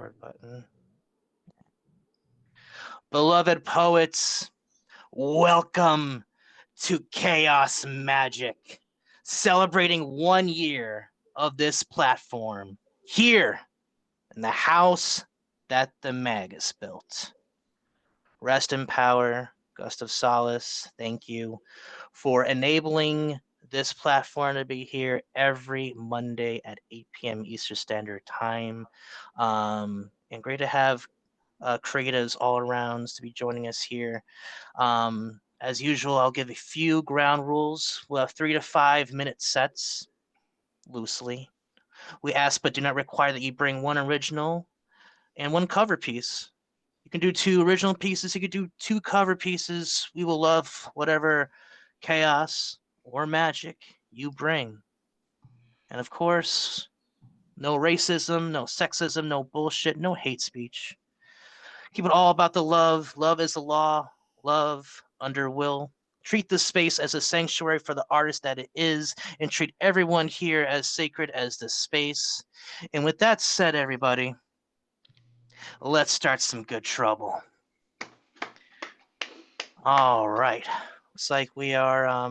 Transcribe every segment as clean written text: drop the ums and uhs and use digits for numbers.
record button. Beloved poets, welcome to Chaos Magic, celebrating 1 year of this platform here in the house that the Magus built. Rest in power, Gust of Solace, thank you for enabling this platform to be here every Monday at 8 p.m. Eastern Standard Time. And great to have creatives all around to be joining us here. As usual, I'll give a few ground rules. We'll have 3 to 5 minute sets, loosely. We ask but do not require that you bring one original and one cover piece. You can do 2 original pieces. You could do 2 cover pieces. We will love whatever chaos or magic you bring. And of course, no racism, no sexism, no bullshit, no hate speech. Keep it all about the love. Love is the law. Love under will. Treat this space as a sanctuary for the artist that it is, and treat everyone here as sacred as the space. And with that said, everybody, let's start some good trouble. All right. Looks like we are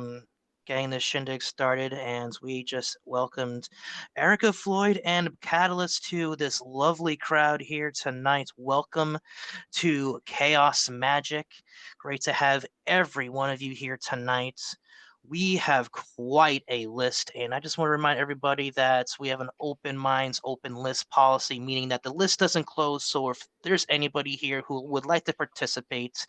getting this shindig started, and we just welcomed Erica Floyd and Catalyst to this lovely crowd here tonight. Welcome to Chaos Magic. Great to have every one of you here tonight. We have quite a list, and I just want to remind everybody that we have an open minds, open list policy, meaning that the list doesn't close. So if there's anybody here who would like to participate,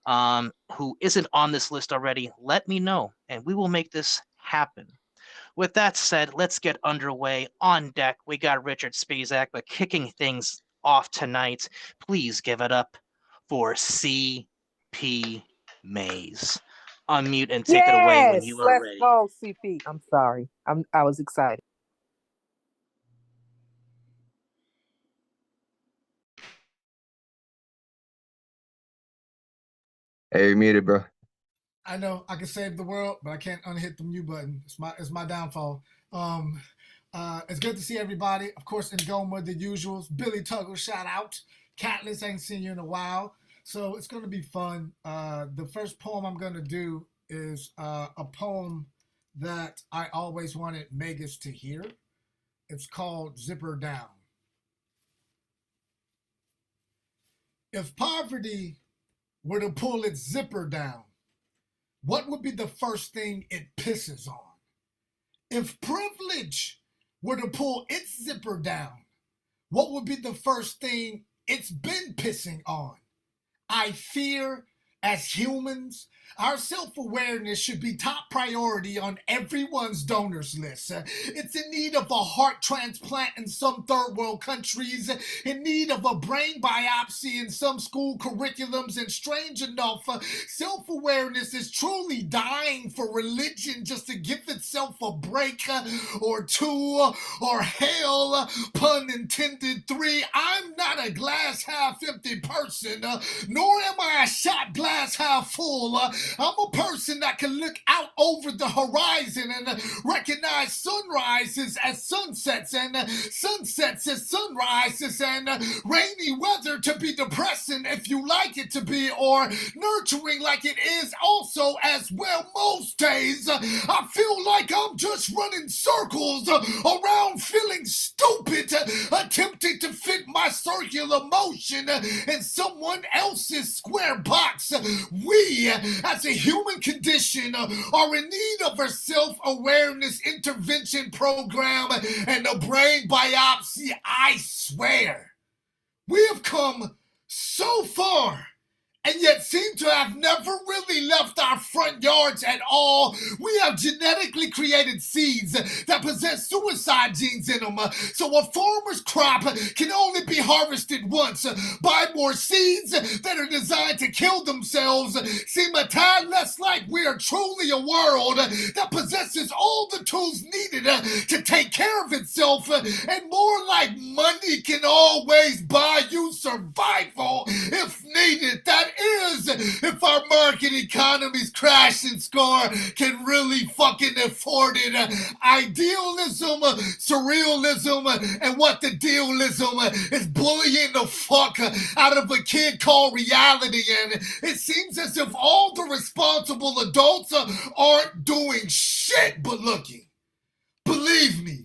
who isn't on this list already, let me know, and we will make this happen. With that said, let's get underway. On deck, we got Richard Spizak, but kicking things off tonight, please give it up for C.P. Mays. Unmute and take it away when you are ready. Let's go, CP. I'm sorry. I was excited. Hey, you muted, bro. I know I can save the world, but I can't unhit the mute button. It's my downfall. It's good to see everybody. Of course, in Goma, the usuals. Billy Tuggle, shout out. Catless, ain't seen you in a while. So it's going to be fun. The first poem I'm going to do is a poem that I always wanted Magus to hear. It's called Zipper Down. If poverty were to pull its zipper down, what would be the first thing it pisses on? If privilege were to pull its zipper down, what would be the first thing it's been pissing on? I fear, as humans, our self-awareness should be top priority on everyone's donors list. It's in need of a heart transplant in some third world countries, in need of a brain biopsy in some school curriculums, and strange enough, self-awareness is truly dying for religion just to give itself a break or 2, or hell, pun intended, 3. I'm not a glass half empty person, nor am I a shot glass half full. I'm a person that can look out over the horizon and recognize sunrises as sunsets and sunsets as sunrises, and rainy weather to be depressing if you like it to be, or nurturing like it is also as well. Most days I feel like I'm just running circles around feeling stupid, attempting to fit my circular motion in someone else's square box. We, as a human condition, are in need of a self-awareness intervention program and a brain biopsy, I swear. We have come so far, and yet seem to have never really left our front yards at all. We have genetically created seeds that possess suicide genes in them, so a farmer's crop can only be harvested once. Buy more seeds that are designed to kill themselves seem a tad less like we are truly a world that possesses all the tools needed to take care of itself, and more like money can always buy you survival if needed. That is, if our market economies crash and score can really fucking afford it. Idealism, surrealism, and what the dealism is bullying the fuck out of a kid called reality. And it seems as if all the responsible adults aren't doing shit but looking. Believe me,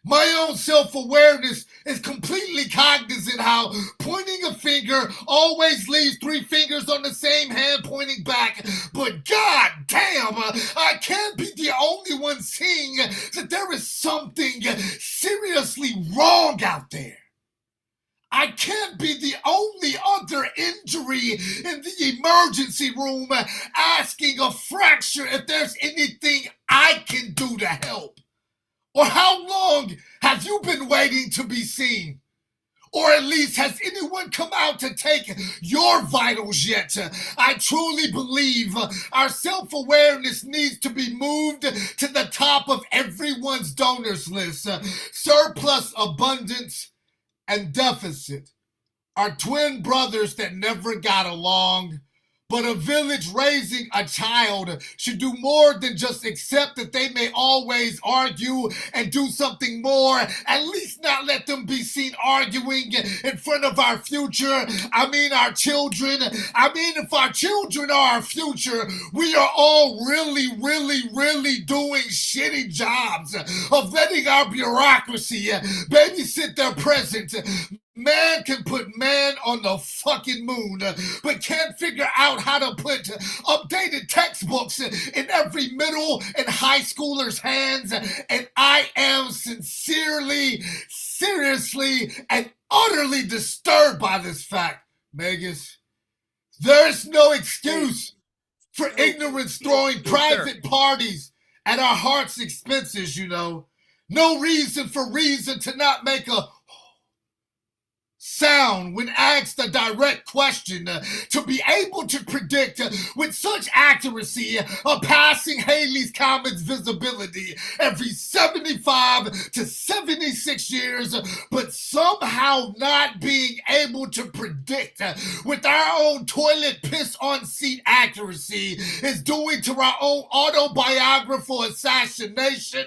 my own self-awareness is completely cognizant how pointing a finger always leaves three fingers on the same hand pointing back. But god damn, I can't be the only one seeing that there is something seriously wrong out there. I can't be the only other injury in the emergency room asking a fracture if there's anything I can do to help. Or how long have you been waiting to be seen? Or at least has anyone come out to take your vitals yet? I truly believe our self-awareness needs to be moved to the top of everyone's donors list. Surplus, abundance, and deficit are twin brothers that never got along. But a village raising a child should do more than just accept that they may always argue and do something more. At least not let them be seen arguing in front of our future. I mean, our children. I mean, if our children are our future, we are all really doing shitty jobs of letting our bureaucracy babysit their present. Man can put man on the fucking moon, but can't figure out how to put updated textbooks in every middle and high schooler's hands. And I am sincerely, seriously, and utterly disturbed by this fact. Megas, there's no excuse for ignorance throwing private parties at our heart's expenses, you know. No reason for reason to not make a sound when asked a direct question, to be able to predict with such accuracy passing Halley's Comet's visibility every 75 to 76 years, but somehow not being able to predict with our own toilet piss on seat accuracy is doing to our own autobiographical assassination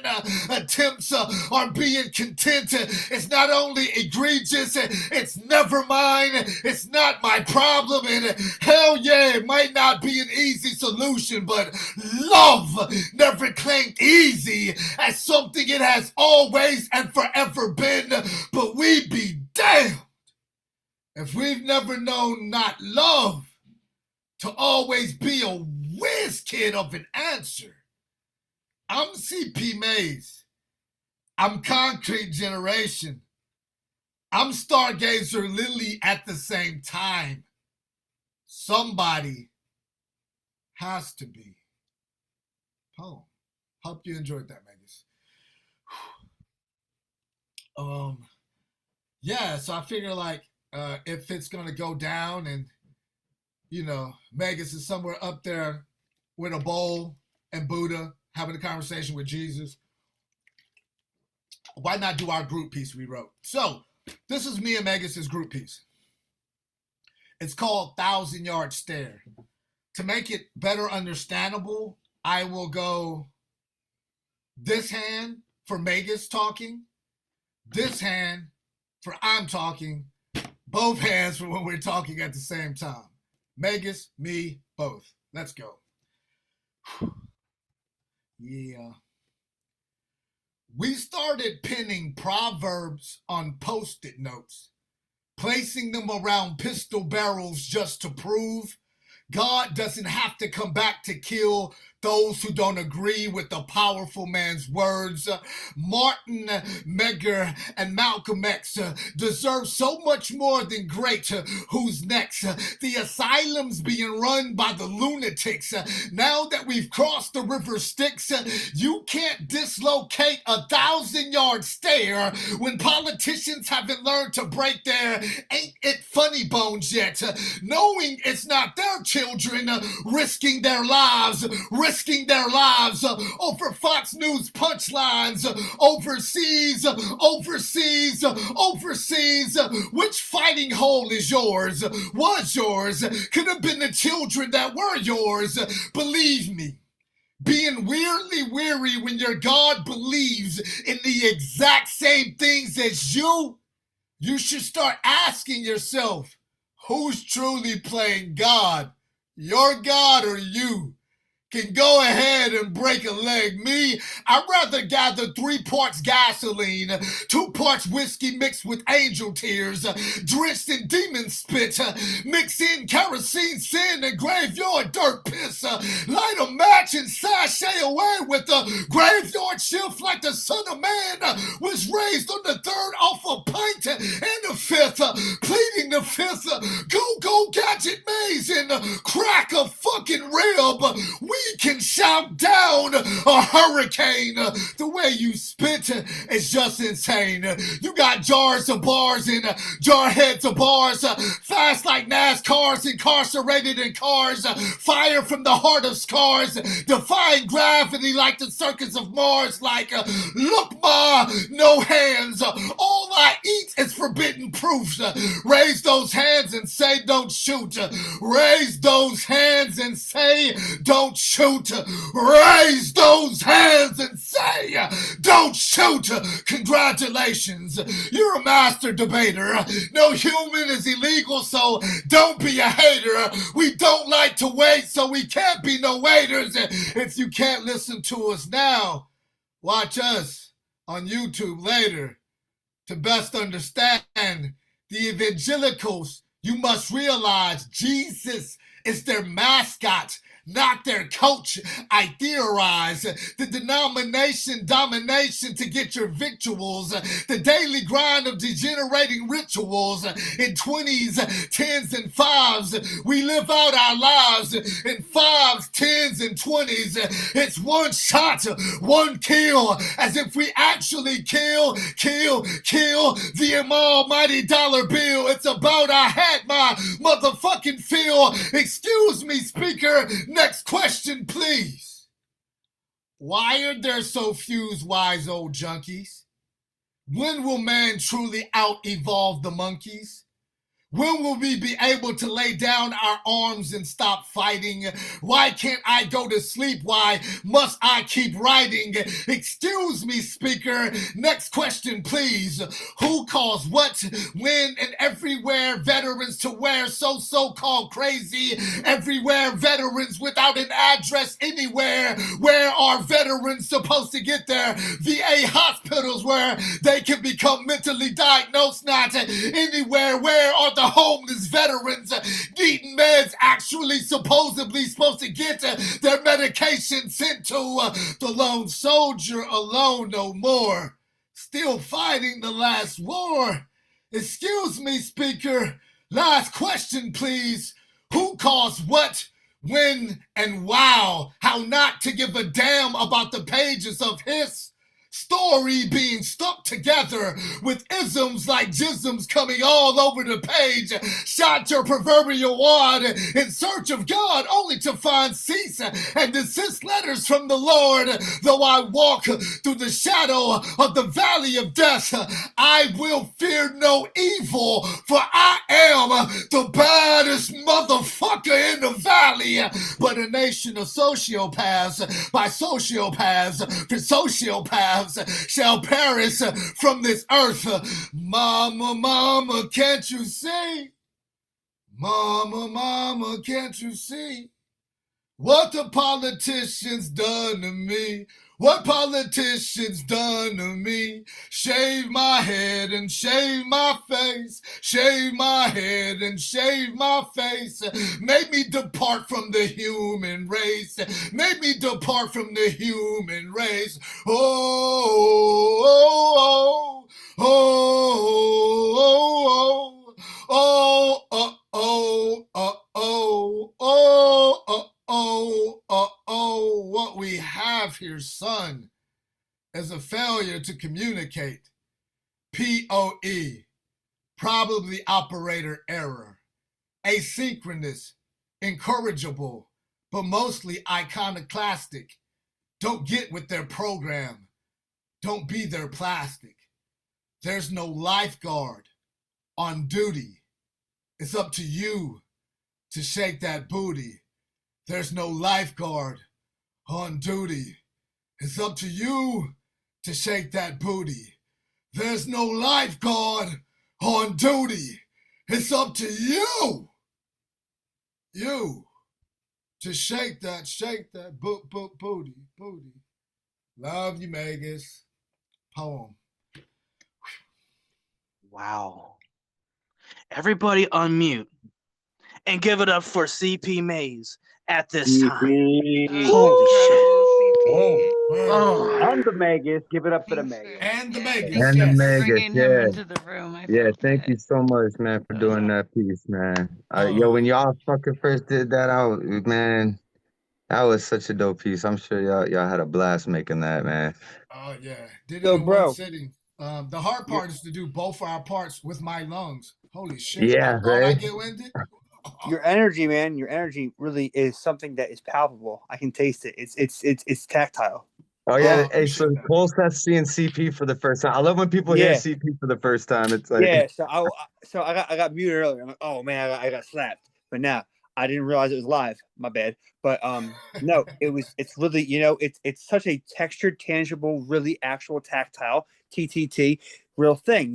attempts on being content. It's not only egregious, it's never mind, it's not my problem, and hell yeah, it might not be an easy solution, but love never claimed easy as something it has always and forever been. But we be damned if we've never known not love to always be a whiz kid of an answer. I'm CP Mays. I'm Concrete Generation. I'm Stargazer Lily at the same time. Somebody has to be. Oh, hope you enjoyed that, Megas. Yeah, so I figure like if it's gonna go down and you know Megas is somewhere up there with a bowl and Buddha having a conversation with Jesus, why not do our group piece we wrote? So this is me and Megas' group piece. It's called 1,000-Yard Stare. To make it better understandable, I will go this hand for Megas talking, this hand for I'm talking, both hands for when we're talking at the same time. Megas, me, both. Let's go. Yeah. We started pinning proverbs on Post-it notes, placing them around pistol barrels just to prove God doesn't have to come back to kill those who don't agree with the powerful man's words. Martin, Megger, and Malcolm X deserve so much more than great. Who's next? The asylum's being run by the lunatics. Now that we've crossed the river Styx, you can't dislocate 1,000-yard stare when politicians haven't learned to break their ain't it funny bones yet. Knowing it's not their children risking their lives, risking their lives over Fox News punchlines, overseas. Which fighting hole is yours? Was yours? Could have been the children that were yours. Believe me, being weirdly weary when your God believes in the exact same things as you should start asking yourself, who's truly playing God? Your God or you? Can go ahead and break a leg. Me, I'd rather gather 3 parts gasoline, 2 parts whiskey mixed with angel tears, drenched in demon spit, mix in kerosene, sin, and graveyard dirt piss. Light a match and sashay away with the graveyard shift like the Son of Man was raised on the 3rd off a pint and the 5th, pleading the 5th, go gadget maze and crack a fucking rib. We can shout down a hurricane. The way you spit is just insane. You got jars of bars and jar heads of bars, fast like NASCARs, incarcerated in cars, fire from the heart of scars, defying gravity like the circus of Mars, like, look ma, no hands, all I eat is forbidden proofs. Raise those hands and say don't shoot. Raise those hands and say don't shoot. Raise those hands and say, don't shoot. Congratulations, you're a master debater. No human is illegal, so don't be a hater. We don't like to wait, so we can't be no waiters. If you can't listen to us now, watch us on YouTube later. To best understand the evangelicals, you must realize Jesus is their mascot, not their coach. I theorize the denomination domination to get your victuals, the daily grind of degenerating rituals. In 20s, 10s, and 5s, we live out our lives in 5s, 10s, and 20s. It's one shot, one kill, as if we actually kill the almighty dollar bill. It's about I had my motherfucking fill. Excuse me, speaker. Next question, please. Why are there so few wise old junkies? When will man truly out-evolve the monkeys? When will we be able to lay down our arms and stop fighting? Why can't I go to sleep? Why must I keep writing? Excuse me, speaker. Next question, please. Who caused what, when, and everywhere veterans to wear so-called crazy? Everywhere veterans without an address anywhere. Where are veterans supposed to get their VA hospitals where they can become mentally diagnosed? Not anywhere. Where are the homeless veterans needing meds actually supposedly supposed to get their medication sent to? The lone soldier alone no more, still fighting the last war. Excuse me, speaker. Last question, please. Who caused what, when, and wow? How not to give a damn about the pages of his story being stuck together with isms like jisms coming all over the page. Shot your proverbial wad in search of God, only to find cease and desist letters from the Lord. Though I walk through the shadow of the valley of death, I will fear no evil, for I am the baddest motherfucker in the valley. But a nation of sociopaths, by sociopaths, for sociopaths, shall perish from this earth. Mama, can't you see? Mama, can't you see what the politicians done to me? What politicians done to me? Shave my head and shave my face. Shave my head and shave my face. Made me depart from the human race. Made me depart from the human race. Oh, oh, oh, oh, oh, oh, oh, oh, oh, oh, oh, what we have here, son, is a failure to communicate. POE, probably operator error. Asynchronous, incorrigible, but mostly iconoclastic. Don't get with their program. Don't be their plastic. There's no lifeguard on duty. It's up to you to shake that booty. There's no lifeguard on duty. It's up to you to shake that booty. There's no lifeguard on duty. It's up to you. You to shake that booty. Love you, Magus. Poem. Wow. Everybody unmute and give it up for CP Maze at this time. Holy shit. Oh, And the Magus. Give it up for the Magus. and the Magus. And the Yes. Magus, Bringing him into the room. I Yeah, felt thank it. you so much, man, for doing that piece, man. Oh. Yo, when y'all fucking first did that out, man, that was such a dope piece. I'm sure y'all had a blast making that, man. Oh yeah. Did it So, in bro. one sitting. The hard part is to do both our parts with my lungs. Holy shit. Yeah, I thought I right? get winded. Your energy, man. Your energy really is something that is palpable. I can taste it. It's tactile. Oh yeah, Oh, hey, so appreciate that. Cole starts seeing CP for the first time. I love when people hear Yeah. CP for the first time. It's like, Yeah. So I got muted earlier. I'm like, oh man, I got slapped. But now I didn't realize it was live. My bad. But no, it's really, it's such a textured, tangible, really actual tactile TTT real thing.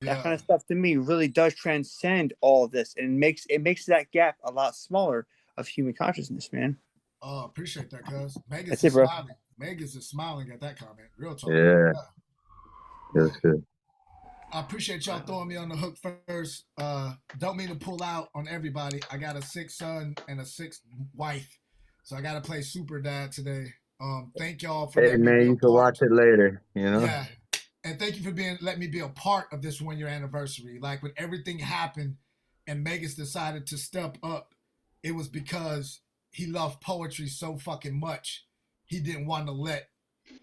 That kind of stuff to me really does transcend all of this, and it makes that gap a lot smaller of human consciousness, man. Oh, appreciate that, cuz. Magus That's it, is bro. smiling. Magus is smiling at that comment. Real talk. yeah, that's good. I appreciate y'all throwing me on the hook first. Don't mean to pull out on everybody. I got a 6th son and a 6th wife, so I got to play super dad today. Thank y'all for Hey letting me man, be a you can watch part. it later, you know? Yeah, and thank you for letting me be a part of this 1-year anniversary. Like when everything happened, and Magus decided to step up, it was because he loved poetry so fucking much. He didn't want to let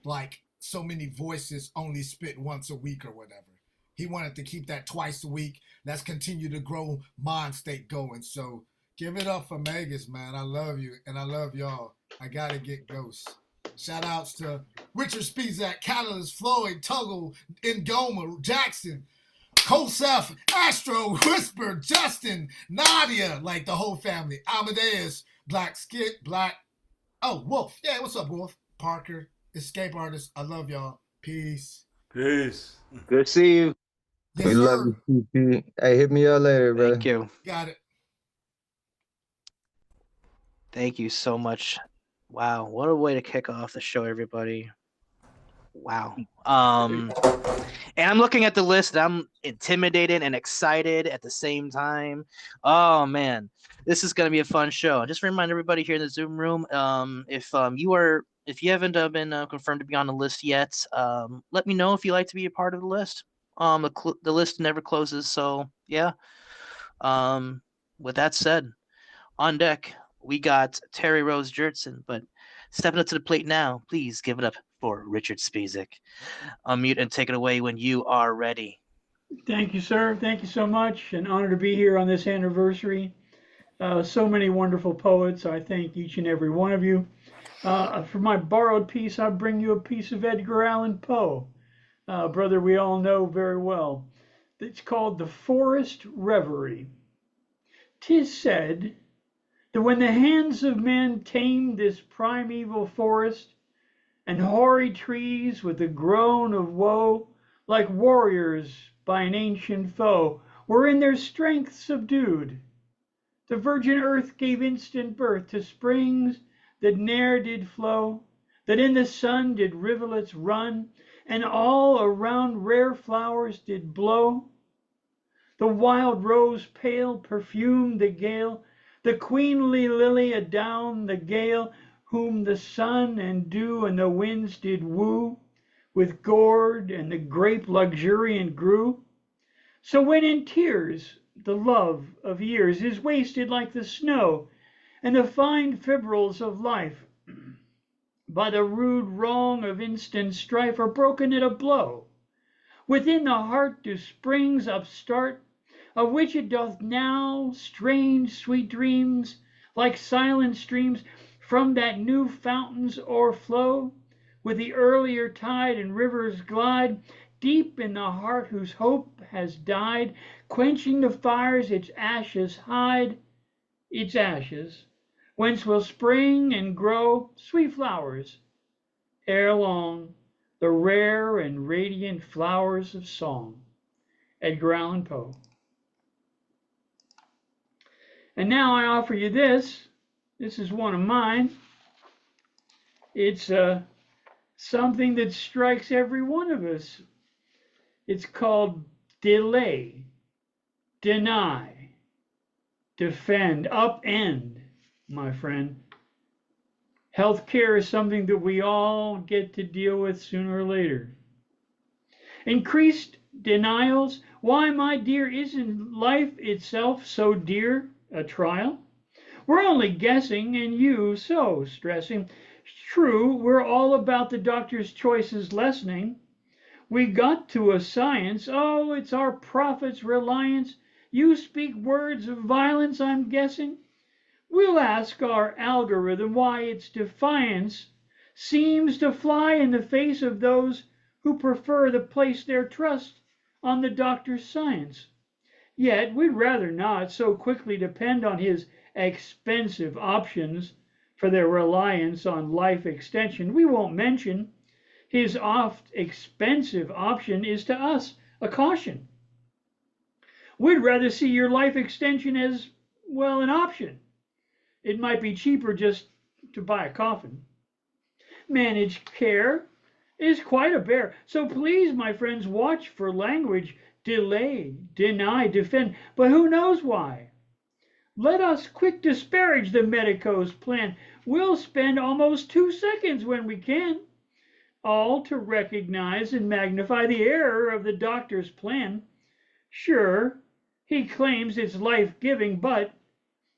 like so many voices only spit once a week or whatever. He wanted to keep that twice a week. Let's continue to grow Mind State going. So give it up for Magus, man. I love you and I love y'all. I gotta get Ghost. Shout outs to Richard Spezak, Catalyst, Floyd, Tuggle, Ngoma, Jackson, Kosef, Astro, Whisper, Justin, Nadia, like the whole family. Amadeus, Black Skit, Black. Oh, Wolf. Yeah, what's up, Wolf? Parker, Escape Artist. I love y'all. Peace. Peace. Good to see you. Yes, We love sir. you, CP. Hey, hit me up later, bro. Thank you. Got it. Thank you so much. Wow, what a way to kick off the show, everybody. Wow. And I'm looking at the list and I'm intimidated and excited at the same time. Oh man, this is gonna be a fun show. Just remind everybody here in the Zoom room, if you haven't been confirmed to be on the list yet, let me know if you'd like to be a part of the list. The list never closes, so yeah. With that said, on deck we got Terry Rose Jertson, but stepping up to the plate now, please give it up for Richard Spezak. Unmute and take it away when you are ready. Thank you, sir. Thank you so much. An honor to be here on this anniversary. So many wonderful poets. I thank each and every one of you. For my borrowed piece, I bring you a piece of Edgar Allan Poe, brother we all know very well. It's called The Forest Reverie. 'Tis said that when the hands of men tamed this primeval forest, and hoary trees with a groan of woe, like warriors by an ancient foe, were in their strength subdued, the virgin earth gave instant birth to springs that ne'er did flow, that in the sun did rivulets run, and all around rare flowers did blow. The wild rose pale perfumed the gale, the queenly lily adown the gale, whom the sun and dew and the winds did woo, with gourd and the grape luxuriant grew. So when in tears the love of years is wasted like the snow, and the fine fibrils of life by the rude wrong of instant strife are broken at a blow, within the heart do springs upstart, of which it doth now strange sweet dreams like silent streams from that new fountains o'erflow, with the earlier tide and rivers glide deep in the heart whose hope has died, quenching the fires its ashes hide, its ashes, whence will spring and grow sweet flowers ere long, the rare and radiant flowers of song. Edgar Allan Poe. And now I offer you this. This is one of mine. It's something that strikes every one of us. It's called delay, deny, defend, upend, my friend. Healthcare is something that we all get to deal with sooner or later. Increased denials. Why, my dear, isn't life itself so dear a trial? We're only guessing, and you so stressing. True, we're all about the doctor's choices lessening. We got to a science. Oh, it's our prophet's reliance. You speak words of violence, I'm guessing. We'll ask our algorithm why its defiance seems to fly in the face of those who prefer to place their trust on the doctor's science. Yet we'd rather not so quickly depend on his expensive options for their reliance on life extension. We won't mention his oft expensive option is to us a caution. We'd rather see your life extension as, well, an option. It might be cheaper just to buy a coffin. Managed care is quite a bear. So please, my friends, watch for language. Delay, deny, defend. But who knows why? Let us quick disparage the medico's plan. We'll spend almost 2 seconds when we can, all to recognize and magnify the error of the doctor's plan. Sure, he claims it's life-giving, but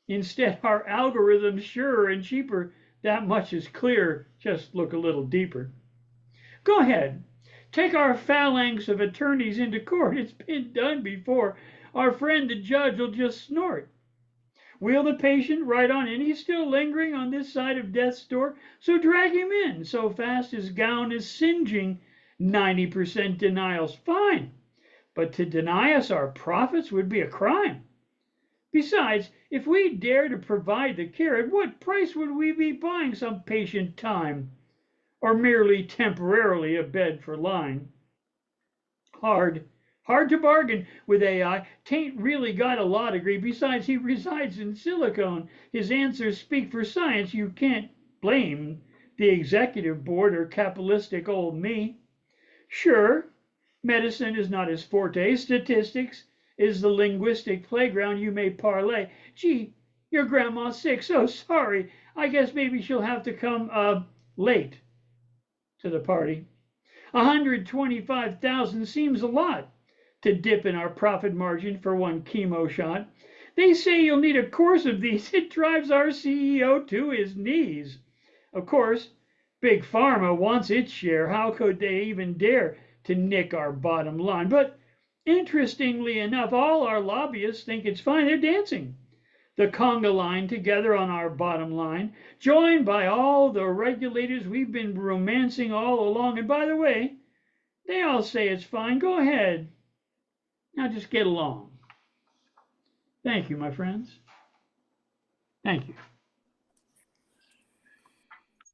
instead our algorithm's surer and cheaper. That much is clear. Just look a little deeper. Go ahead. Take our phalanx of attorneys into court. It's been done before. Our friend the judge will just snort. Wheel the patient right on in. He's still lingering on this side of death's door, so drag him in so fast his gown is singeing. 90% denials. Fine. But to deny us our profits would be a crime. Besides, if we dare to provide the care, at what price would we be buying some patient time? Or merely temporarily a bed for lying? Hard to bargain with AI. Tain't really got a law degree. Besides, he resides in silicone. His answers speak for science. You can't blame the executive board or capitalistic old me. Sure, medicine is not his forte. Statistics is the linguistic playground you may parlay. Gee, your grandma's sick. So sorry. I guess maybe she'll have to come late to the party. 125,000 seems a lot to dip in our profit margin for one chemo shot. They say you'll need a course of these. It drives our CEO to his knees. Of course, Big Pharma wants its share. How could they even dare to nick our bottom line? But interestingly enough, all our lobbyists think it's fine. They're dancing the conga line together on our bottom line, joined by all the regulators we've been romancing all along. And by the way, they all say it's fine. Go ahead. Now just get along. Thank you, my friends. Thank you.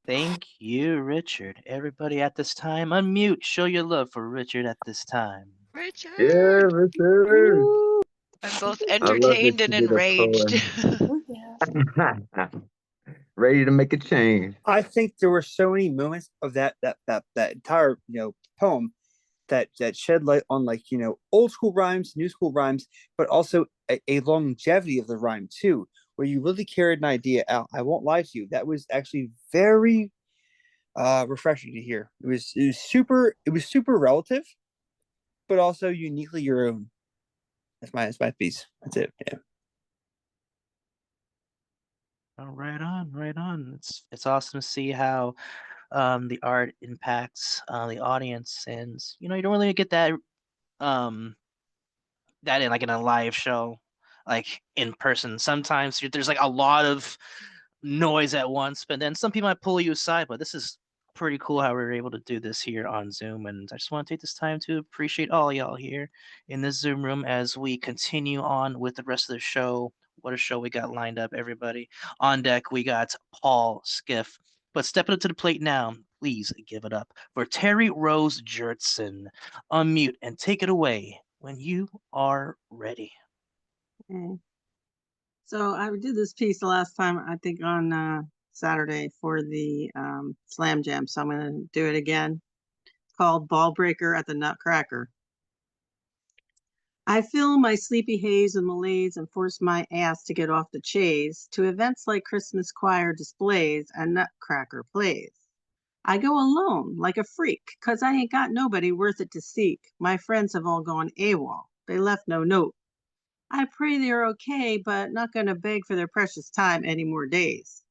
Thank you, Richard. Everybody at this time, unmute. Show your love for Richard at this time. Richard. Yeah, Richard. I'm both I love entertained that and you did a enraged. poem. Ready to make a change. I think there were so many moments of that entire poem that shed light on old school rhymes, new school rhymes, but also a longevity of the rhyme too, where you really carried an idea out. I won't lie to you, that was actually very refreshing to hear. It was super relative, but also uniquely your own. That's my piece. That's it. Yeah. Oh, right on, right on. It's awesome to see how the art impacts the audience, and you don't really get that that in like in a live show. like in person. Sometimes there's like a lot of noise at once, but then some people might pull you aside. But this is pretty cool how we were able to do this here on Zoom. And I just want to take this time to appreciate all y'all here in this Zoom room as we continue on with the rest of the show. What a show we got lined up, everybody. On deck, we got Paul Skiff. But stepping up to the plate now, please give it up for Terry Rose Jurtson. Unmute and take it away when you are ready. Okay. So I did this piece the last time, I think on Saturday for the Slam Jam. So I'm going to do it again. It's called Ball Breaker at the Nutcracker. I fill my sleepy haze with malaise and force my ass to get off the chase to events like Christmas choir displays and Nutcracker plays. I go alone like a freak, 'cause I ain't got nobody worth it to seek. My friends have all gone AWOL. They left no note. I pray they're okay, but not gonna beg for their precious time any more days.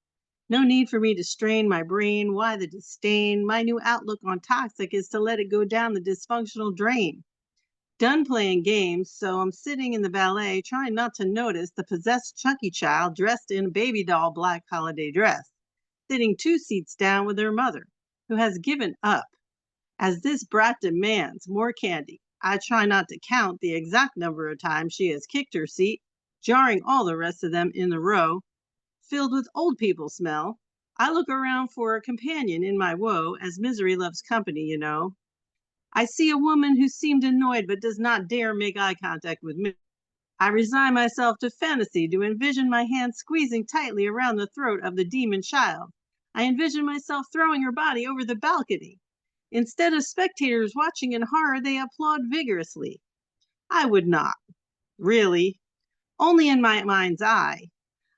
No need for me to strain my brain. Why the disdain? My new outlook on toxic is to let it go down the dysfunctional drain. Done playing games, so I'm sitting in the ballet, trying not to notice the possessed chunky child dressed in a baby doll black holiday dress, sitting 2 seats down with her mother, who has given up. As this brat demands more candy, I try not to count the exact number of times she has kicked her seat, jarring all the rest of them in the row. Filled with old people smell, I look around for a companion in my woe, as misery loves company, you know. I see a woman who seemed annoyed but does not dare make eye contact with me. I resign myself to fantasy to envision my hand squeezing tightly around the throat of the demon child. I envision myself throwing her body over the balcony. Instead of spectators watching in horror, they applaud vigorously. I would not, really, only in my mind's eye.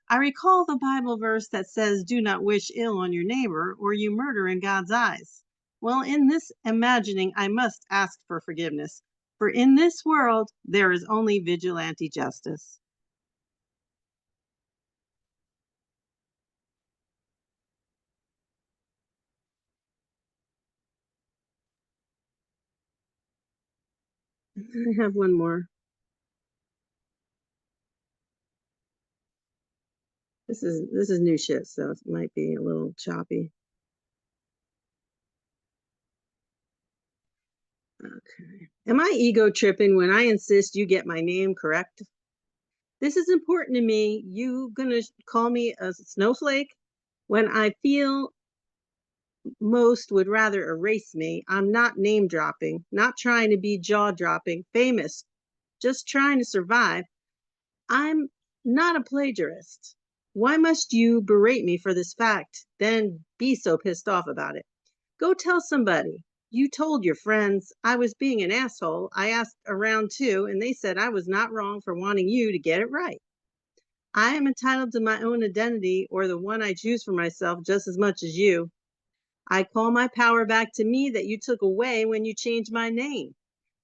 I recall the Bible verse that says, "Do not wish ill on your neighbor, or you murder in God's eyes." Well, in this imagining, I must ask for forgiveness, for in this world, there is only vigilante justice. I have one more. This is new shit, so it might be a little choppy. Okay. Am I ego tripping when I insist you get my name correct? This is important to me. You gonna call me a snowflake when I feel most would rather erase me? I'm not name dropping, not trying to be jaw dropping, famous, just trying to survive. I'm not a plagiarist. Why must you berate me for this fact, then be so pissed off about it? Go tell somebody. You told your friends I was being an asshole. I asked around too, and they said I was not wrong for wanting you to get it right. I am entitled to my own identity, or the one I choose for myself, just as much as you. I call my power back to me that you took away when you changed my name.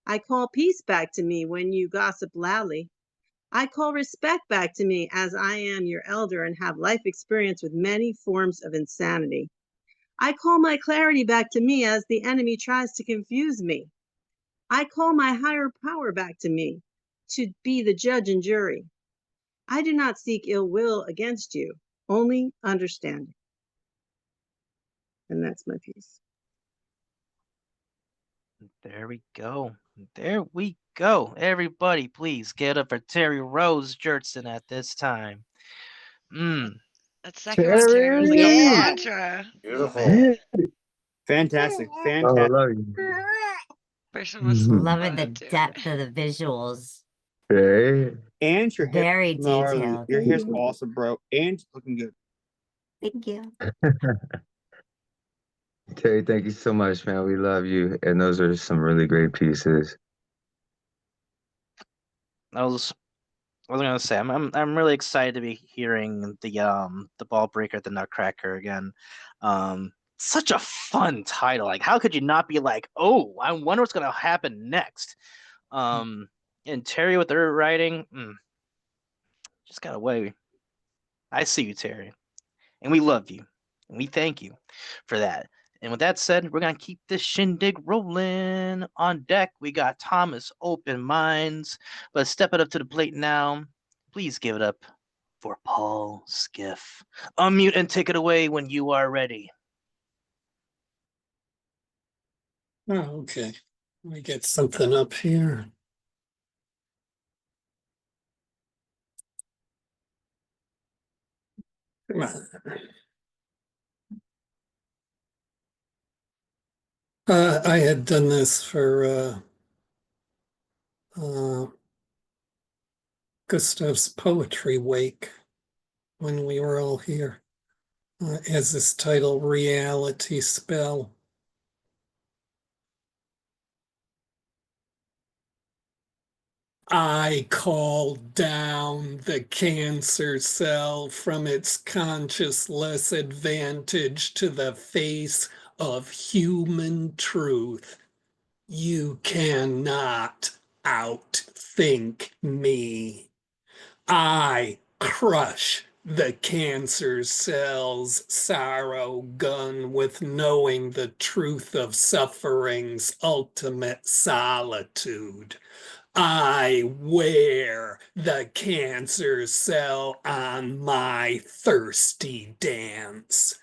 I call peace back to me when you gossip loudly. I call respect back to me as I am your elder and have life experience with many forms of insanity. I call my clarity back to me as the enemy tries to confuse me. I call my higher power back to me to be the judge and jury. I do not seek ill will against you, only understanding. And that's my piece. There we go. There we go. Everybody, please get up for Terry Rose Jurtson at this time. That second one, Terry, was like a Yeah. mantra. Beautiful. Fantastic. Oh, I Fantastic. love you. First one was Loving the fun, too. depth of the visuals. Okay. And your hair. Very gnarly. detailed. Your hair's awesome, bro. And looking good. Thank you. Terry, thank you so much, man. We love you. And those are some really great pieces. I was gonna say I'm really excited to be hearing the ball breaker at the Nutcracker again. Such a fun title. Like, how could you not be like, oh, I wonder what's gonna happen next? And Terry with her writing, just got away. I see you, Terry, and we love you, and we thank you for that. And with that said, we're gonna keep this shindig rolling. On deck, we got Thomas Open Minds. Let's step it up to the plate now. Please give it up for Paul Skiff. Unmute and take it away when you are ready. Oh, okay. Let me get something up here. Come on. I had done this for Gustav's Poetry Wake when we were all here. As this title, Reality Spell. I call down the cancer cell from its consciousless advantage to the face of human truth. You cannot outthink me. I crush the cancer cell's sorrow gun with knowing the truth of suffering's ultimate solitude. I wear the cancer cell on my thirsty dance.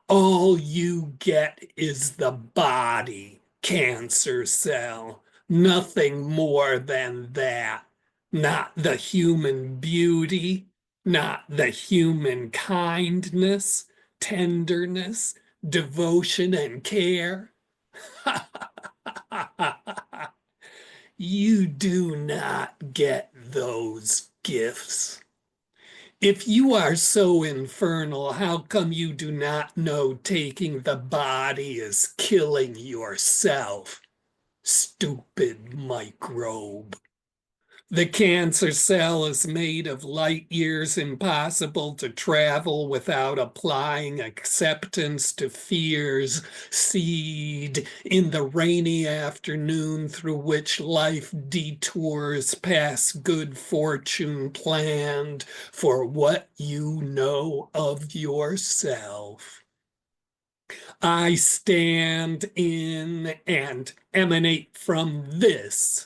All you get is the body, cancer cell, nothing more than that. Not the human beauty, not the human kindness, tenderness, devotion, and care. You do not get those gifts. If you are so infernal, how come you do not know taking the body is killing yourself? Stupid microbe. The cancer cell is made of light years impossible to travel without applying acceptance to fear's seed in the rainy afternoon through which life detours past good fortune planned for what you know of yourself. I stand in and emanate from this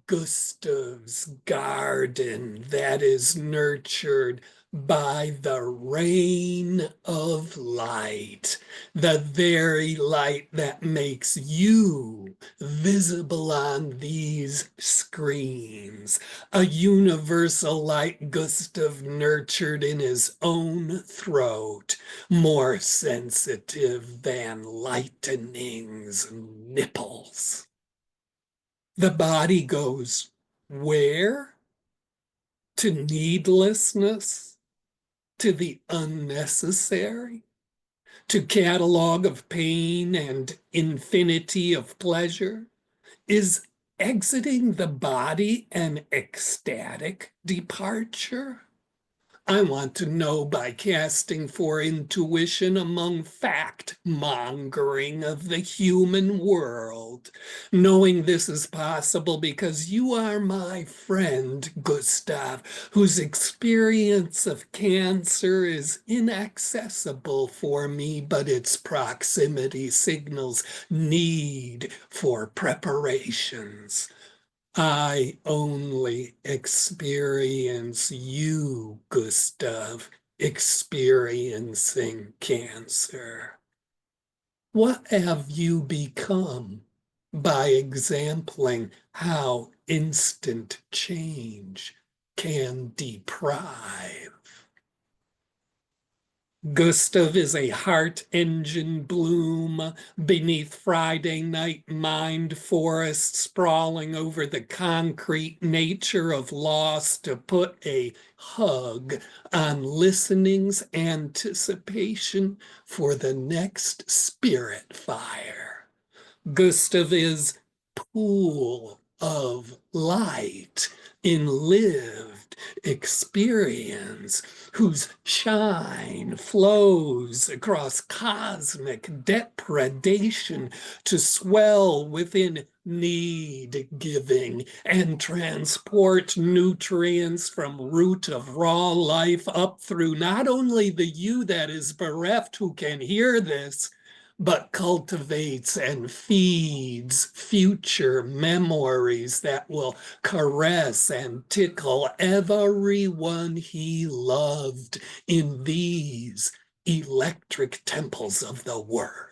Gustav's garden that is nurtured by the rain of light, the very light that makes you visible on these screens, a universal light Gustav nurtured in his own throat, more sensitive than lightning's nipples. The body goes where? To needlessness, to the unnecessary, to catalog of pain and infinity of pleasure. Is exiting the body an ecstatic departure? I want to know by casting for intuition among fact-mongering of the human world, knowing this is possible because you are my friend, Gustav, whose experience of cancer is inaccessible for me, but its proximity signals need for preparations. I only experience you, Gustav, experiencing cancer. What have you become by exempling how instant change can deprive? Gustav is a heart engine bloom beneath Friday night mind forest sprawling over the concrete nature of loss to put a hug on listening's anticipation for the next spirit fire. Gustav is pool of light in lived experience, whose shine flows across cosmic depredation to swell within need giving and transport nutrients from root of raw life up through not only the you that is bereft who can hear this, but cultivates and feeds future memories that will caress and tickle everyone he loved in these electric temples of the word.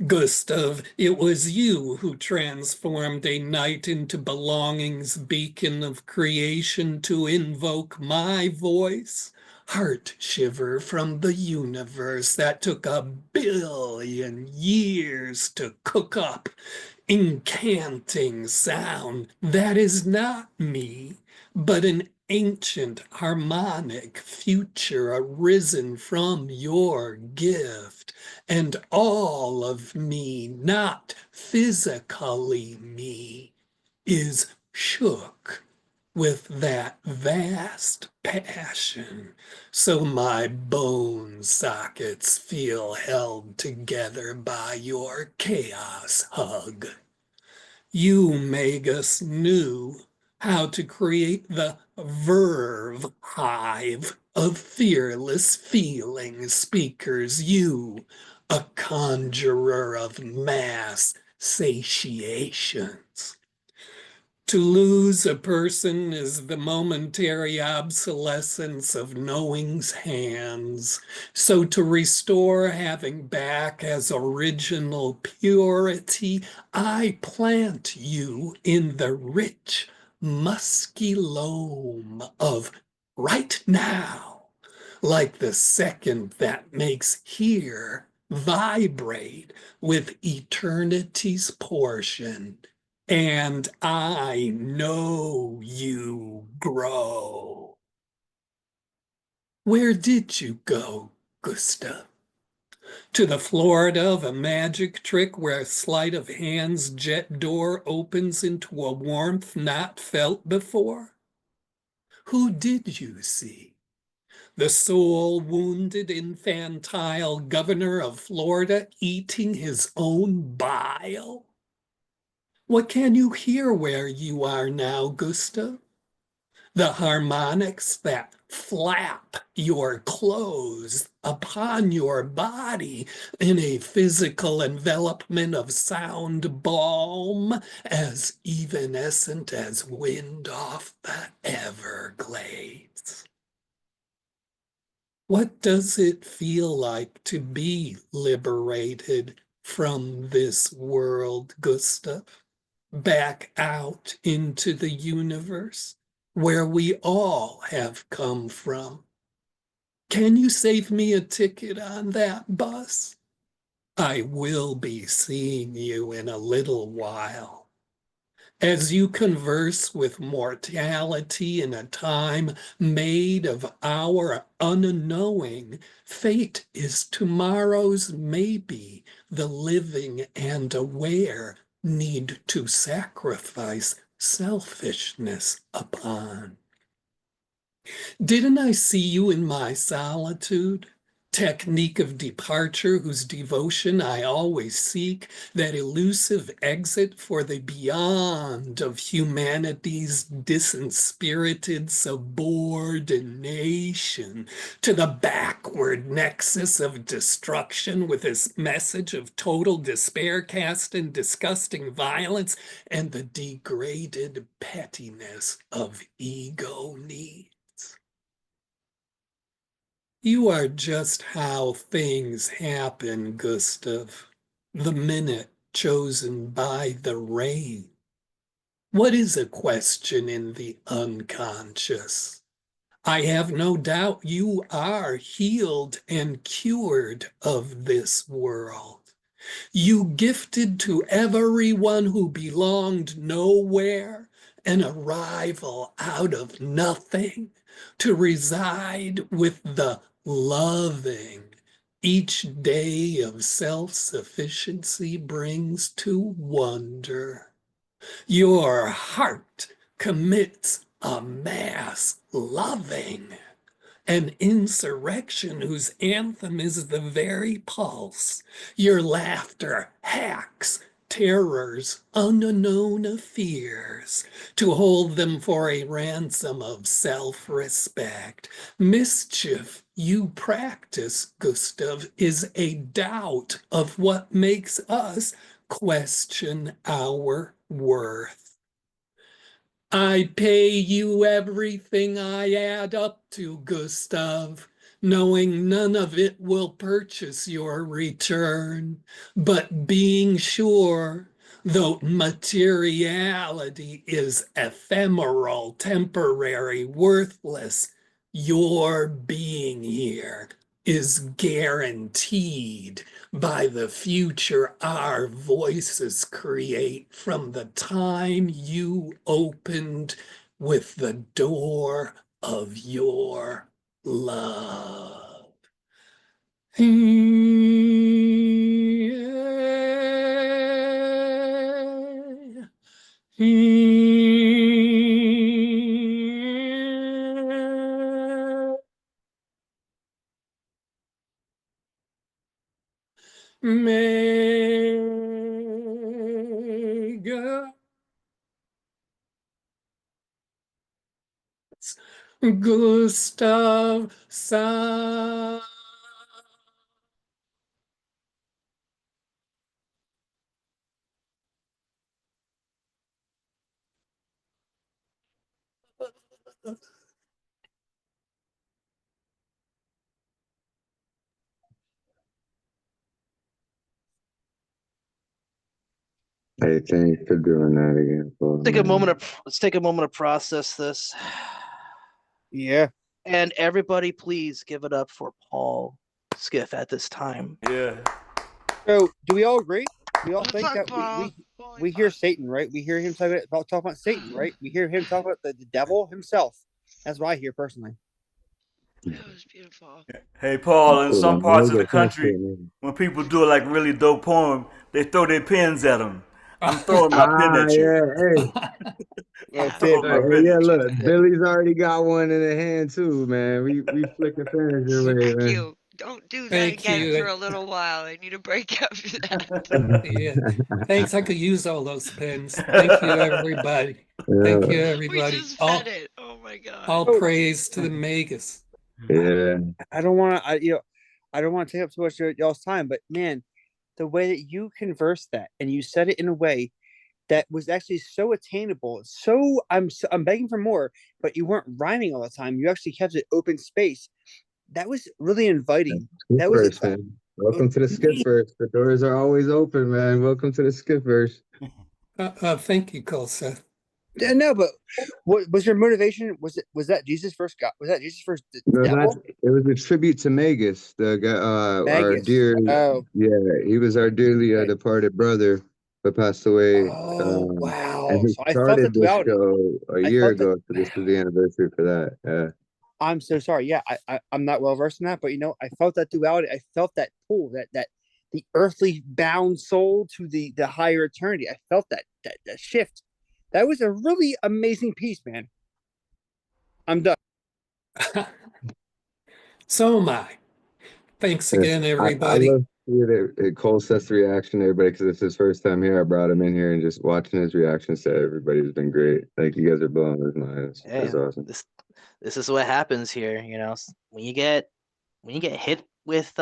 Gustav, it was you who transformed a night into belonging's beacon of creation to invoke my voice. Heart shiver from the universe that took 1 billion years to cook up. Incanting sound that is not me, but an ancient harmonic future arisen from your gift, and all of me, not physically me, is shook with that vast passion, so my bone sockets feel held together by your chaos hug. You, Magus, knew how to create the verve hive of fearless feeling speakers. You, a conjurer of mass satiations. To lose a person is the momentary obsolescence of knowing's hands. So to restore having back as original purity, I plant you in the rich, musky loam of right now, like the second that makes here vibrate with eternity's portion. And I know you grow. Where did you go, Gustav? To the Florida of a magic trick where a sleight of hand's jet door opens into a warmth not felt before? Who did you see? The soul-wounded infantile governor of Florida eating his own bile? What can you hear where you are now, Gustav? The harmonics that flap your clothes upon your body in a physical envelopment of sound balm as evanescent as wind off the Everglades. What does it feel like to be liberated from this world, Gustav? Back out into the universe where we all have come from. Can you save me a ticket on that bus? I will be seeing you in a little while. As you converse with mortality in a time made of our unknowing, fate is tomorrow's maybe the living and aware need to sacrifice selfishness upon. Didn't I see you in my solitude? Technique of departure whose devotion I always seek, that elusive exit for the beyond of humanity's disinspirited subordination to the backward nexus of destruction with its message of total despair cast in disgusting violence and the degraded pettiness of ego need. You are just how things happen, Gustav, the minute chosen by the rain. What is a question in the unconscious? I have no doubt you are healed and cured of this world. You gifted to everyone who belonged nowhere an arrival out of nothing to reside with the loving each day of self-sufficiency brings to wonder. Your heart commits a mass loving, an insurrection whose anthem is the very pulse. Your laughter hacks terrors, unknown fears, to hold them for a ransom of self-respect. Mischief you practice, Gustav, is a doubt of what makes us question our worth. I pay you everything I add up to, Gustav, knowing none of it will purchase your return, but being sure, though materiality is ephemeral, temporary, worthless, your being here is guaranteed by the future our voices create from the time you opened with the door of your love. Mega Gustav Sa. Hey, thanks for doing that again, Paul. Take a moment of let's take a moment to process this. Yeah. And everybody, please give it up for Paul Skiff at this time. Yeah. So, do we all agree? We all Well, think fuck that Paul. we hear Satan, right? We hear him talk about Satan, right? We hear him talk about the devil himself. That's what I hear personally. That was beautiful. Hey, Paul, in some parts of the Thanks, country, man. when people do like really dope poem, they throw their pens at them. I'm throwing my pen at you. Yeah, hey. Yeah, I'm throwing my Hey, pen yeah, at you. look, Billy's already got one in the hand too, man. We flicking pens your way, Thank man. you. Don't do that Thank again you. for a little while. I need a break after that. Yeah. Thanks. I could use all those pens. Thank you, everybody. Thank you, We everybody. just fed it. Oh my god. All praise to the Magus. Yeah. I don't want to. I don't want to take up too much of y'all's time, but man, the way that you converse that and you said it in a way that was actually so attainable. So I'm begging for more, but you weren't rhyming all the time. You actually kept it open space. That was really inviting. That was Skippers, man. Welcome to the Skippers. The doors are always open, man. Welcome to the Skippers. Thank you, Colseth. Yeah, no, but what was your motivation? Was that Jesus first God? Was that Jesus first No, devil? it was a tribute to Magus, the guy, our Magus. dear, Oh. yeah, he was our dearly Right. departed brother, but passed away. Oh wow! And he So I felt the started this duality. show a I year felt that. ago, so this is the anniversary for that. Yeah. I'm so sorry. Yeah, I'm not well versed in that, but I felt that duality. I felt that pull, that the earthly bound soul to the higher eternity. I felt that shift. That was a really amazing piece, man. I'm done. So am I. Thanks again, I everybody. love to see Cole Seth's reaction to everybody because it's his first time here. I brought him in here and just watching his reactions to everybody's been great. Like you guys are blowing his mind. It's awesome. This is what happens here, when you get hit with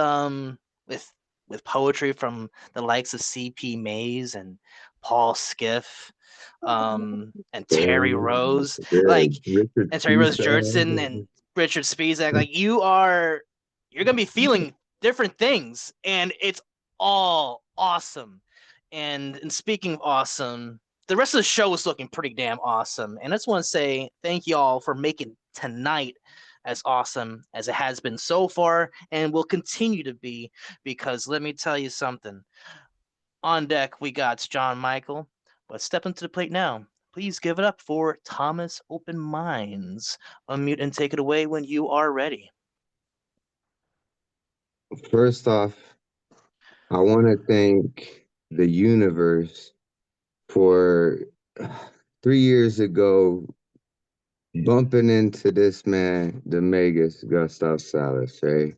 poetry from the likes of C.P. Mays and Paul Skiff, and Terry Rose, Terry Rose Jurtson and Richard Spizak, like you're gonna be feeling different things, and it's all awesome. And speaking of awesome, the rest of the show is looking pretty damn awesome. And I just want to say thank you all for making tonight as awesome as it has been so far and will continue to be, because let me tell you something. On deck, we got John Michael, but step into the plate now. Please give it up for Thomas Open Minds. Unmute and take it away when you are ready. First off, I want to thank the universe for 3 years ago bumping into this man, the Magus, Gustav Salas, right?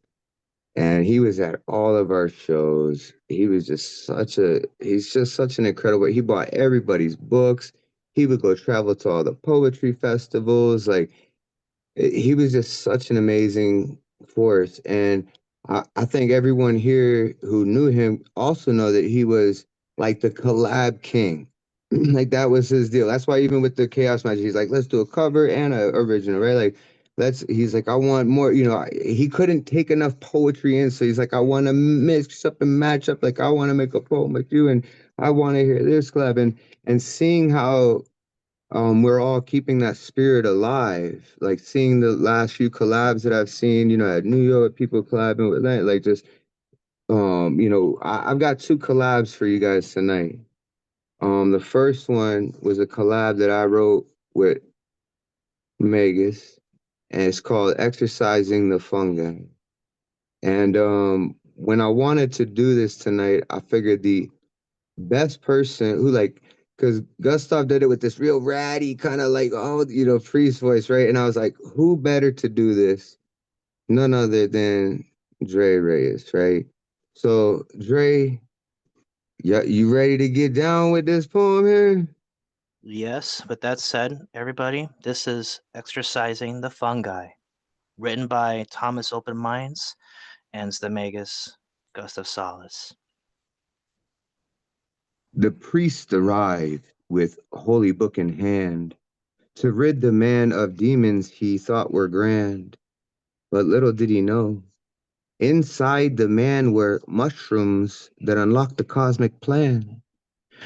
And he was at all of our shows. He's just such an incredible. He bought everybody's books. He would go travel to all the poetry festivals. Like he was just such an amazing force. And I think everyone here who knew him also know that he was like the collab king. Like that was his deal. That's why even with the Chaos Magic, he's like, let's do a cover and a original, right? Like he's like, I want more, he couldn't take enough poetry in. So he's like, I want to mix up and match up. Like I want to make a poem with you and I want to hear this collab. And seeing how we're all keeping that spirit alive. Like seeing the last few collabs that I've seen, at New York, people collabing with that, like just, I've got two collabs for you guys tonight. The first one was a collab that I wrote with Megas, and it's called Exercising the Fungi. And when I wanted to do this tonight, I figured the best person who because Gustav did it with this real ratty kind of like, priest voice, right? And I was like, who better to do this? None other than Dre Reyes, right? So Dre, yeah, you ready to get down with this poem here? Yes, with that said, everybody, this is Exercising the Fungi, written by Thomas Open Minds and the Magus Gustav Solace. The priest arrived with holy book in hand to rid the man of demons he thought were grand. But little did he know, inside the man were mushrooms that unlocked the cosmic plan.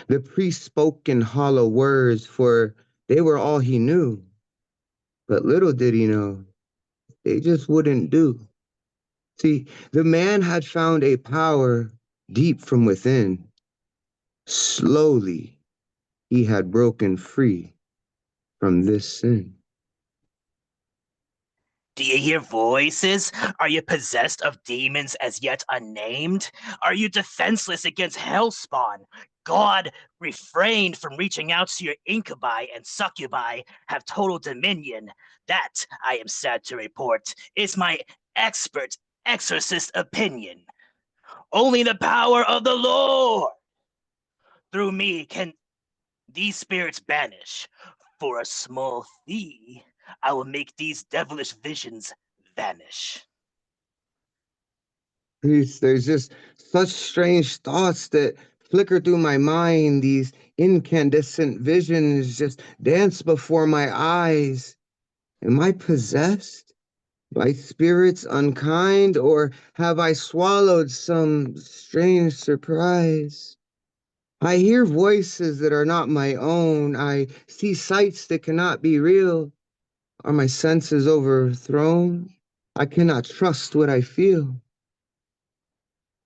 The priest spoke in hollow words, for they were all he knew. But little did he know, they just wouldn't do. See, the man had found a power deep from within. Slowly, he had broken free from this sin. Do you hear voices? Are you possessed of demons as yet unnamed? Are you defenseless against hellspawn? God refrained from reaching out to your incubi and succubi have total dominion. That, I am sad to report, is my expert exorcist opinion. Only the power of the Lord through me can these spirits banish. For a small fee, I will make these devilish visions vanish. There's just such strange thoughts that flicker through my mind. These incandescent visions just dance before my eyes. Am I possessed by spirits unkind, or have I swallowed some strange surprise? I hear voices that are not my own. I see sights that cannot be real. Are my senses overthrown? I cannot trust what I feel.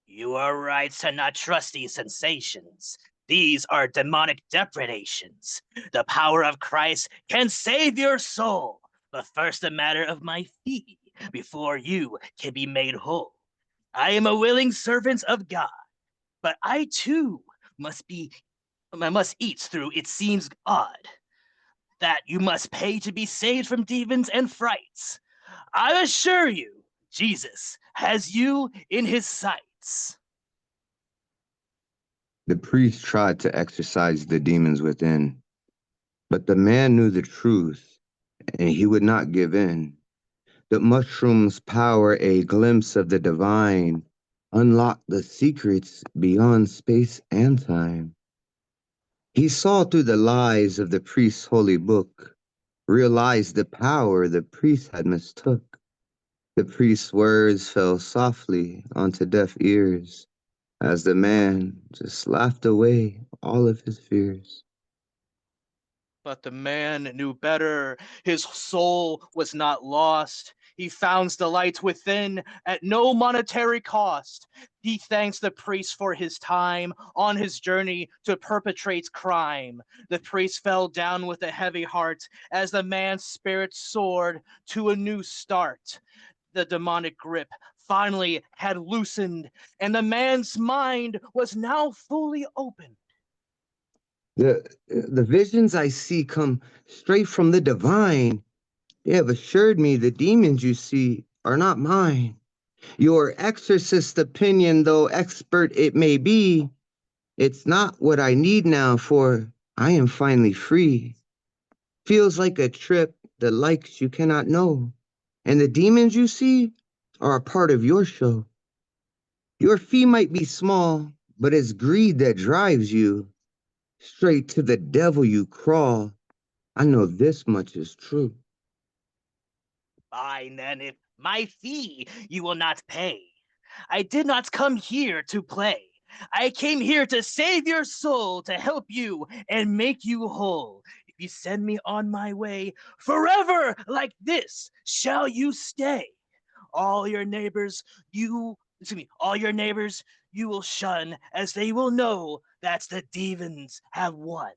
You are right to not trust these sensations. These are demonic depredations. The power of Christ can save your soul, but first a matter of my fee before you can be made whole. I am a willing servant of God, but I too must eat through it seems odd that you must pay to be saved from demons and frights. I assure you, Jesus has you in his sights. The priest tried to exorcise the demons within, but the man knew the truth, and he would not give in. The mushroom's power, a glimpse of the divine, unlocked the secrets beyond space and time. He saw through the lies of the priest's holy book, realized the power the priest had mistook. The priest's words fell softly onto deaf ears as the man just laughed away all of his fears. But the man knew better. His soul was not lost. He found the light within at no monetary cost. He thanks the priest for his time on his journey to perpetrate crime. The priest fell down with a heavy heart as the man's spirit soared to a new start. The demonic grip finally had loosened, and the man's mind was now fully open. The visions I see come straight from the divine. They have assured me the demons you see are not mine. Your exorcist opinion, though expert it may be, it's not what I need now, for I am finally free. Feels like a trip, the likes you cannot know. And the demons you see are a part of your show. Your fee might be small, but it's greed that drives you. Straight to the devil you crawl. I know this much is true. Fine then, if my fee you will not pay. I did not come here to play. I came here to save your soul, to help you and make you whole. If you send me on my way, forever like this shall you stay. All your neighbors all your neighbors you will shun, as they will know that the demons have won.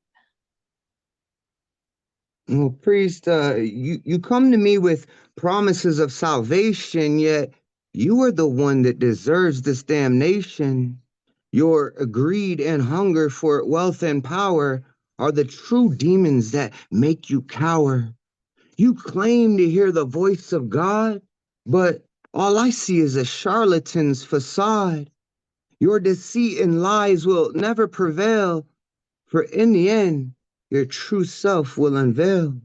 Well, priest, you come to me with promises of salvation, yet you are the one that deserves this damnation. Your greed and hunger for wealth and power are the true demons that make you cower. You claim to hear the voice of God, but all I see is a charlatan's facade. Your deceit and lies will never prevail, for in the end, your true self will unveil.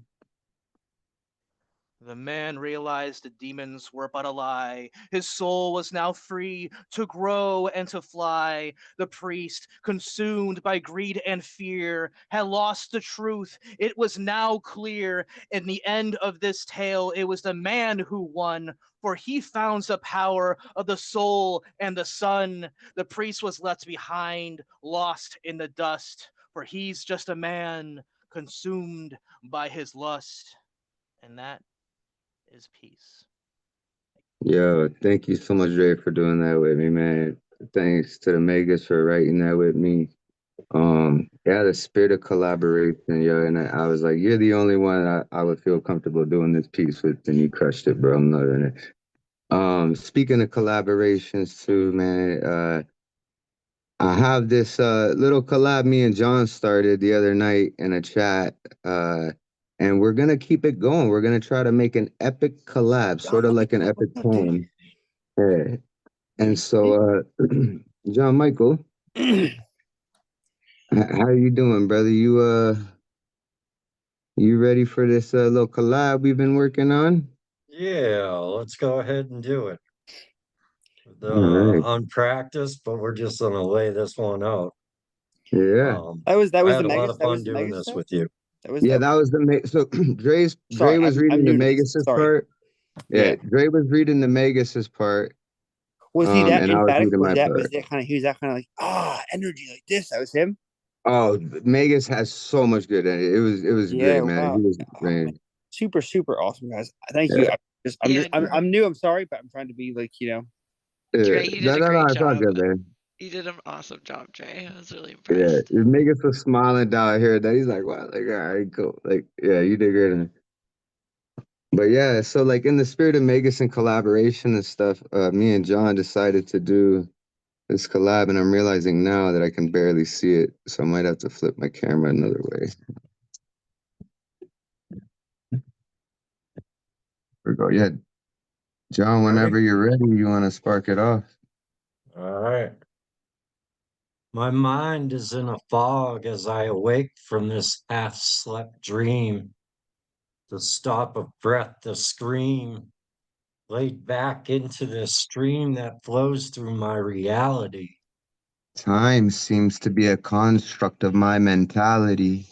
The man realized the demons were but a lie. His soul was now free to grow and to fly. The priest, consumed by greed and fear, had lost the truth. It was now clear. In the end of this tale, it was the man who won, for he found the power of the soul and the sun. The priest was left behind, lost in the dust, for he's just a man consumed by his lust. And that is peace. Yo, thank you so much, Dre, for doing that with me, man. Thanks to the Megas for writing that with me. Yeah, the spirit of collaboration, yo, and I was like, you're the only one I would feel comfortable doing this piece with, and you crushed it, bro. I'm loving it. Speaking of collaborations too, man, I have this little collab me and John started the other night in a chat, and we're gonna keep it going. We're gonna try to make an epic collab, sort of like an epic poem. Yeah. And so, John Michael, how you doing, brother? You ready for this little collab we've been working on? Yeah, let's go ahead and do it. All right. Unpracticed, but we're just gonna lay this one out. Yeah. That was I the had a lot Megas. of That was fun the doing Megas this stuff. with you. Yeah, that was the so Dre Sorry, was I'm reading the new to this. Magus' Sorry. part. Yeah, Yeah. Dre was reading the Magus' part. Was he that and I was emphatic? reading my part. Was that kind of? He was that kind of like energy like this. That was him. Oh, Magus has so much good energy. It was Yeah. great, man. Wow. He was Man. great. Super awesome, guys. Thank Yeah. you. Yeah, I'm new. I'm sorry, but I'm trying to be like Yeah. Dre, you did a No, great it's all job. good, man. You did an awesome job, Dre. I was really Yeah, impressed. Magus was smiling down here. That he's like, wow, like, all right, cool. Like, yeah, you did great. But yeah, so like in the spirit of Magus and collaboration and stuff, me and John decided to do this collab, and I'm realizing now that I can barely see it, so I might have to flip my camera another way. Here we go. Yeah, John, whenever you're ready, you want to spark it off. All right. My mind is in a fog as I awake from this half-slept dream. The stop of breath, the scream, laid back into this stream that flows through my reality. Time seems to be a construct of my mentality.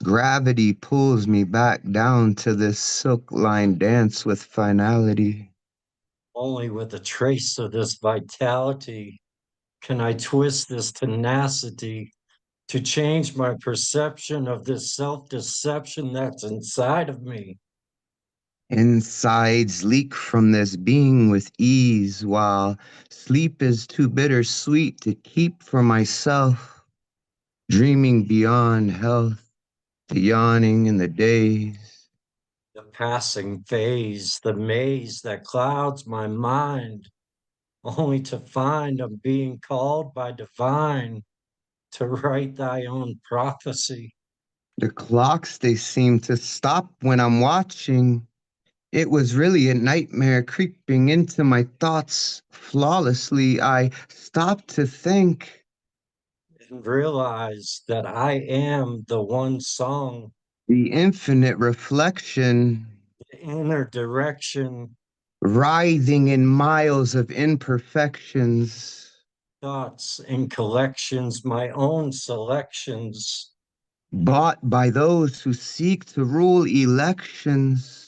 Gravity pulls me back down to this silk-lined dance with finality. Only with a trace of this vitality can I twist this tenacity to change my perception of this self-deception that's inside of me. Insides leak from this being with ease, while sleep is too bittersweet to keep for myself. Dreaming beyond health, the yawning in the days. The passing phase, the maze that clouds my mind, only to find I'm being called by divine to write thy own prophecy. The clocks, they seem to stop when I'm watching. It was really a nightmare creeping into my thoughts flawlessly. I stopped to think. And realize that I am the one song, The infinite reflection, the inner direction, writhing in miles of imperfections, thoughts and collections, my own selections, bought by those who seek to rule elections.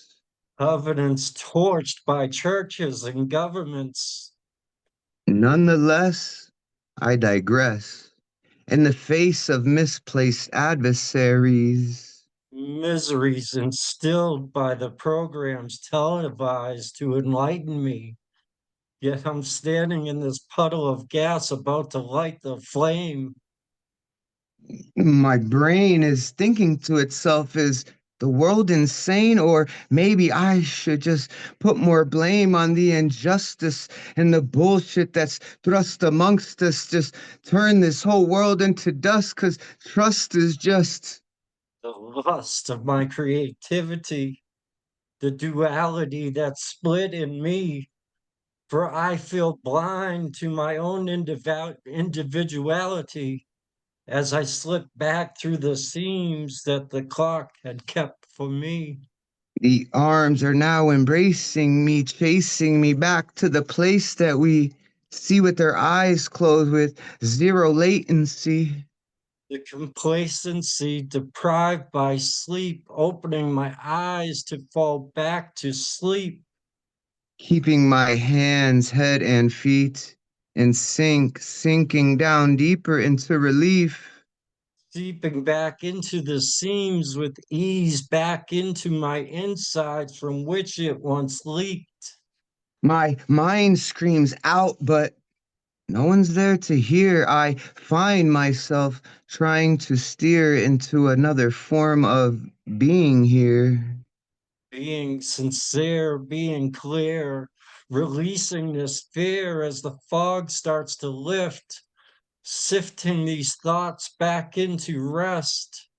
covenants torched by churches and governments. Nonetheless, I digress. In the face of misplaced adversaries, Miseries instilled by the programs televised to enlighten me. Yet I'm standing in this puddle of gas about to light the flame. my brain is thinking to itself, is the world insane? Or maybe I should just put more blame on the injustice and the bullshit that's thrust amongst us. Just turn this whole world into dust, because trust is just The lust of my creativity, the duality that's split in me. For I feel blind to my own individuality as I slip back through the seams that the clock had kept for me. the arms are now embracing me, chasing me back to the place that we see with their eyes closed with zero latency. The complacency deprived by sleep, opening my eyes to fall back to sleep. Keeping my hands, head, and feet in sync, sinking down deeper into relief. Seeping back into the seams with ease, back into my insides from which it once leaked. My mind screams out, but no one's there to hear. I find myself trying to steer into another form of being here. Being sincere, being clear, releasing this fear as the fog starts to lift, sifting these thoughts back into rest.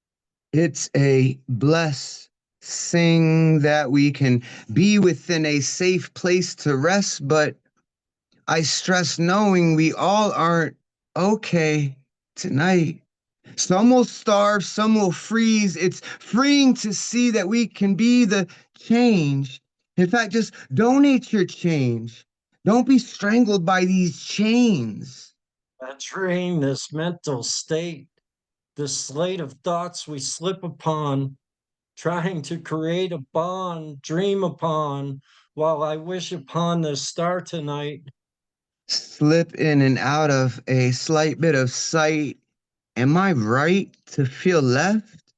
It's a blessing that we can be within a safe place to rest, but I stress knowing we all aren't okay tonight. Some will starve, some will freeze. It's freeing to see that we can be the change. In fact, just donate your change. Don't be strangled by these chains. Betraying this mental state, this slate of thoughts we slip upon, trying to create a bond, dream upon, while I wish upon the star tonight. Slip in and out of a slight bit of sight. Am I right to feel left?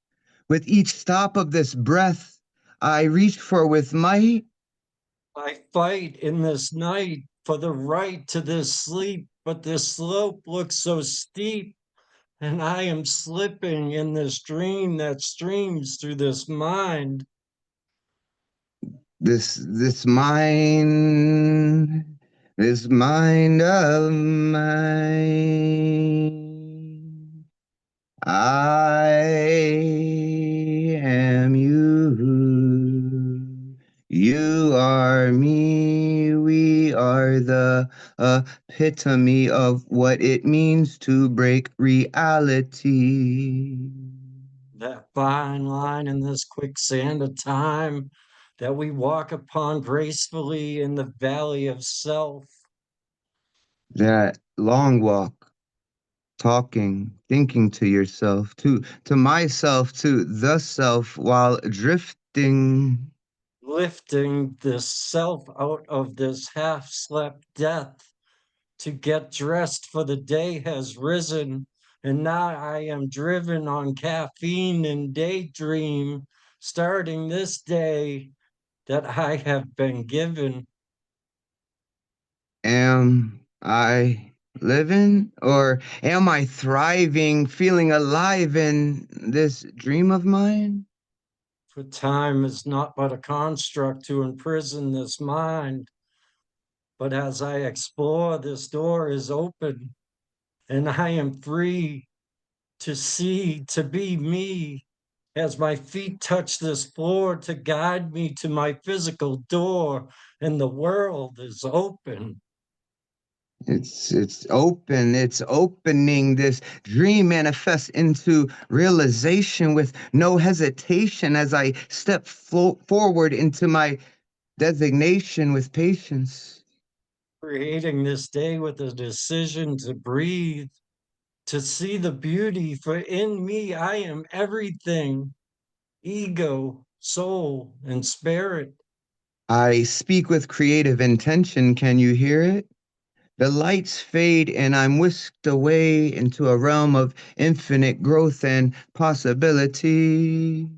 With each stop of this breath, I reach for with might. I fight in this night for the right to this sleep, but this slope looks so steep, and I am slipping in this dream that streams through this mind. This mind of mine. I am you. You are me. We are the epitome of what it means to break reality. That fine line in this quicksand of time that we walk upon gracefully in the valley of self. That long walk, talking, thinking to yourself, to myself, to the self, while drifting. Lifting this self out of this half slept death to get dressed for the day has risen. And now I am driven on caffeine and daydream, starting this day that I have been given. Am I living, or am I thriving, feeling alive in this dream of mine? For time is not but a construct to imprison this mind. But as I explore, this door is open, and I am free to see, to be me, as my feet touch this floor to guide me to my physical door, and the world is open. It's open. It's opening. This dream manifests into realization with no hesitation as I step forward into my designation with patience. Creating this day with a decision to breathe, to see the beauty, for in me I am everything, ego, soul, and spirit. I speak with creative intention. Can you hear it? The lights fade and I'm whisked away into a realm of infinite growth and possibility.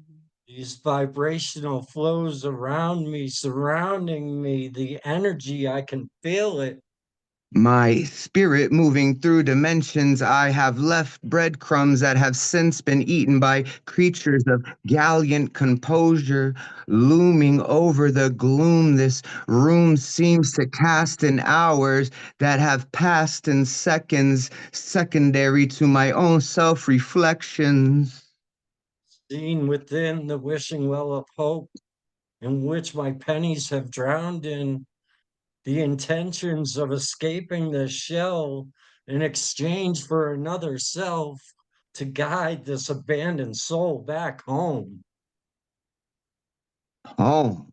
These vibrational flows around me, surrounding me, the energy, I can feel it. My spirit moving through dimensions, I have left breadcrumbs that have since been eaten by creatures of gallant composure. Looming over the gloom, this room seems to cast in hours that have passed in seconds, secondary to my own self reflections. Seen within the wishing well of hope, in which my pennies have drowned in the intentions of escaping the shell in exchange for another self to guide this abandoned soul back home. Oh,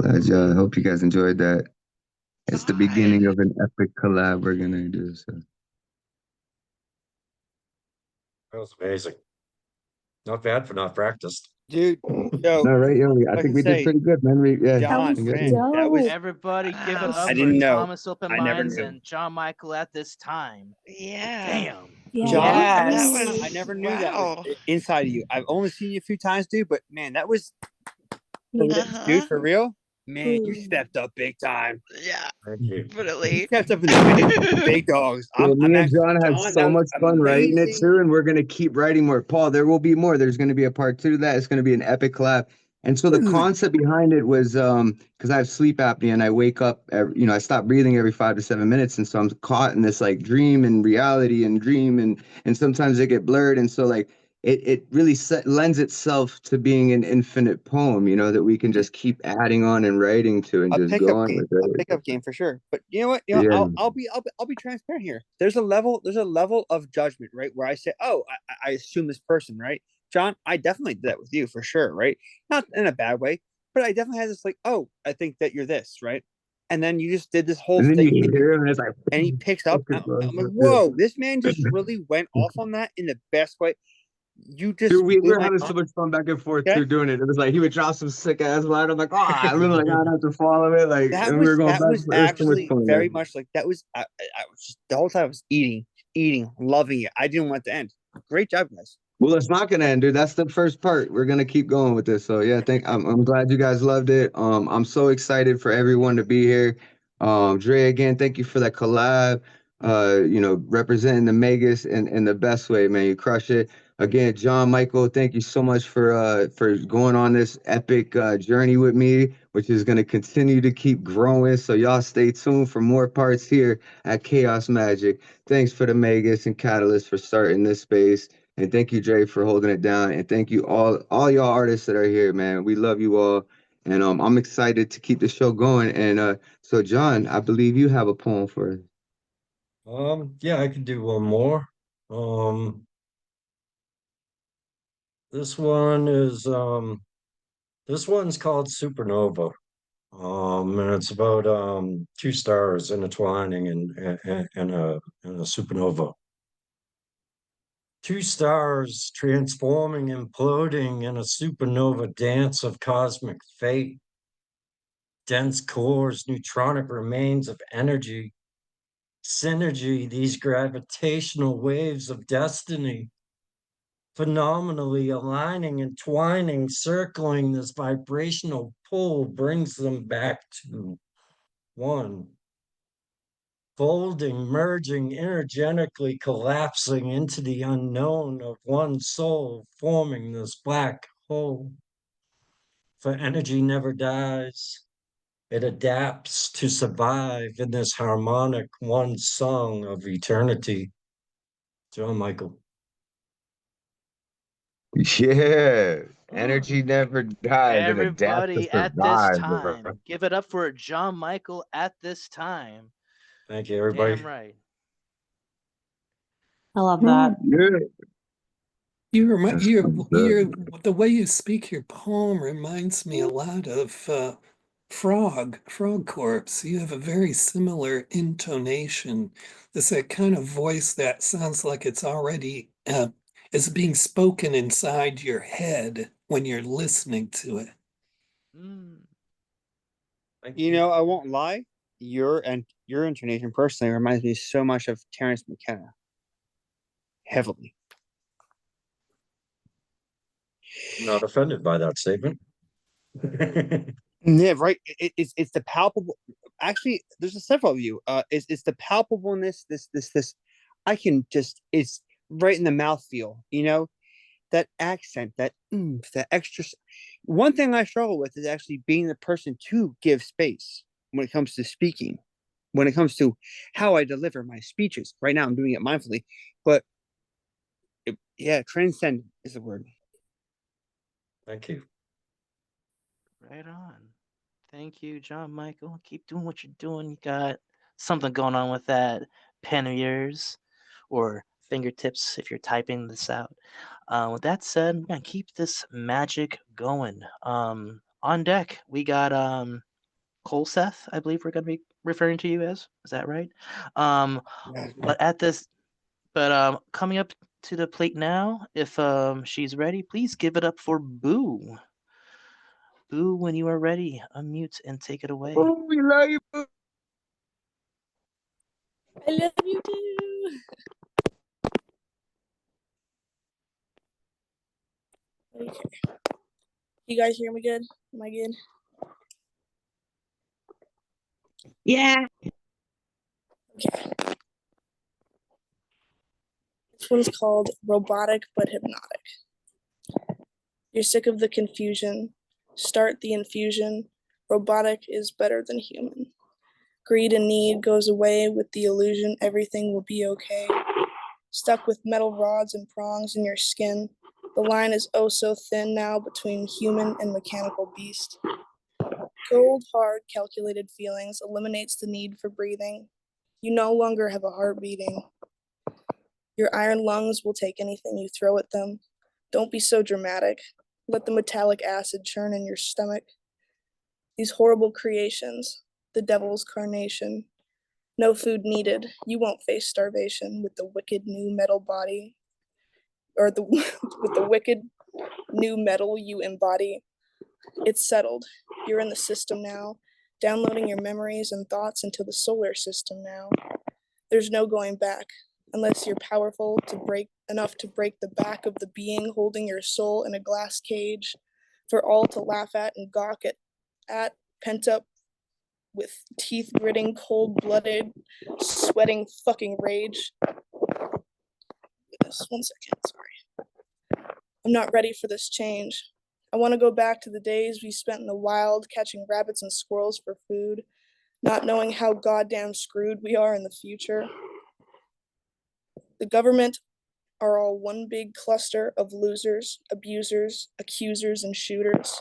I hope you guys enjoyed that. It's the beginning of an epic collab we're gonna do. So. That was amazing. Not bad for not practiced. Dude, No, right, yo, I think we did pretty good, man. John, man, that was Everybody give it I up for didn't know. Thomas Open I never Minds knew. and John Michael at this time. Yeah. Damn. John, That was I never knew that wow. was inside of you. I've only seen you a few times, dude, but man, that was dude, for real? Man, you stepped up big time. Yeah. Thank you. You Definitely. stepped up in the big dogs. Well, me and actually, John had John, so that was much fun writing it amazing. too, and we're gonna keep writing more. Paul, there will be more. There's gonna be a part 2 to that. It's gonna be an epic collab. And so the concept behind it was because I have sleep apnea and I wake up, I stop breathing every 5 to 7 minutes, and so I'm caught in this like dream and reality and dream, and sometimes they get blurred, and so like it really lends itself to being an infinite poem, that we can just keep adding on and writing to and A just go pickup on game, with a it. pickup game for sure. But you know what? Yeah. I'll be transparent here. There's a level of judgment, right? Where I say, oh, I assume this person, right? John, I definitely did that with you for sure, right? Not in a bad way, but I definitely had this like, oh, I think that you're this, right? And then you just did this whole And then thing, you hear him, and it's like, and he picks up. okay, I'm like, whoa, this man just really went off on that in the best way. You just dude, we blew were my having mind. so much fun back and forth Okay? too doing it. It was like he would drop some sick ass line. I'm like, I remember like I'd have to follow it, like, and we were going back and forth. It was so much actually fun, very man. much like that was I was just the whole time I was eating, loving it. I didn't want it to end. Great job, guys. Well, it's not gonna end, dude. That's the first part. We're gonna keep going with this. So yeah, I'm glad you guys loved it. I'm so excited for everyone to be here. Dre, again, thank you for that collab. Representing the Megas in the best way, man. You crush it. Again, John Michael, thank you so much for going on this epic journey with me, which is gonna continue to keep growing. So y'all stay tuned for more parts here at Chaos Magic. Thanks for the Megas and Catalyst for starting this space. And thank you, Dre, for holding it down. And thank you all y'all artists that are here, man. We love you all. And I'm excited to keep the show going. And so John, I believe you have a poem for us. Yeah, I could do one more. This one's called Supernova. And it's about two stars intertwining in a supernova. Two stars transforming, imploding in a supernova dance of cosmic fate. Dense cores, neutronic remains of energy, synergy, these gravitational waves of destiny, phenomenally aligning, entwining, circling, this vibrational pull brings them back to one. Folding, merging, energetically collapsing into the unknown of one soul, forming this black hole. For energy never dies. It adapts to survive in this harmonic one song of eternity. John Michael. Yeah. Energy never dies and adapts to Everybody at this survive, bro. time, give it up for John Michael at this time. Thank you, everybody. Damn right. I love that. Yeah. That's You're good. the way you speak your poem reminds me a lot of Frog Corpse. You have a very similar intonation. It's that kind of voice that sounds like it's already is being spoken inside your head when you're listening to it. You know, I won't lie. Your intonation personally reminds me so much of Terrence McKenna. Heavily. Not offended by that statement. Yeah, right. It's the palpable. Actually, there's several of you. It's the palpableness. This. I can just. It's right in the mouth feel. You know, that accent, that that extra. One thing I struggle with is actually being the person to give space when it comes to speaking, when it comes to how I deliver my speeches. Right now, I'm doing it mindfully, but yeah, transcend is the word. Thank you. Right on. Thank you, John Michael. Keep doing what you're doing. You got something going on with that pen of yours or fingertips if you're typing this out. With that said, we're gonna keep this magic going. On deck, we got Colseth, I believe we're gonna be referring to you as. Is that right? But coming up to the plate now, if she's ready, please give it up for Boo. Boo, when you are ready, unmute and take it away. Oh, we love you, Boo. I love you too. Okay. You guys hear me good? Am I good? Yeah. Okay. This one's called Robotic but Hypnotic. You're sick of the confusion. Start the infusion. Robotic is better than human. Greed and need goes away with the illusion everything will be okay. Stuck with metal rods and prongs in your skin. The line is oh so thin now between human and mechanical beast. Cold, hard, calculated feelings eliminates the need for breathing. You no longer have a heart beating. Your iron lungs will take anything you throw at them. Don't be so dramatic. Let the metallic acid churn in your stomach. These horrible creations, the devil's carnation. No food needed. You won't face starvation with the wicked new metal body, or with the wicked new metal you embody. It's settled. You're in the system now, downloading your memories and thoughts into the solar system now. There's no going back unless you're powerful enough to break the back of the being holding your soul in a glass cage for all to laugh at and gawk at pent up with teeth gritting, cold-blooded, sweating fucking rage. Goodness, 1 second, sorry. I'm not ready for this change. I want to go back to the days we spent in the wild catching rabbits and squirrels for food, not knowing how goddamn screwed we are in the future. The government are all one big cluster of losers, abusers, accusers, and shooters.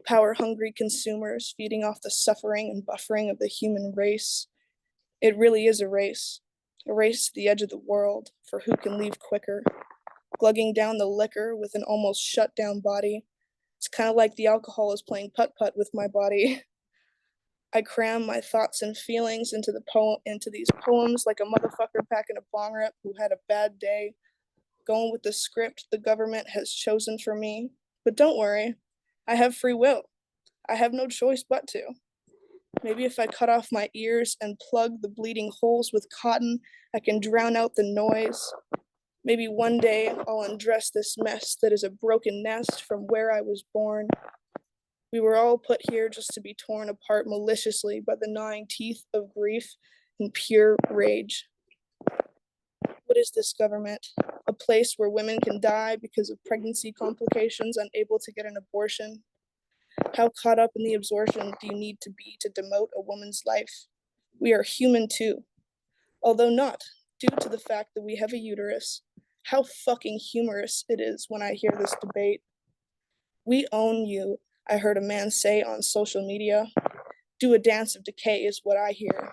Power-hungry consumers feeding off the suffering and buffering of the human race. It really is a race to the edge of the world for who can leave quicker. Glugging down the liquor with an almost shut down body. It's kind of like the alcohol is playing putt-putt with my body. I cram my thoughts and feelings into these poems like a motherfucker packing a bong rip who had a bad day, going with the script the government has chosen for me. But don't worry, I have free will. I have no choice but to. Maybe if I cut off my ears and plug the bleeding holes with cotton, I can drown out the noise. Maybe one day I'll undress this mess that is a broken nest from where I was born. We were all put here just to be torn apart maliciously by the gnawing teeth of grief and pure rage. What is this government? A place where women can die because of pregnancy complications, unable to get an abortion? How caught up in the absorption do you need to be to demote a woman's life? We are human too, although not due to the fact that we have a uterus. How fucking humorous it is when I hear this debate. We own you, I heard a man say on social media. Do a dance of decay is what I hear.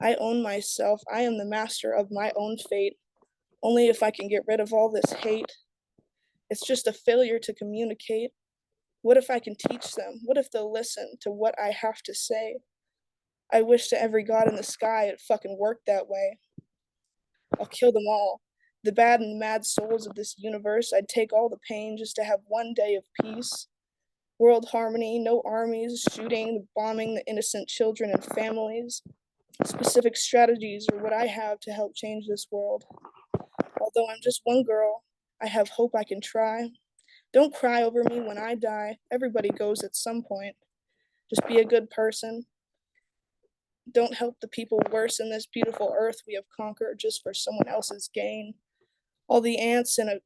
I own myself. I am the master of my own fate. Only if I can get rid of all this hate. It's just a failure to communicate. What if I can teach them? What if they'll listen to what I have to say? I wish to every god in the sky it fucking worked that way. I'll kill them all. The bad and mad souls of this universe. I'd take all the pain just to have one day of peace. World harmony, no armies shooting, bombing the innocent children and families. Specific strategies are what I have to help change this world. Although I'm just one girl, I have hope I can try. Don't cry over me when I die. Everybody goes at some point. Just be a good person. Don't help the people worse in this beautiful earth we have conquered just for someone else's gain. All the ants in a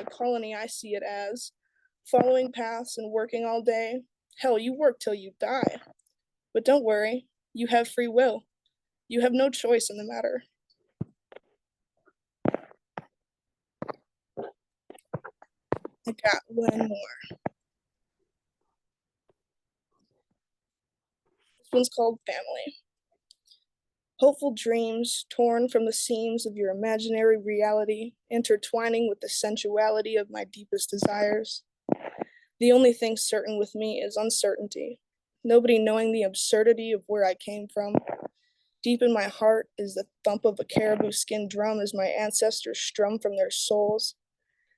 colony, I see it as following paths and working all day. Hell, you work till you die. But don't worry, you have free will. You have no choice in the matter. I got one more. This one's called Family. Hopeful dreams torn from the seams of your imaginary reality, intertwining with the sensuality of my deepest desires. The only thing certain with me is uncertainty. Nobody knowing the absurdity of where I came from. Deep in my heart is the thump of a caribou skin drum as my ancestors strum from their souls.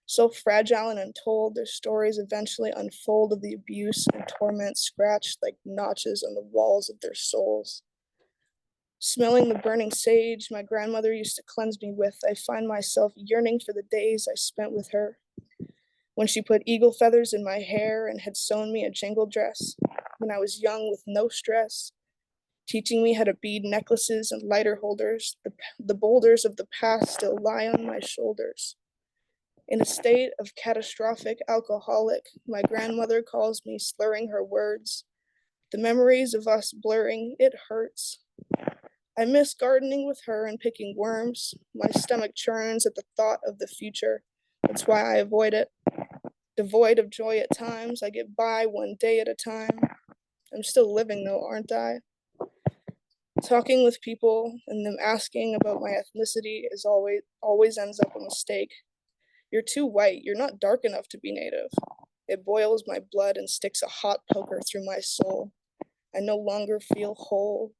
So fragile and untold, their stories eventually unfold of the abuse and torment scratched like notches on the walls of their souls. Smelling the burning sage my grandmother used to cleanse me with, I find myself yearning for the days I spent with her. When she put eagle feathers in my hair and had sewn me a jingle dress, when I was young with no stress, teaching me how to bead necklaces and lighter holders, the boulders of the past still lie on my shoulders. In a state of catastrophic alcoholic, my grandmother calls me slurring her words. The memories of us blurring, it hurts. I miss gardening with her and picking worms. My stomach churns at the thought of the future. That's why I avoid it. Devoid of joy at times, I get by one day at a time. I'm still living though, aren't I? Talking with people and them asking about my ethnicity is always ends up a mistake. You're too white, you're not dark enough to be native. It boils my blood and sticks a hot poker through my soul. I no longer feel whole.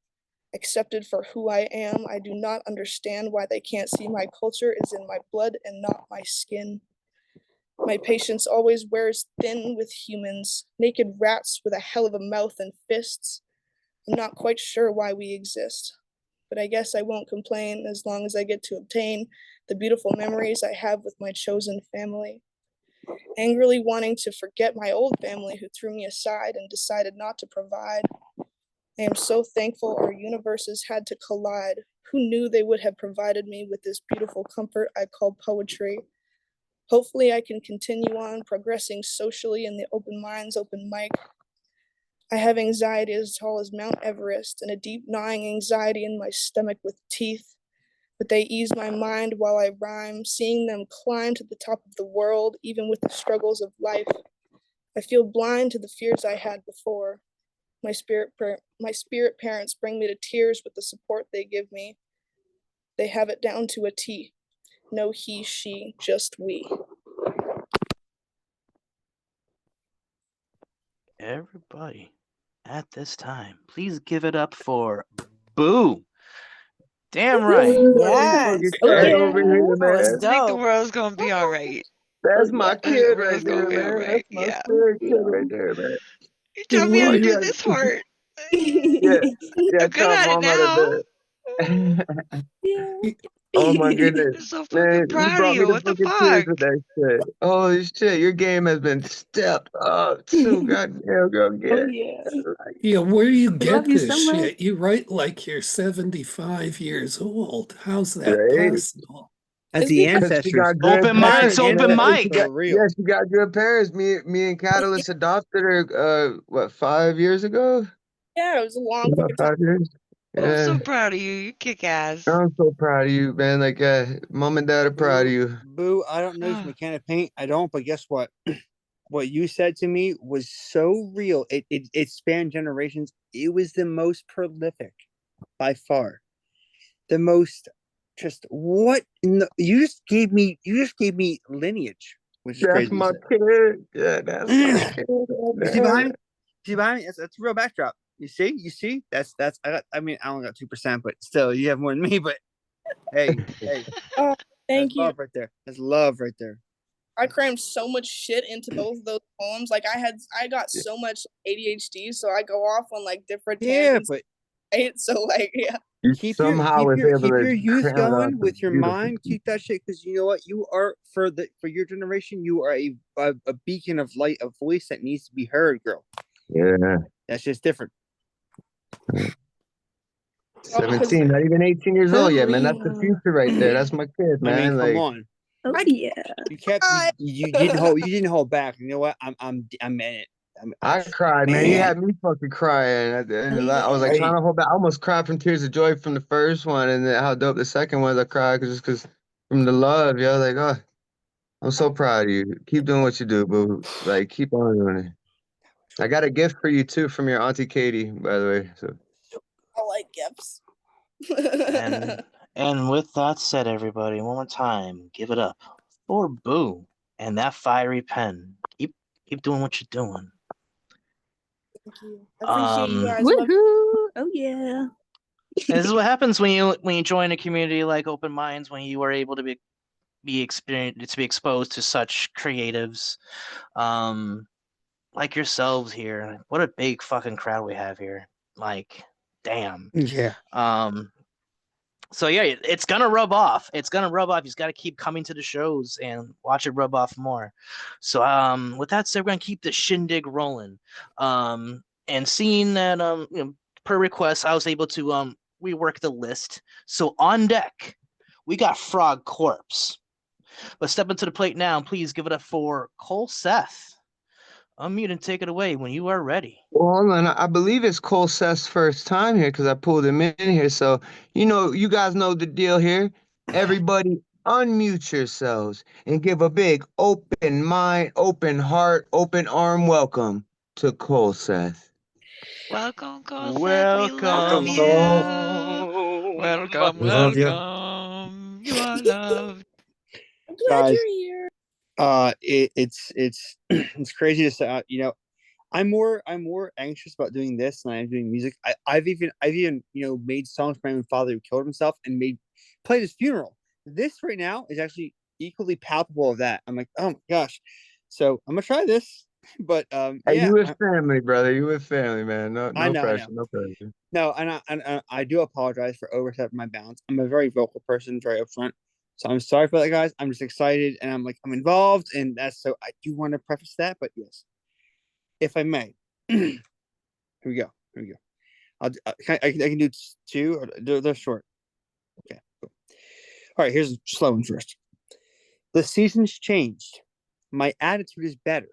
Accepted for who I am, I do not understand why they can't see my culture is in my blood and not my skin. My patience always wears thin with humans, naked rats with a hell of a mouth and fists. I'm not quite sure why we exist, but I guess I won't complain as long as I get to obtain the beautiful memories I have with my chosen family. Angrily wanting to forget my old family who threw me aside and decided not to provide. I am so thankful our universes had to collide. Who knew they would have provided me with this beautiful comfort I call poetry? Hopefully I can continue on progressing socially in the open minds, open mic. I have anxiety as tall as Mount Everest and a deep gnawing anxiety in my stomach with teeth, but they ease my mind while I rhyme, seeing them climb to the top of the world, even with the struggles of life. I feel blind to the fears I had before. My spirit parents bring me to tears with the support they give me. They have it down to a T. No he, she, just we. Everybody at this time, please give it up for Boo. Damn right. Yes. Over here, man. I think the world's gonna be all right. That's my I think kid the right world's there, gonna be all man. right. That's my Yeah. spirit kid right there, man. You taught me how Oh, to do yeah. this part. Yeah, I'm good taught at it mom how to now. do it. Oh my goodness. I'm so fucking Man, you proud of brought me you. to What the fucking tears fuck? with that shit. Holy shit, your game has been stepped up too. Goddamn, girl, get it. Yeah, where do you get Love you this so much. shit? You write like you're 75 years old. How's that Right? possible? That's It's the because Because she ancestors. got good Open That's the mics, parents, open man. And ancestors she mic. got, for real. yeah, she got good parents. Me and Catalyst adopted her, what, 5 years ago? yeah, it was a long About fucking time. 5 years? I'm so Yeah, proud of you. You kick ass. I'm so proud of you, man. Like, mom and dad are proud of you. Boo, I don't know if you can of paint. I don't, but guess what? What you said to me was so real. It spanned generations. It was the most prolific by far. The most just what in the, you just gave me lineage, which is That's crazy. my kid. Yeah, that's my kid. You see behind me? You see behind me? That's a real backdrop. You see? That's I mean, I only got 2%, but still you have more than me, but hey. Oh, thank That's you. love right there. That's love right there. I crammed so much shit into both of those poems. Like I got so much ADHD, so I go off on like different tangents. But right? So like yeah. Keep somehow was able keep to your youth cram it out going some with your beautiful. mind. Keep that shit, because you know what, you are for your generation. You are a beacon of light, a voice that needs to be heard, girl. Yeah. That's just different. 17, not even 18 years old yet, man. That's the future right there. That's my kid, man. I mean, come like, on. Oh yeah. You kept you didn't hold back. You know what? I'm in it. I cried, man. He had me fucking crying at the end of that. I was like trying to hold back. I almost cried from tears of joy from the first one, and then how dope the second one. I cried just because from the love, yo. Like, oh, I'm so proud of you. Keep doing what you do, boo. Like, keep on doing it. I got a gift for you too from your auntie Katie, by the way. So I like gifts. And with that said, everybody, one more time, give it up for Boo and that fiery pen. Keep doing what you're doing. Thank you. I appreciate you guys. Woohoo! Oh yeah. This is what happens when you join a community like Open Minds, when you are able to be exposed to such creatives, like yourselves here. What a big fucking crowd we have here. Like, damn. Yeah. So yeah, it's gonna rub off. It's gonna rub off. He's got to keep coming to the shows and watch it rub off more. So with that said, we're gonna keep the shindig rolling. And seeing that per request, I was able to rework the list. So on deck, we got Frog Corpse. But step into the plate now, and please give it up for Cole Seth. Unmute and take it away when you are ready. well, hold on. I believe it's Cole Seth's first time here because I pulled him in here. So, you guys know the deal here. Everybody unmute yourselves and give a big open mind, open heart, open arm welcome to Cole Seth. Welcome, Cole. Welcome, We love Cole. you. Welcome. We love you. You are loved. I'm glad Guys, you're here. It's it's crazy to say. I'm more anxious about doing this than I am doing music. I've even made songs for my own father who killed himself and played his funeral. This right now is actually equally palpable of that. I'm like, oh my gosh. So I'm gonna try this. But Hey, yeah, you with family, brother. You with family, man. No pressure. No pressure. No, and I do apologize for overstepping my bounds. I'm a very vocal person, very upfront. So I'm sorry for that, guys. I'm just excited and I'm involved, and so I do want to preface that, but yes, if I may. Here we go. I can do two. Or they're short. Okay, cool. All right, here's a slow one first. The season's changed. My attitude is better.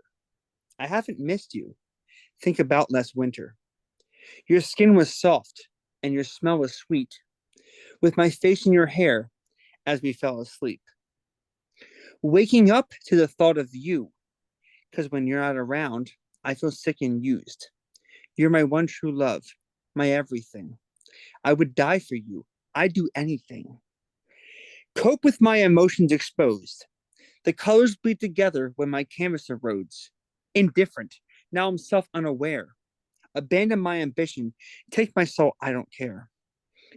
I haven't missed you. Think about last winter. Your skin was soft and your smell was sweet, with my face in your hair as we fell asleep. Waking up to the thought of you, because when you're not around, I feel sick and used. You're my one true love, my everything. I would die for you. I'd do anything. Cope with my emotions exposed. The colors bleed together when my canvas erodes. Indifferent. Now I'm self-unaware. Abandon my ambition. Take my soul. I don't care.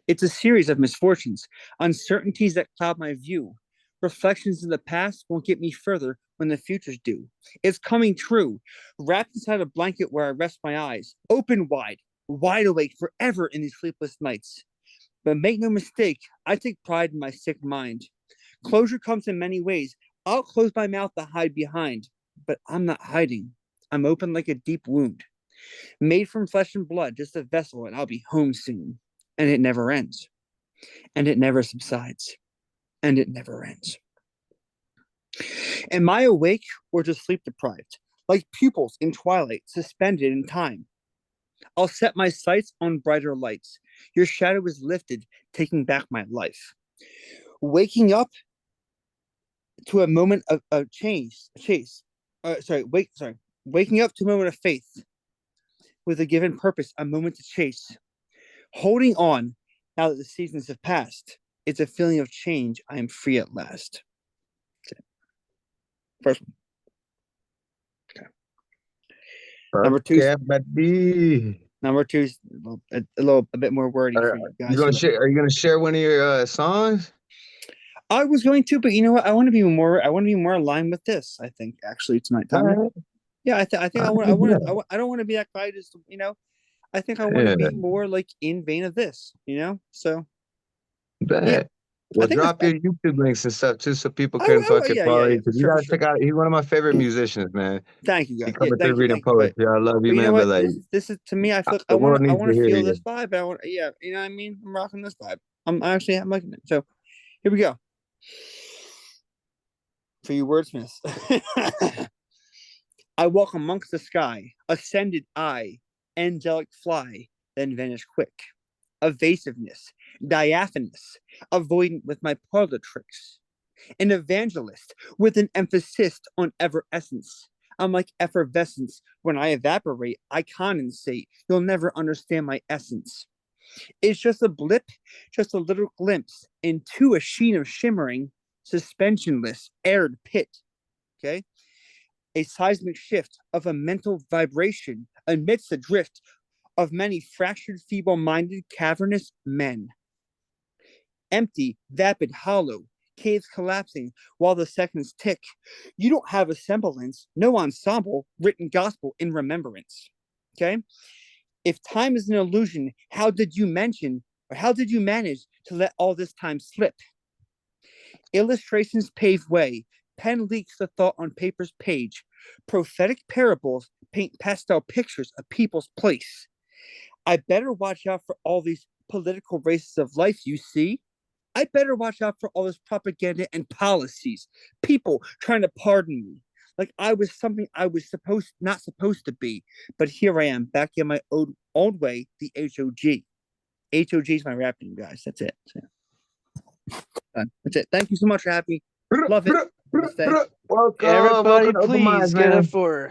It's a series of misfortunes, uncertainties that cloud my view. Reflections of the past won't get me further when the future's due. It's coming true, wrapped inside a blanket where I rest my eyes, open wide awake forever in these sleepless nights. But make no mistake, I take pride in my sick mind. Closure comes in many ways. I'll close my mouth to hide behind, but I'm not hiding. I'm open like a deep wound. Made from flesh and blood, just a vessel, and I'll be home soon. And it never ends. And it never subsides. And it never ends. Am I awake or just sleep deprived? Like pupils in twilight, suspended in time. I'll set my sights on brighter lights. Your shadow is lifted, taking back my life. Waking up to a moment of waking up to a moment of faith with a given purpose, a moment to chase. Holding on now that the seasons have passed. It's a feeling of change. I am free at last. Okay. First one. Okay. Number two is a bit more wordy for you guys. Are you gonna share one of your songs? I was going to, but you know what? I want to be more aligned with this. I think actually tonight, Tommy. Right. Yeah, I think I want. I don't want to be that guy. Just I think I want to be more like in vein of this. So. Yeah. Well, drop your YouTube links and stuff too, so people can fucking follow you. You gotta check out. He's one of my favorite musicians, man. Thank you, guys. He coming through reading poetry. I love you, man. But like, this is to me. I feel I want to feel this vibe. I want, you know what I mean. I'm rocking this vibe. I'm liking it. So here we go. For you wordsmiths. I walk amongst the sky, ascended I, angelic fly, then vanish quick. Evasiveness, diaphanous, avoidant with my parlor tricks. An evangelist with an emphasis on ever essence. I'm like effervescence. When I evaporate, I condensate. You'll never understand my essence. It's just a blip, just a little glimpse into a sheen of shimmering, suspensionless, aired pit. Okay? A seismic shift of a mental vibration amidst the drift of many fractured, feeble-minded, cavernous men. Empty, vapid, hollow, caves collapsing while the seconds tick. You don't have a semblance, no ensemble, written gospel in remembrance. Okay? If time is an illusion, how did you manage to let all this time slip? Illustrations pave way. Pen leaks the thought on paper's page. Prophetic parables paint pastel pictures of people's place. I better watch out for all these political races of life you see. I better watch out for all this propaganda and policies. People trying to pardon me. Like I was something I was not supposed to be. But here I am, back in my old way, the HOG. HOG is my rap name, guys. That's it. That's it. Thank you so much for having me. Love it. Welcome. Everybody, welcome please get it for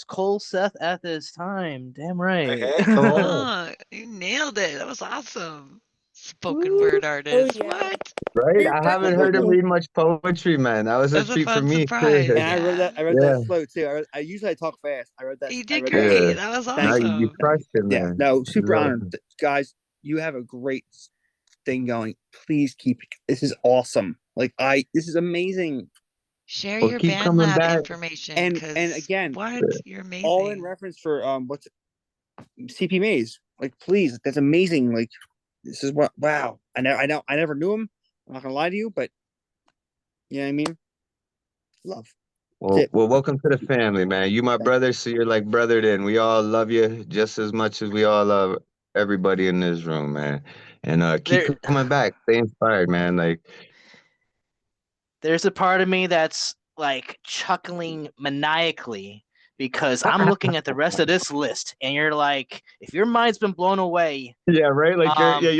Cole Seth at this time. Damn right. Hey, Cole. You nailed it. That was awesome. Spoken word artist. What? Right? I haven't heard him read much poetry, man. That was a That's a treat for fun me. surprise. And I wrote that slow too. I usually talk fast. I wrote that. You did great. That was Now awesome. you crushed it, man. Yeah. No, super honored, guys. You have a great thing going. Please keep it. This is awesome. This is amazing. Share your band lab information. And again, what? You're amazing. All in reference for what's CP Mays. Please, that's amazing. This is what wow. I never knew him. I'm not gonna lie to you, but you know what I mean? Love. Well, welcome to the family, man. You my brother, so you're like brothered in. We all love you just as much as we all love everybody in this room, man. And keep coming back. Stay inspired, man. There's a part of me that's chuckling maniacally because I'm looking at the rest of this list, and you're like, if your mind's been blown away, yeah, right. You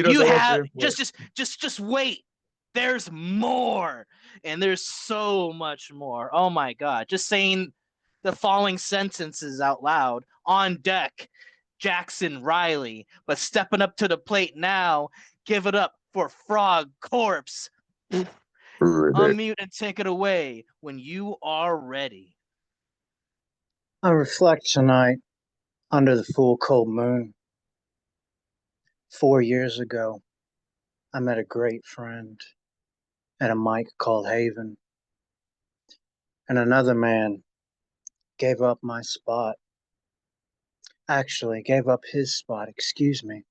don't know just wait. There's more, and there's so much more. Oh my god! Just saying the following sentences out loud on deck. Jackson Riley, but stepping up to the plate now. Give it up for Frog Corpse. Unmute and take it away when you are ready. I reflect tonight under the full cold moon. 4 years ago, I met a great friend at a mic called Haven. And another man gave up my spot. Actually, gave up his spot, excuse me,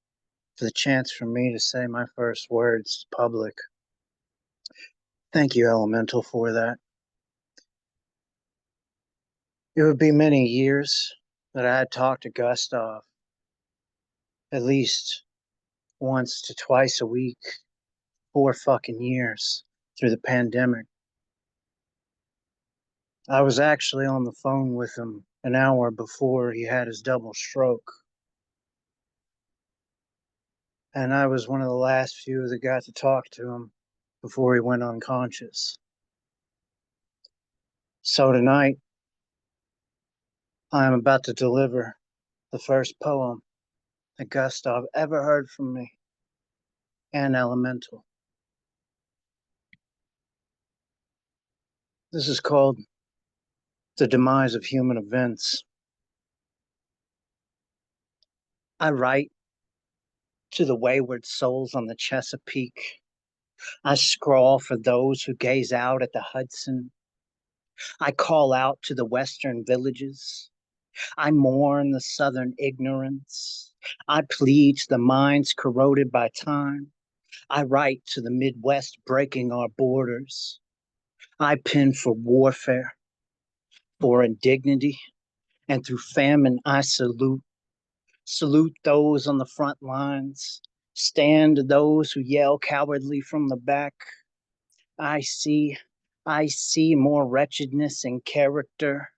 for the chance for me to say my first words to public. Thank you, Elemental, for that. It would be many years that I had talked to Gustav, at least once to twice a week, 4 fucking years through the pandemic. I was actually on the phone with him an hour before he had his double stroke. And I was one of the last few that got to talk to him before he went unconscious. So tonight, I am about to deliver the first poem that Gustav ever heard from me, and Elemental. This is called The Demise of Human Events. I write to the wayward souls on the Chesapeake. I scrawl for those who gaze out at the Hudson. I call out to the western villages. I mourn the southern ignorance. I plead to the minds corroded by time. I write to the Midwest breaking our borders. I pen for warfare, for indignity, and through famine I salute. Salute those on the front lines. Stand those who yell cowardly from the back. I see more wretchedness in character,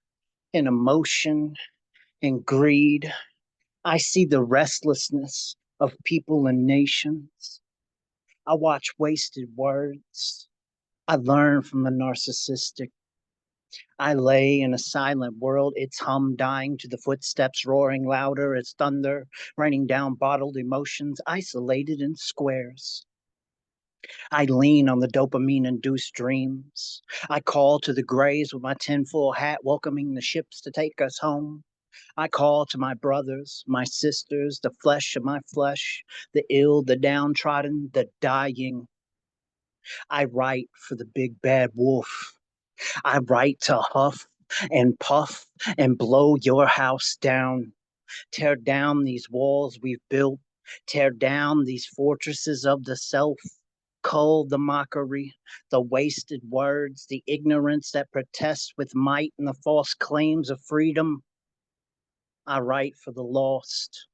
in emotion, in greed. I see the restlessness of people and nations. I watch wasted words. I learn from the narcissistic. I lay in a silent world, its hum dying to the footsteps roaring louder as thunder, raining down bottled emotions, isolated in squares. I lean on the dopamine-induced dreams. I call to the grays with my tinfoil hat, welcoming the ships to take us home. I call to my brothers, my sisters, the flesh of my flesh, the ill, the downtrodden, the dying. I write for the big bad wolf. I write to huff and puff and blow your house down. Tear down these walls we've built. Tear down these fortresses of the self. Cull the mockery, the wasted words, the ignorance that protests with might and the false claims of freedom. I write for the lost.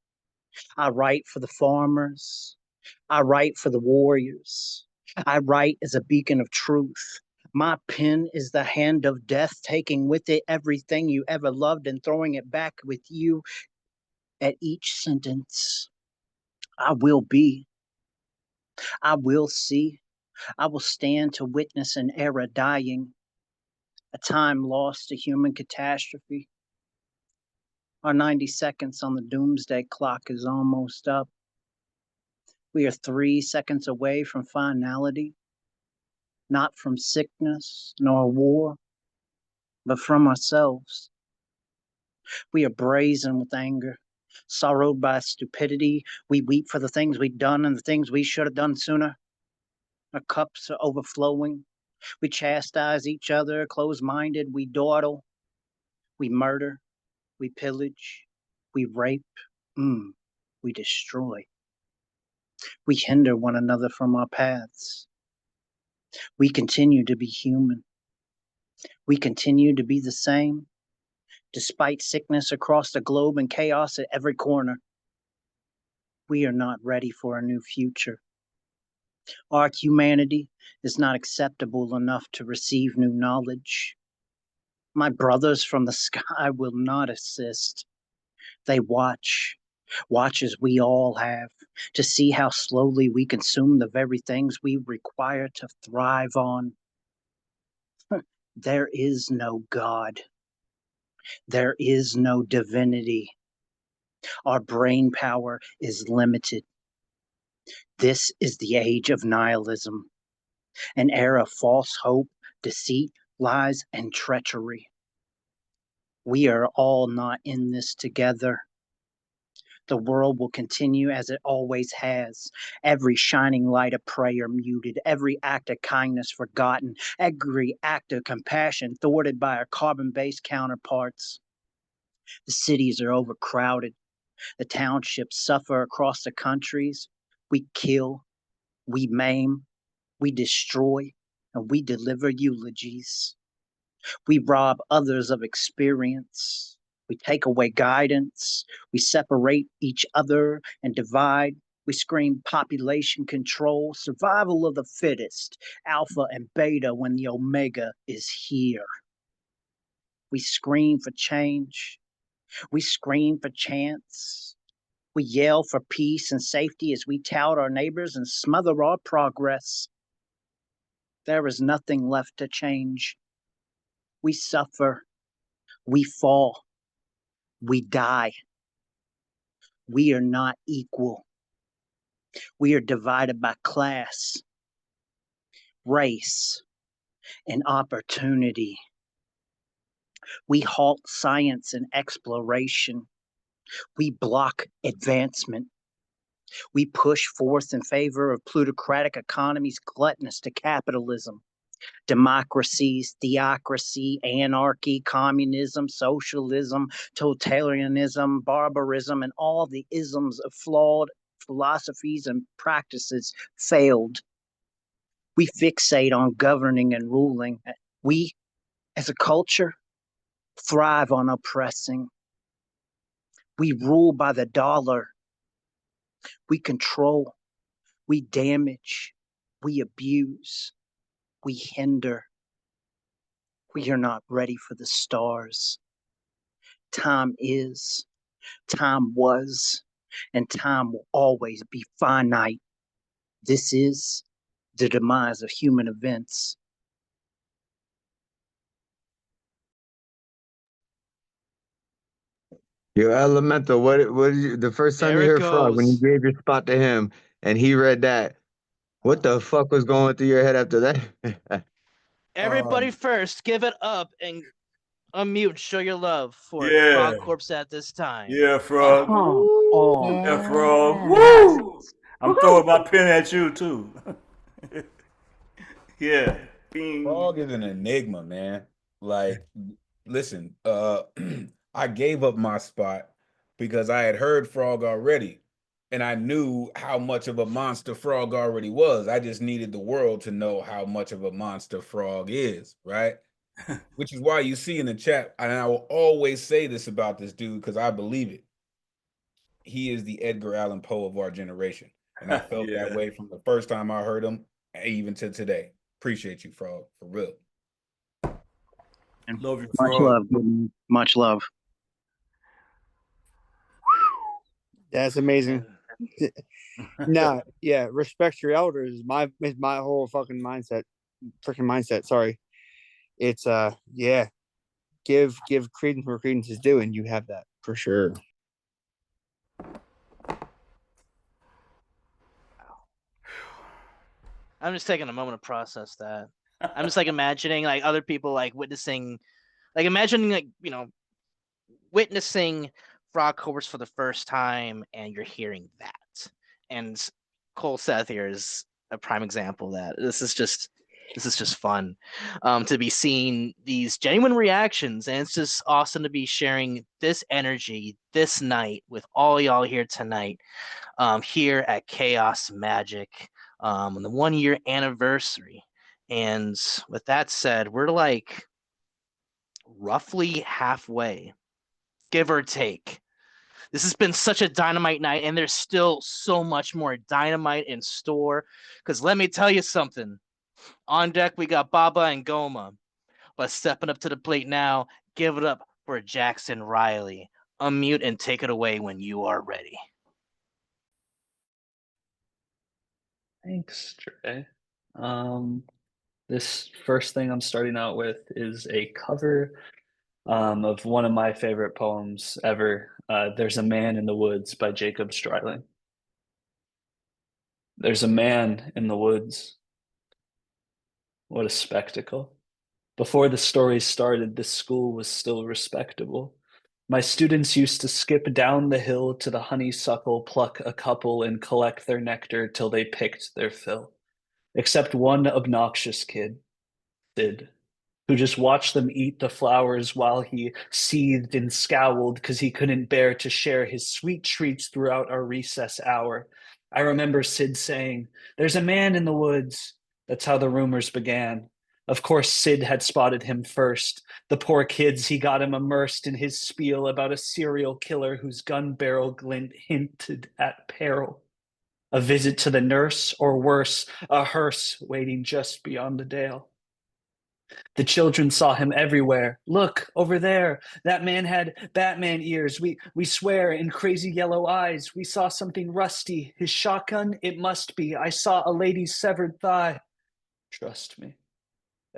I write for the farmers. I write for the warriors. I write as a beacon of truth. My pen is the hand of death, taking with it everything you ever loved and throwing it back with you at each sentence. I will be. I will see. I will stand to witness an era dying, a time lost to human catastrophe. Our 90 seconds on the doomsday clock is almost up. We are 3 seconds away from finality, not from sickness nor war, but from ourselves. We are brazen with anger, sorrowed by stupidity. We weep for the things we've done and the things we should have done sooner. Our cups are overflowing. We chastise each other, close-minded. We dawdle. We murder. We pillage. We rape. We destroy. We hinder one another from our paths. We continue to be human. We continue to be the same, despite sickness across the globe and chaos at every corner. We are not ready for a new future. Our humanity is not acceptable enough to receive new knowledge. My brothers from the sky will not assist. They watch as we all have, to see how slowly we consume the very things we require to thrive on. There is no God. There is no divinity. Our brain power is limited. This is the age of nihilism, an era of false hope, deceit, lies, and treachery. We are all not in this together. The world will continue as it always has. Every shining light of prayer muted, every act of kindness forgotten, every act of compassion thwarted by our carbon-based counterparts. The cities are overcrowded. The townships suffer across the countries. We kill, we maim, we destroy, and we deliver eulogies. We rob others of experience. We take away guidance. We separate each other and divide. We scream population control, survival of the fittest, alpha and beta when the omega is here. We scream for change. We scream for chance. We yell for peace and safety as we tout our neighbors and smother our progress. There is nothing left to change. We suffer. We fall. We die. We are not equal. We are divided by class, race, and opportunity. We halt science and exploration. We block advancement. We push forth in favor of plutocratic economies gluttonous to capitalism. Democracies, theocracy, anarchy, communism, socialism, totalitarianism, barbarism, and all the isms of flawed philosophies and practices failed. We fixate on governing and ruling. We, as a culture, thrive on oppressing. We rule by the dollar. We control. We damage. We abuse. We hinder. We are not ready for the stars. Time is, time was, and time will always be finite. This is the demise of human events. Yo, Elemental, what did you, the first time There you it heard Frog, when you goes. gave your spot to him and he read that, what the fuck was going through your head after that? Everybody first, give it up and unmute and show your love for Yeah. Frog Corpse at this time. Yeah, Frog. Come on. Yeah, Frog. Yes. Woo! I'm throwing my pen at you too. Yeah. Bing. Frog is an enigma, man. Like, listen, I gave up my spot because I had heard Frog already, and I knew how much of a monster Frog already was. I just needed the world to know how much of a monster Frog is, right? Which is why you see in the chat, and I will always say this about this dude because I believe it. He is the Edgar Allan Poe of our generation. And I felt that Yeah. way from the first time I heard him, even to today. Appreciate you, Frog, for real. And Love you, much Frog. love. Much love. That's amazing. Nah, yeah, respect your elders is my whole fucking mindset. Sorry. It's yeah. Give credence where credence is due, and you have that for sure. I'm just taking a moment to process that. I'm just like imagining like other people like witnessing, like imagining like, you know, witnessing Frog Corpse for the first time and you're hearing that. And Cole Seth here is a prime example of that. This is just fun to be seeing these genuine reactions, and it's just awesome to be sharing this energy this night with all y'all here tonight, here at Chaos Magic, on the 1 year anniversary. And with that said, we're like roughly halfway, give or take. This has been such a dynamite night, and there's still so much more dynamite in store. Because let me tell you something. On deck, we got Baba and Goma. But stepping up to the plate now, give it up for Jackson Riley. Unmute and take it away when you are ready. Thanks, Trey. This first thing I'm starting out with is a cover of one of my favorite poems ever. There's a Man in the Woods by Jacob Stryling. There's a man in the woods. What a spectacle. Before the story started, this school was still respectable. My students used to skip down the hill to the honeysuckle, pluck a couple, and collect their nectar till they picked their fill. Except one obnoxious kid, Sid, who just watched them eat the flowers while he seethed and scowled because he couldn't bear to share his sweet treats throughout our recess hour. I remember Sid saying, "There's a man in the woods." That's how the rumors began. Of course, Sid had spotted him first. The poor kids, he got him immersed in his spiel about a serial killer whose gun barrel glint hinted at peril. A visit to the nurse, or worse, a hearse waiting just beyond the dale. The children saw him everywhere. Look, over there. That man had Batman ears. We swear, in crazy yellow eyes. We saw something rusty. His shotgun? It must be. I saw a lady's severed thigh. Trust me.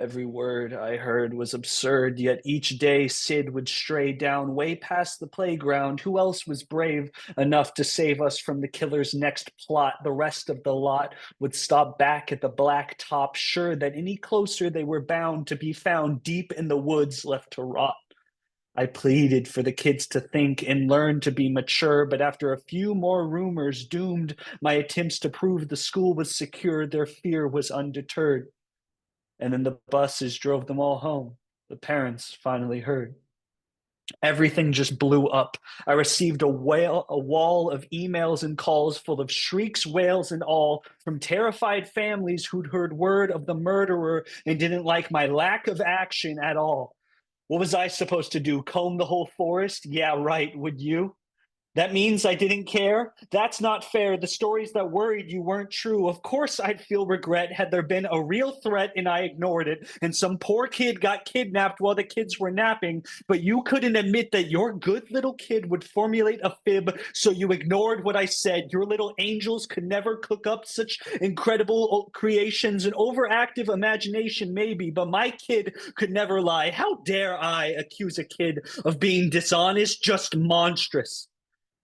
Every word I heard was absurd, yet each day Sid would stray down way past the playground. Who else was brave enough to save us from the killer's next plot? The rest of the lot would stop back at the black top, sure that any closer they were bound to be found deep in the woods left to rot. I pleaded for the kids to think and learn to be mature, but after a few more rumors doomed my attempts to prove the school was secure, their fear was undeterred. And then the buses drove them all home. The parents finally heard. Everything just blew up. I received a wall of emails and calls full of shrieks, wails, and all from terrified families who'd heard word of the murderer and didn't like my lack of action at all. What was I supposed to do? Comb the whole forest? Yeah, right. Would you? That means I didn't care? That's not fair. The stories that worried you weren't true. Of course I'd feel regret had there been a real threat and I ignored it, and some poor kid got kidnapped while the kids were napping, but you couldn't admit that your good little kid would formulate a fib, so you ignored what I said. Your little angels could never cook up such incredible creations. An overactive imagination, maybe, but my kid could never lie. How dare I accuse a kid of being dishonest? Just monstrous.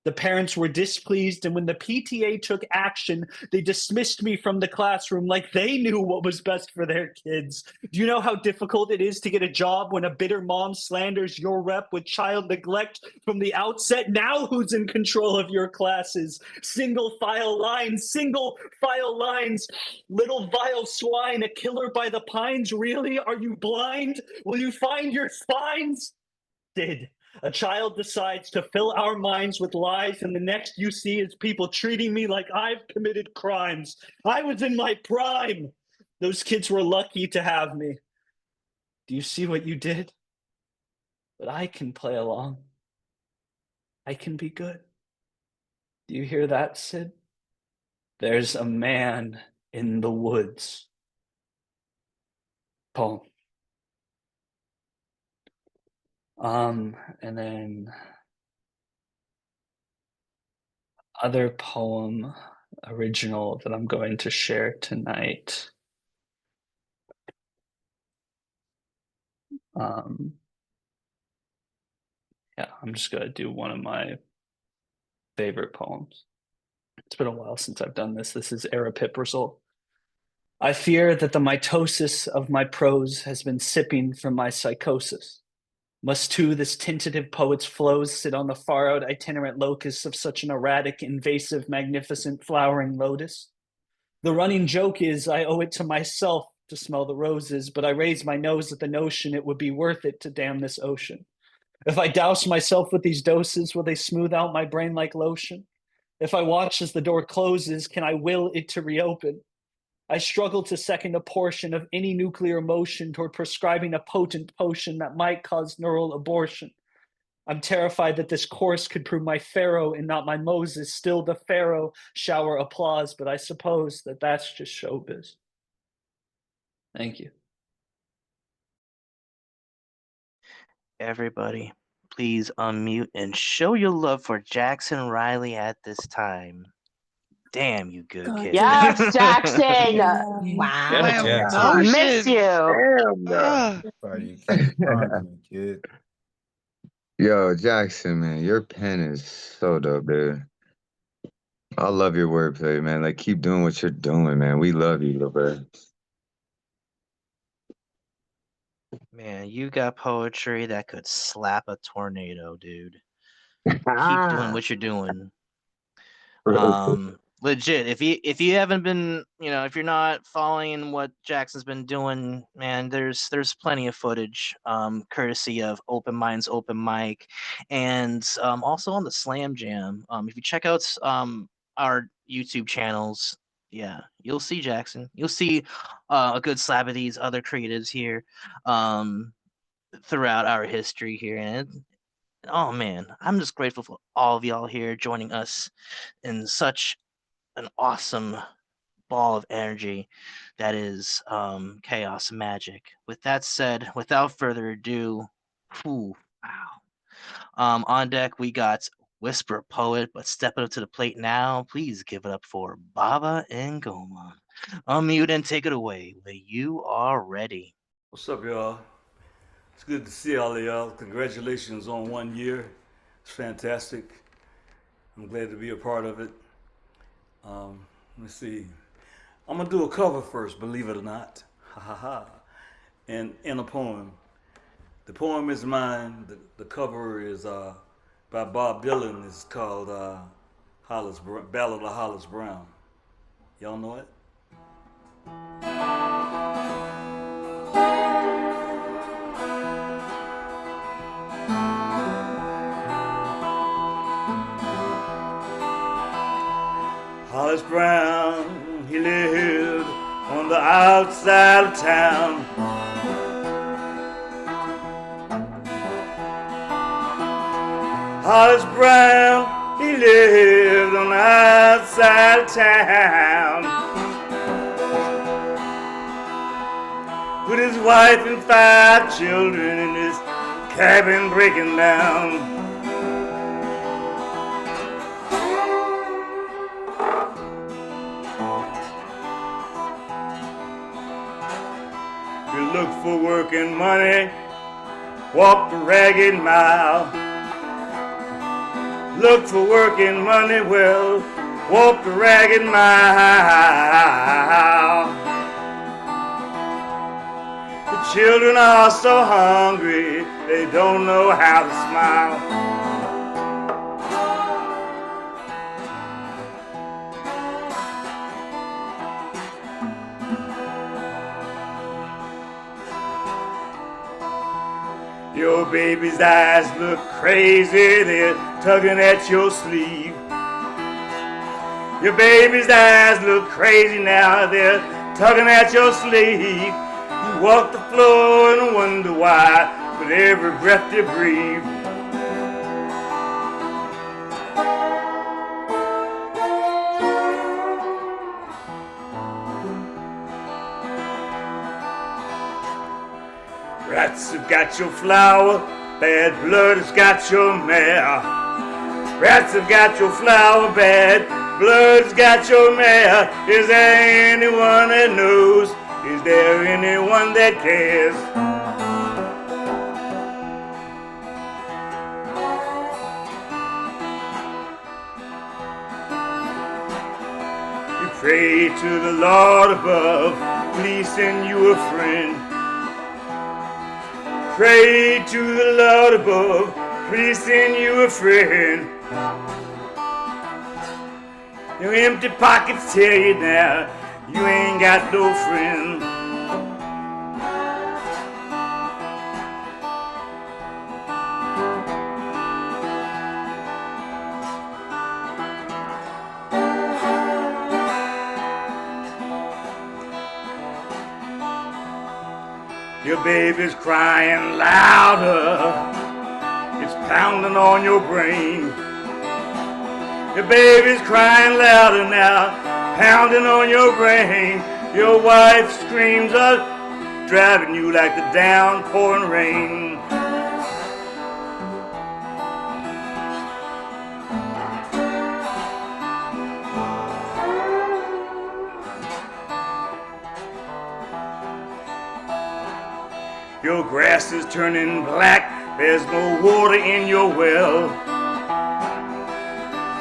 The parents were displeased, and when the PTA took action, they dismissed me from the classroom like they knew what was best for their kids. Do you know how difficult it is to get a job when a bitter mom slanders your rep with child neglect from the outset? Now who's in control of your classes? Single file lines, little vile swine, a killer by the pines. Really? Are you blind? Will you find your spines? Did. A child decides to fill our minds with lies, and the next you see is people treating me like I've committed crimes. I was in my prime. Those kids were lucky to have me. Do you see what you did? But I can play along. I can be good. Do you hear that, Sid? There's a man in the woods. Poem. And then other poem original that I'm going to share tonight. Yeah, I'm just gonna do one of my favorite poems. It's been a while since I've done this. This is Arapip Result. I fear that the mitosis of my prose has been sipping from my psychosis. Must too this tentative poet's flows sit on the far-out itinerant locus of such an erratic, invasive, magnificent flowering lotus? The running joke is I owe it to myself to smell the roses, but I raise my nose at the notion it would be worth it to dam this ocean. If I douse myself with these doses, will they smooth out my brain like lotion? If I watch as the door closes, can I will it to reopen? I struggle to second a portion of any nuclear motion toward prescribing a potent potion that might cause neural abortion. I'm terrified that this course could prove my Pharaoh and not my Moses. Still the Pharaoh shower applause, but I suppose that that's just showbiz. Thank you. Everybody, please unmute and show your love for Jackson Riley at this time. Damn, you good kid. Yes, Jackson. My I miss you. You keep conquering, kid. Yo, Jackson, man, your pen is so dope, dude. I love your wordplay, man. Like, keep doing what you're doing, man. We love you, little bro. Man, you got poetry that could slap a tornado, dude. Keep doing what you're doing. Legit, if you haven't been, if you're not following what Jackson's been doing, man, there's plenty of footage, courtesy of Open Minds Open Mic, and also on the Slam Jam. If you check out our YouTube channels, yeah, you'll see Jackson. You'll see a good slab of these other creatives here, throughout our history here, and oh man, I'm just grateful for all of y'all here joining us in such an awesome ball of energy that is Chaos Magic. With that said, without further ado, wow. On deck we got Whisper Poet, but stepping up to the plate now, please give it up for Baba and Goma. Unmute and take it away when you are ready. What's up, y'all? It's good to see all of y'all. Congratulations on 1 year. It's fantastic. I'm glad to be a part of it. Let's see. I'm gonna do a cover first, believe it or not. Ha ha ha. And in a poem. The poem is mine. The cover is by Bob Dylan. It's called Ballad of Hollis Brown. Y'all know it? Hollis Brown, he lived on the outside of town. Hollis Brown, he lived on the outside of town with his wife and 5 children in his cabin breaking down. You look for work and money, walk the ragged mile. Look for work and money, well, walk the ragged mile. The children are so hungry, they don't know how to smile. Your baby's eyes look crazy, they're tugging at your sleeve. Your baby's eyes look crazy now, they're tugging at your sleeve. You walk the floor and wonder why, with every breath you breathe. Rats have got your flour, bad blood has got your mare. Rats have got your flour, bad blood's got your mare. Is there anyone that knows? Is there anyone that cares? You pray to the Lord above, please send you a friend. Pray to the Lord above, please send you a friend. Your empty pockets tell you now, you ain't got no friend. Your baby's crying louder, it's pounding on your brain. Your baby's crying louder now, pounding on your brain. Your wife screams up, driving you like the downpouring rain. Your grass is turning black, there's no water in your well.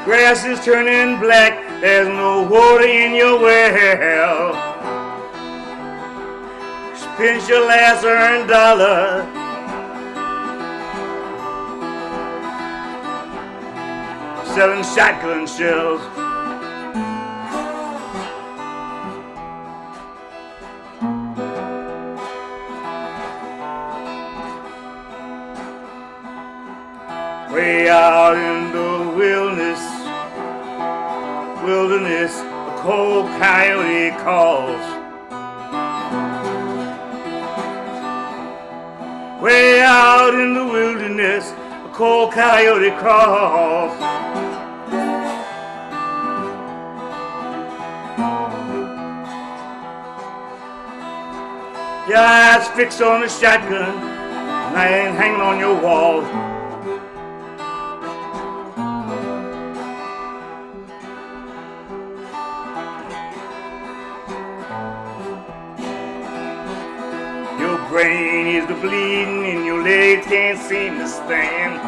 Grass is turning black, there's no water in your well. Spend your last earned dollar selling shotgun shells. Way out in the wilderness, a cold coyote calls. Way out in the wilderness, a cold coyote calls. Your eyes fixed on the shotgun, and I ain't hanging on your wall. Your brain is bleeding and your legs can't seem to stand.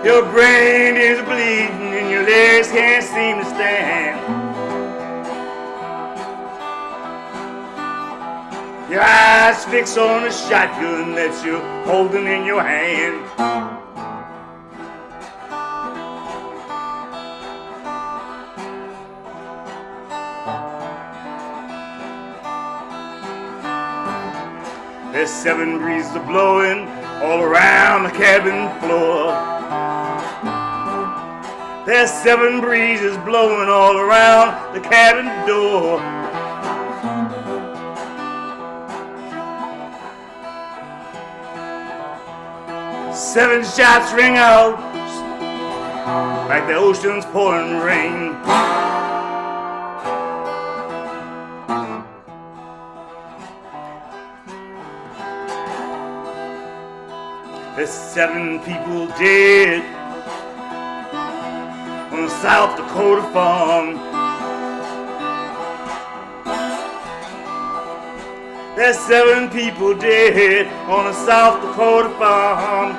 Your brain is bleeding and your legs can't seem to stand. Your eyes fixed on the shotgun that you're holding in your hand. There's 7 breezes blowing all around the cabin floor. There's 7 breezes blowing all around the cabin door. Seven shots ring out like the ocean's pouring rain. There's 7 people dead on a South Dakota farm. There's 7 people dead on a South Dakota farm.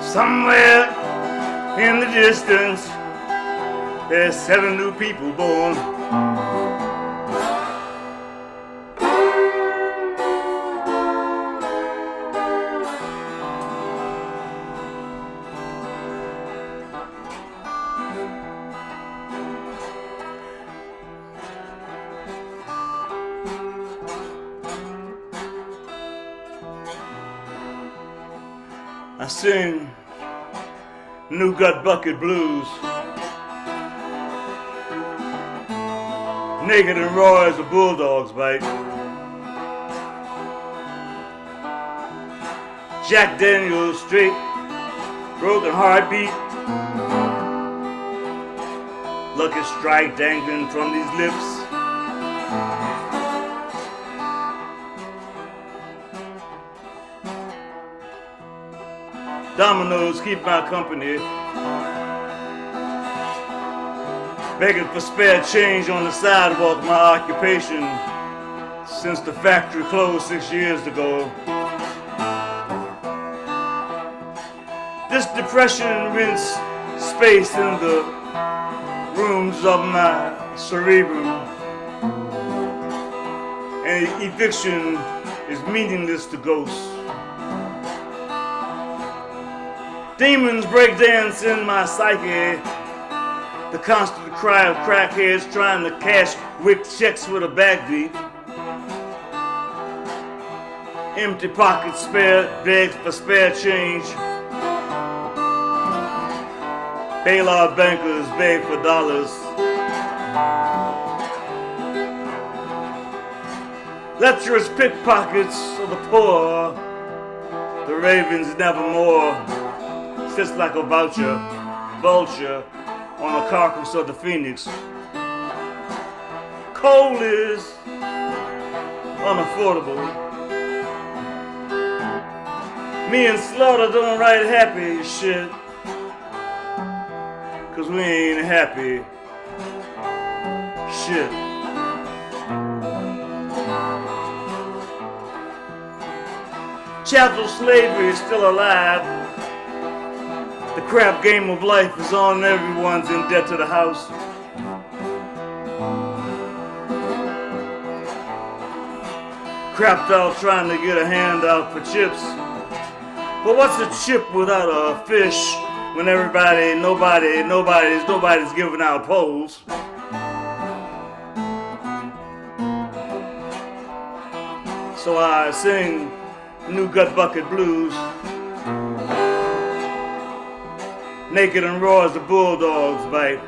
Somewhere in the distance, there's 7 new people born. I sing New Gut Bucket Blues, naked and raw as a bulldog's bite. Jack Daniels straight, broken heartbeat. Lucky strike dangling from these lips. Dominoes keep my company, begging for spare change on the sidewalk, my occupation since the factory closed 6 years ago. This depression rents space in the rooms of my cerebrum, and eviction is meaningless to ghosts. Demons break dance in my psyche, the constant cry of crackheads trying to cash wick checks with a backbeat. Empty pockets beg for spare change. Bailout bankers beg for dollars. Lecherous pickpockets of the poor, the ravens nevermore. Sits like a vulture on the carcass of the phoenix. Coal is unaffordable. Me and Slaughter don't write happy shit, 'cause we ain't happy shit. Chattel slavery is still alive. The crap game of life is on, everyone's in debt to the house. Crapped out trying to get a handout for chips. But what's a chip without a fish when nobody's giving out poles? So I sing New Gut Bucket Blues, naked and raw as the bulldog's bite.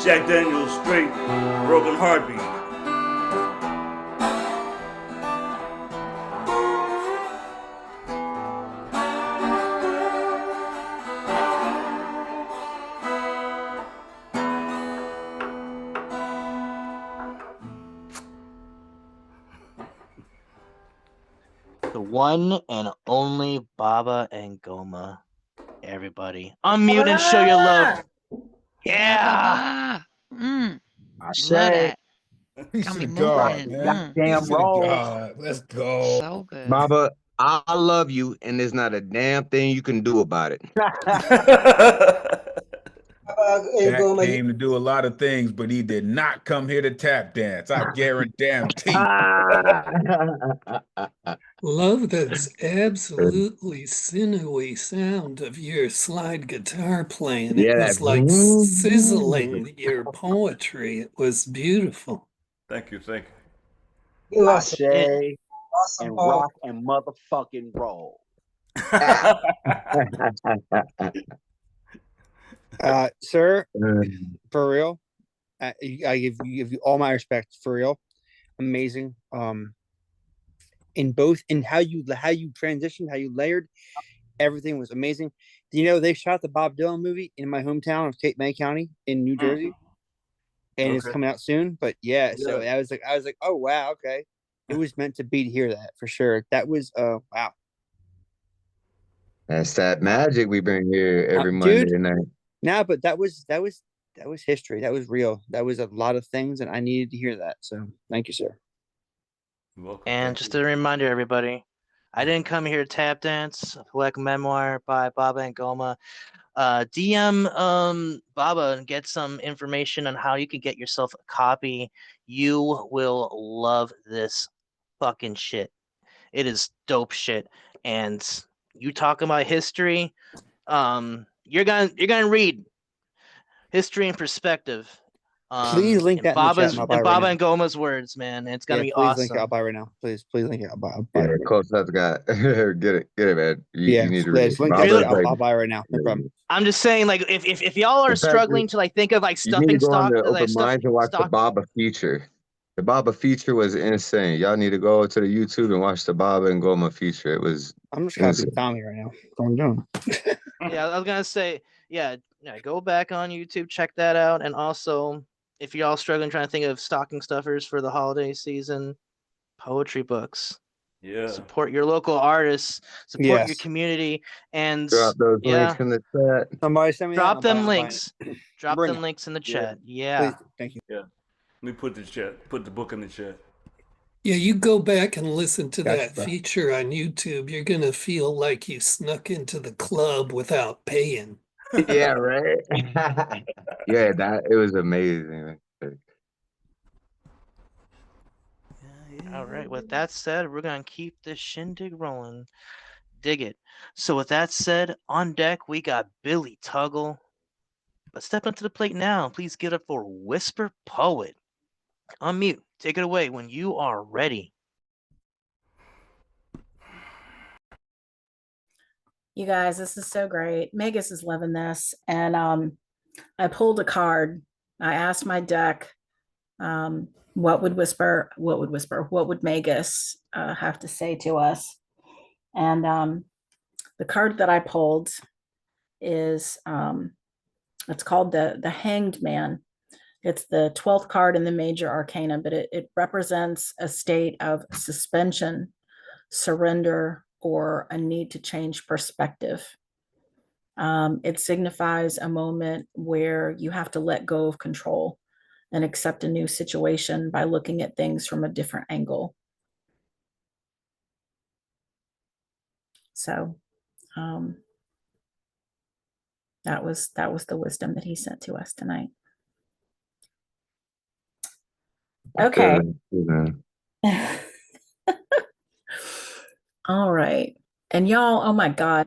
Jack Daniels straight, broken heartbeat. The one and only Baba and Goma. Everybody, unmute and show your love. Yeah. Baba. I Love say, that. He's Got to me the God, moving. man. goddamn He's to the roll. God. Let's go. So good. Baba, I love you, and there's not a damn thing you can do about it. Jack came to do a lot of things, but he did not come here to tap dance. I guarantee. Love that's absolutely sinewy sound of your slide guitar playing. It Yeah, was that like boom. sizzling your poetry. It was beautiful. Thank you. I say, and rock and motherfucking roll. Sir, for real, I give you all my respect. For real, amazing. In how you transitioned, how you layered, everything was amazing. Do you know they shot the Bob Dylan movie in my hometown of Cape May County in New Jersey, and it's coming out soon? But yeah, so I was like, oh wow, okay, it was meant to be to hear that for sure. That was wow. That's that magic we bring here every Dude, Monday night. No, but that was history. That was real. That was a lot of things, and I needed to hear that. So thank you, sir. And just a reminder, everybody, I didn't come here to tap dance. Collect memoir by Baba and Goma. DM Baba and get some information on how you can get yourself a copy. You will love this fucking shit. It is dope shit. And you talking about history, you're gonna read history and perspective. Please link that in the chat, and I'll buy it right Baba now. and Goma's words, man. It's gonna be please awesome. link it. I'll buy it right now. Please link it. I'll buy Yeah, it. close up guy. Get it, man. You need to read it. Link Baba's that. I'll buy it right now. No problem. I'm just saying, like, if y'all are In fact, struggling to like think of like you need to stuffing go on stock, the like open stuff minds and watch the stock. Baba feature. The Baba feature was insane. Y'all need to go to the YouTube and watch the Baba and Goma feature. It was I'm just copying Tommy right now. What I'm doing. Yeah, I was gonna say, yeah, go back on YouTube, check that out, and also if y'all struggling trying to think of stocking stuffers for the holiday season, poetry books. Yeah. Support your local artists, support your community, and drop those links in the chat. Somebody send me drop that. them links. Drop them links in the chat. Yeah. Please, thank you. Yeah. Let me put the book in the chat. Yeah, you go back and listen to Gotcha, that bro. feature on YouTube. You're gonna feel like you snuck into the club without paying. Yeah, right. Yeah, it was amazing. All right. With that said, we're gonna keep this shindig rolling. Dig it. So with that said, on deck we got Billy Tuggle. But step up to the plate now. Please give it up for Whisper Poet. Unmute. Take it away when you are ready. You guys, this is so great. Magus is loving this. And I pulled a card. I asked my deck, what would Magus have to say to us? And the card that I pulled is it's called the Hanged Man. It's the 12th card in the major arcana, but it represents a state of suspension, surrender, or a need to change perspective. It signifies a moment where you have to let go of control and accept a new situation by looking at things from a different angle. So that was the wisdom that he sent to us tonight. Okay. All right. And y'all, oh my God.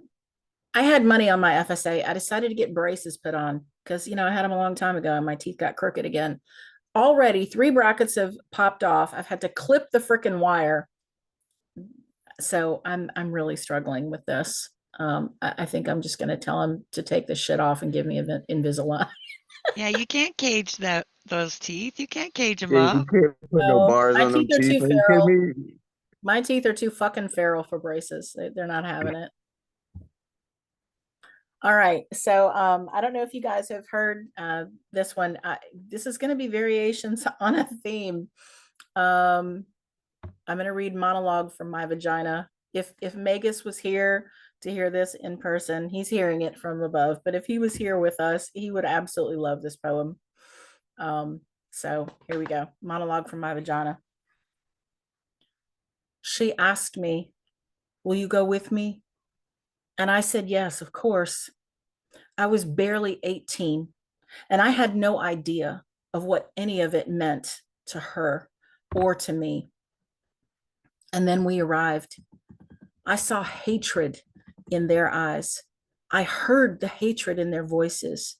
I had money on my FSA. I decided to get braces put on because, I had them a long time ago and my teeth got crooked again. Already 3 brackets have popped off. I've had to clip the freaking wire. So I'm really struggling with this. I think I'm just going to tell him to take this shit off and give me Invisalign. Yeah, you can't cage those teeth. You can't cage them Yeah, you up. can't put no bars My on them teeth are teeth. too Are you feral. kidding me? My teeth are too fucking feral for braces. They're not having it. All right. So I don't know if you guys have heard this one. This is going to be variations on a theme. I'm going to read Monologue from My Vagina If Magus was here to hear this in person, he's hearing it from above. But if he was here with us, he would absolutely love this poem. So here we go. Monologue from my vagina. She asked me, "Will you go with me?" And I said, "Yes, of course." I was barely 18, and I had no idea of what any of it meant to her or to me. And then we arrived. I saw hatred in their eyes. I heard the hatred in their voices.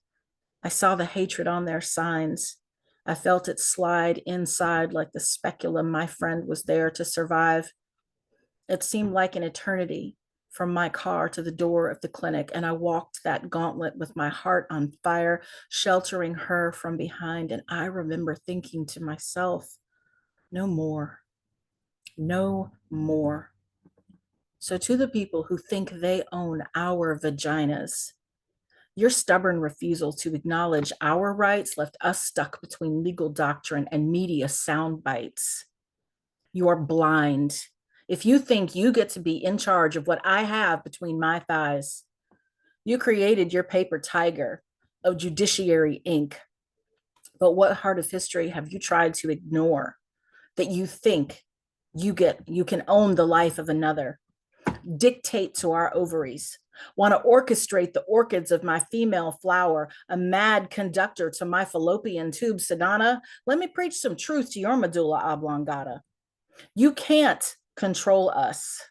I saw the hatred on their signs. I felt it slide inside like the speculum my friend was there to survive. It seemed like an eternity from my car to the door of the clinic, and I walked that gauntlet with my heart on fire, sheltering her from behind. And I remember thinking to myself, no more, no more. So to the people who think they own our vaginas, your stubborn refusal to acknowledge our rights left us stuck between legal doctrine and media sound bites. You are blind if you think you get to be in charge of what I have between my thighs. You created your paper tiger of judiciary ink. But what heart of history have you tried to ignore that you think you can own the life of another? Dictate to our ovaries, want to orchestrate the orchids of my female flower, a mad conductor to my fallopian tube sedana. Let me preach some truth to your medulla oblongata. You can't control us.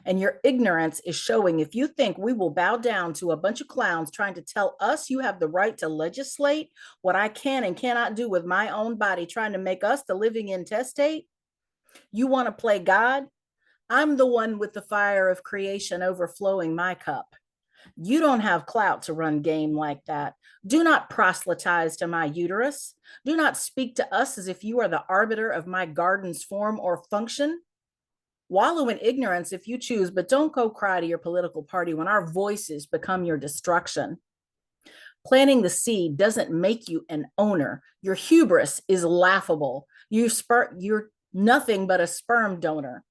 And your ignorance is showing if you think we will bow down to a bunch of clowns trying to tell us you have the right to legislate what I can and cannot do with my own body, trying to make us the living intestate. You want to play God? I'm the one with the fire of creation overflowing my cup. You don't have clout to run game like that. Do not proselytize to my uterus. Do not speak to us as if you are the arbiter of my garden's form or function. Wallow in ignorance if you choose, but don't go cry to your political party when our voices become your destruction. Planting the seed doesn't make you an owner. Your hubris is laughable. You're nothing but a sperm donor.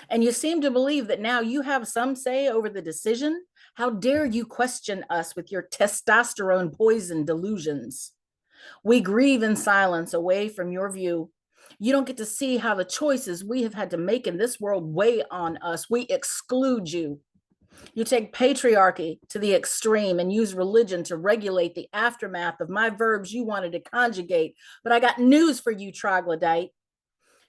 And you seem to believe that now you have some say over the decision. How dare you question us with your testosterone poison delusions? We grieve in silence away from your view. You don't get to see how the choices we have had to make in this world weigh on us. We exclude you. You take patriarchy to the extreme and use religion to regulate the aftermath of my verbs you wanted to conjugate. But I got news for you, troglodyte.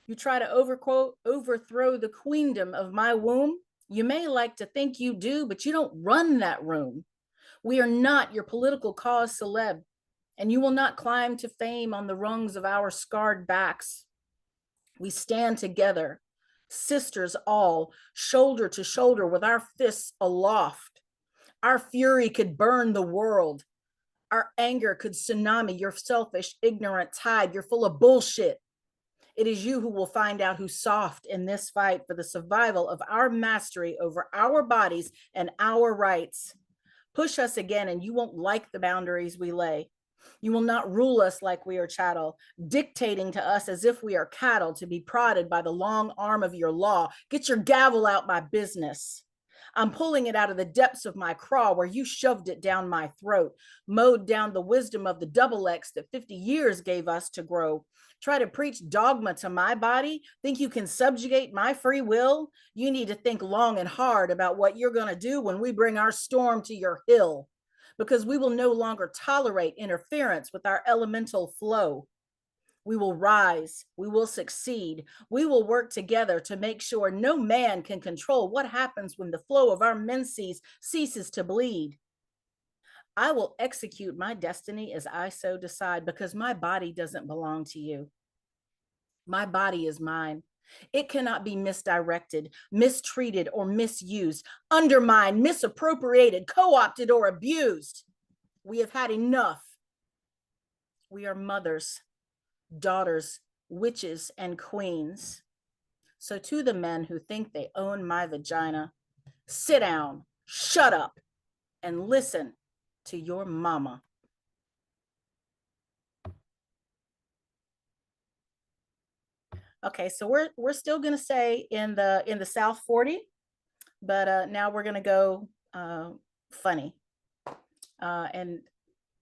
You try to overthrow the queendom of my womb. You may like to think you do, but you don't run that room. We are not your political cause celeb, and you will not climb to fame on the rungs of our scarred backs. We stand together, sisters all, shoulder to shoulder with our fists aloft. Our fury could burn the world. Our anger could tsunami your selfish, ignorant tide. You're full of bullshit. It is you who will find out who's soft in this fight for the survival of our mastery over our bodies and our rights. Push us again and you won't like the boundaries we lay. You will not rule us like we are chattel, dictating to us as if we are cattle to be prodded by the long arm of your law. Get your gavel out my business. I'm pulling it out of the depths of my craw where you shoved it down my throat, mowed down the wisdom of the double X that 50 years gave us to grow. Try to preach dogma to my body? Think you can subjugate my free will? You need to think long and hard about what you're going to do when we bring our storm to your hill, because we will no longer tolerate interference with our elemental flow. We will rise. We will succeed. We will work together to make sure no man can control what happens when the flow of our menses ceases to bleed. I will execute my destiny as I so decide, because my body doesn't belong to you. My body is mine. It cannot be misdirected, mistreated, or misused, undermined, misappropriated, co-opted, or abused. We have had enough. We are mothers, daughters, witches, and queens. So to the men who think they own my vagina, sit down, shut up, and listen to your mama. Okay, so we're still gonna say in the South 40, But now we're gonna go funny. And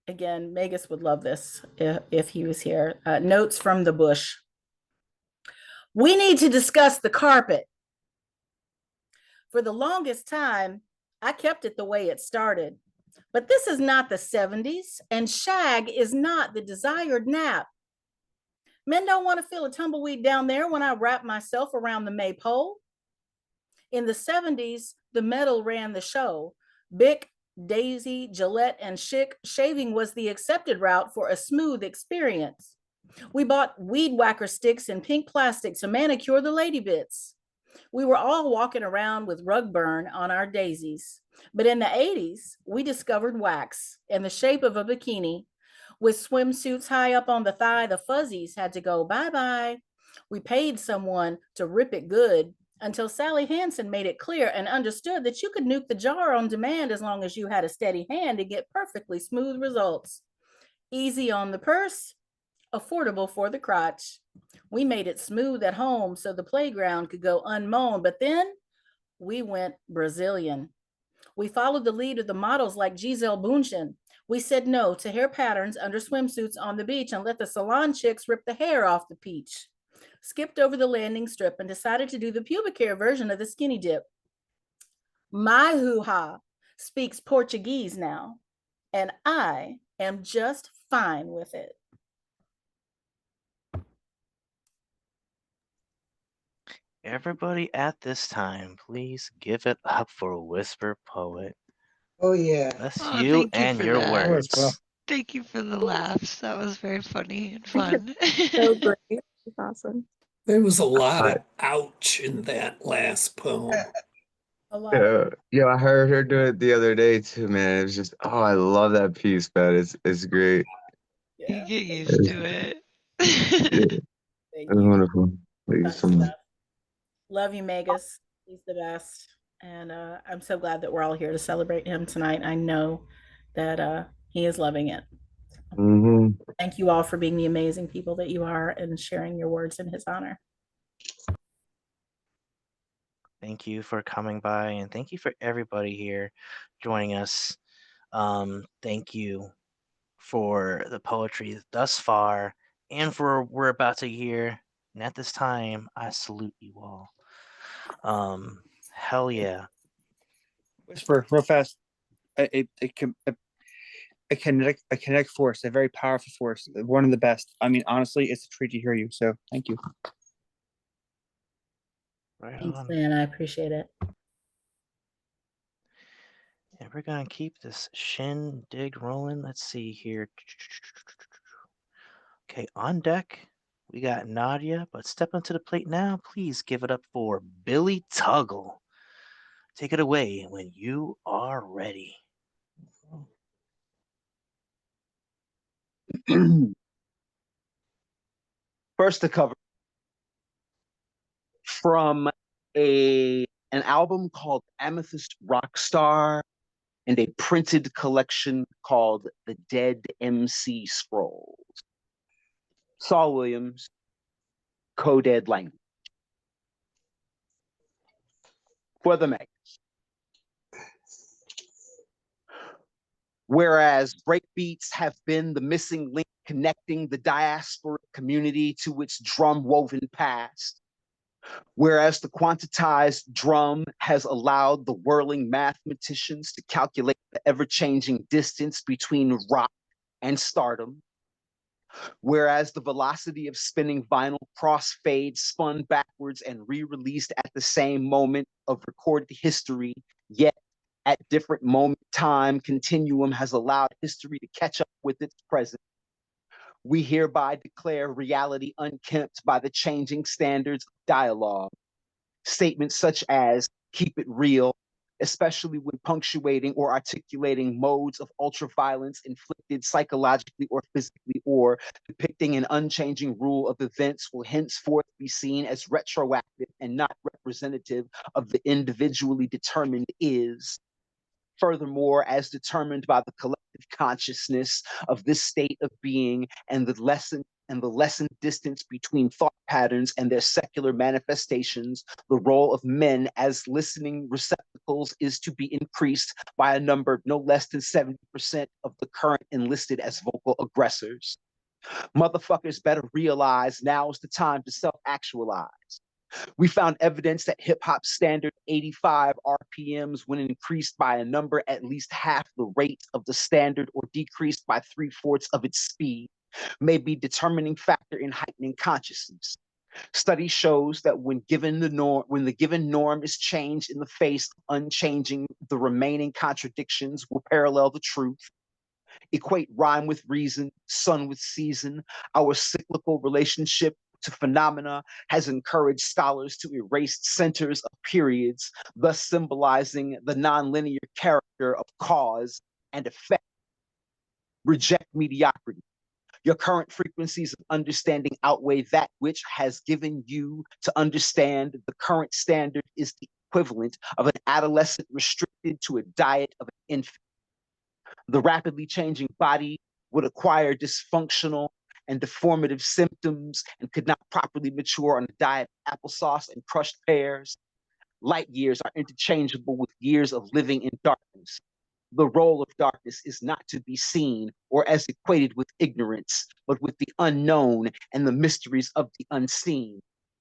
again, Magus would love this if he was here. Notes from the bush. We need to discuss the carpet. For the longest time, I kept it the way it started. But this is not the 70s, and shag is not the desired nap. Men don't want to feel a tumbleweed down there when I wrap myself around the maypole. In the 70s, the metal ran the show. Bic, Daisy, Gillette, and Schick shaving was the accepted route for a smooth experience. We bought weed whacker sticks in pink plastic to manicure the lady bits. We were all walking around with rug burn on our daisies. But in the 80s, we discovered wax in the shape of a bikini. With swimsuits high up on the thigh, the fuzzies had to go bye-bye. We paid someone to rip it good until Sally Hansen made it clear and understood that you could nuke the jar on demand as long as you had a steady hand to get perfectly smooth results. Easy on the purse, affordable for the crotch. We made it smooth at home so the playground could go unmown, but then we went Brazilian. We followed the lead of the models like Gisele Bündchen. We said no to hair patterns under swimsuits on the beach and let the salon chicks rip the hair off the peach. Skipped over the landing strip and decided to do the pubic hair version of the skinny dip. My hoo-ha speaks Portuguese now, and I am just fine with it. Everybody at this time, please give it up for Whisper Poet. Oh yeah. Bless Oh, you thank you and for your that. words. Thank you for the laughs. That was very funny and fun. So great. It's awesome. There was a lot of ouch in that last poem. A lot. Yeah, I heard her do it the other day too, man. It was just, oh, I love that piece, man. It's great. You get used to it. It's wonderful. Thank you so much. Love you, Magus. He's the best. And I'm so glad that we're all here to celebrate him tonight. I know that he is loving it. Mm-hmm. Thank you all for being the amazing people that you are and sharing your words in his honor. Thank you for coming by, and thank you for everybody here joining us. Thank you for the poetry thus far and for what we're about to hear. And at this time, I salute you all. Hell yeah. Whisper real fast. A kinetic force, a very powerful force, one of the best. I mean, honestly, it's a treat to hear you. So thank you. Right Thanks, on. man. I appreciate it. And we're gonna keep this shindig rolling. Let's see here. Okay, on deck, we got Nadia, but step onto the plate now. Please give it up for Billy Tuggle. Take it away when you are ready. First to cover from an album called Amethyst Rockstar and a printed collection called The Dead MC Scrolls. Saul Williams, Codead Language. For the Meg. Whereas breakbeats have been the missing link connecting the diasporic community to its drum-woven past, whereas the quantitized drum has allowed the whirling mathematicians to calculate the ever-changing distance between rock and stardom, whereas the velocity of spinning vinyl crossfade spun backwards and re-released at the same moment of recorded history, yet at different moment time continuum has allowed history to catch up with its present. We hereby declare reality unkempt by the changing standards of dialogue. Statements such as keep it real, especially when punctuating or articulating modes of ultraviolence inflicted psychologically or physically, or depicting an unchanging rule of events, will henceforth be seen as retroactive and not representative of the individually determined is. Furthermore, as determined by the collective consciousness of this state of being and the lessened distance between thought patterns and their secular manifestations, the role of men as listening receptacles vocals is to be increased by a number no less than 70% of the current enlisted as vocal aggressors. Motherfuckers better realize now is the time to self-actualize. We found evidence that hip hop standard 85 RPMs, when increased by a number at least half the rate of the standard or decreased by 3/4 of its speed, may be determining factor in heightening consciousness. Study shows that when the given norm is changed in the face of unchanging, the remaining contradictions will parallel the truth. Equate rhyme with reason, sun with season. Our cyclical relationship to phenomena has encouraged scholars to erase centers of periods, thus symbolizing the nonlinear character of cause and effect. Reject mediocrity. Your current frequencies of understanding outweigh that which has given you to understand the current standard is the equivalent of an adolescent restricted to a diet of an infant. The rapidly changing body would acquire dysfunctional and deformative symptoms and could not properly mature on a diet of applesauce and crushed pears. Light years are interchangeable with years of living in darkness. The role of darkness is not to be seen or as equated with ignorance, but with the unknown and the mysteries of the unseen.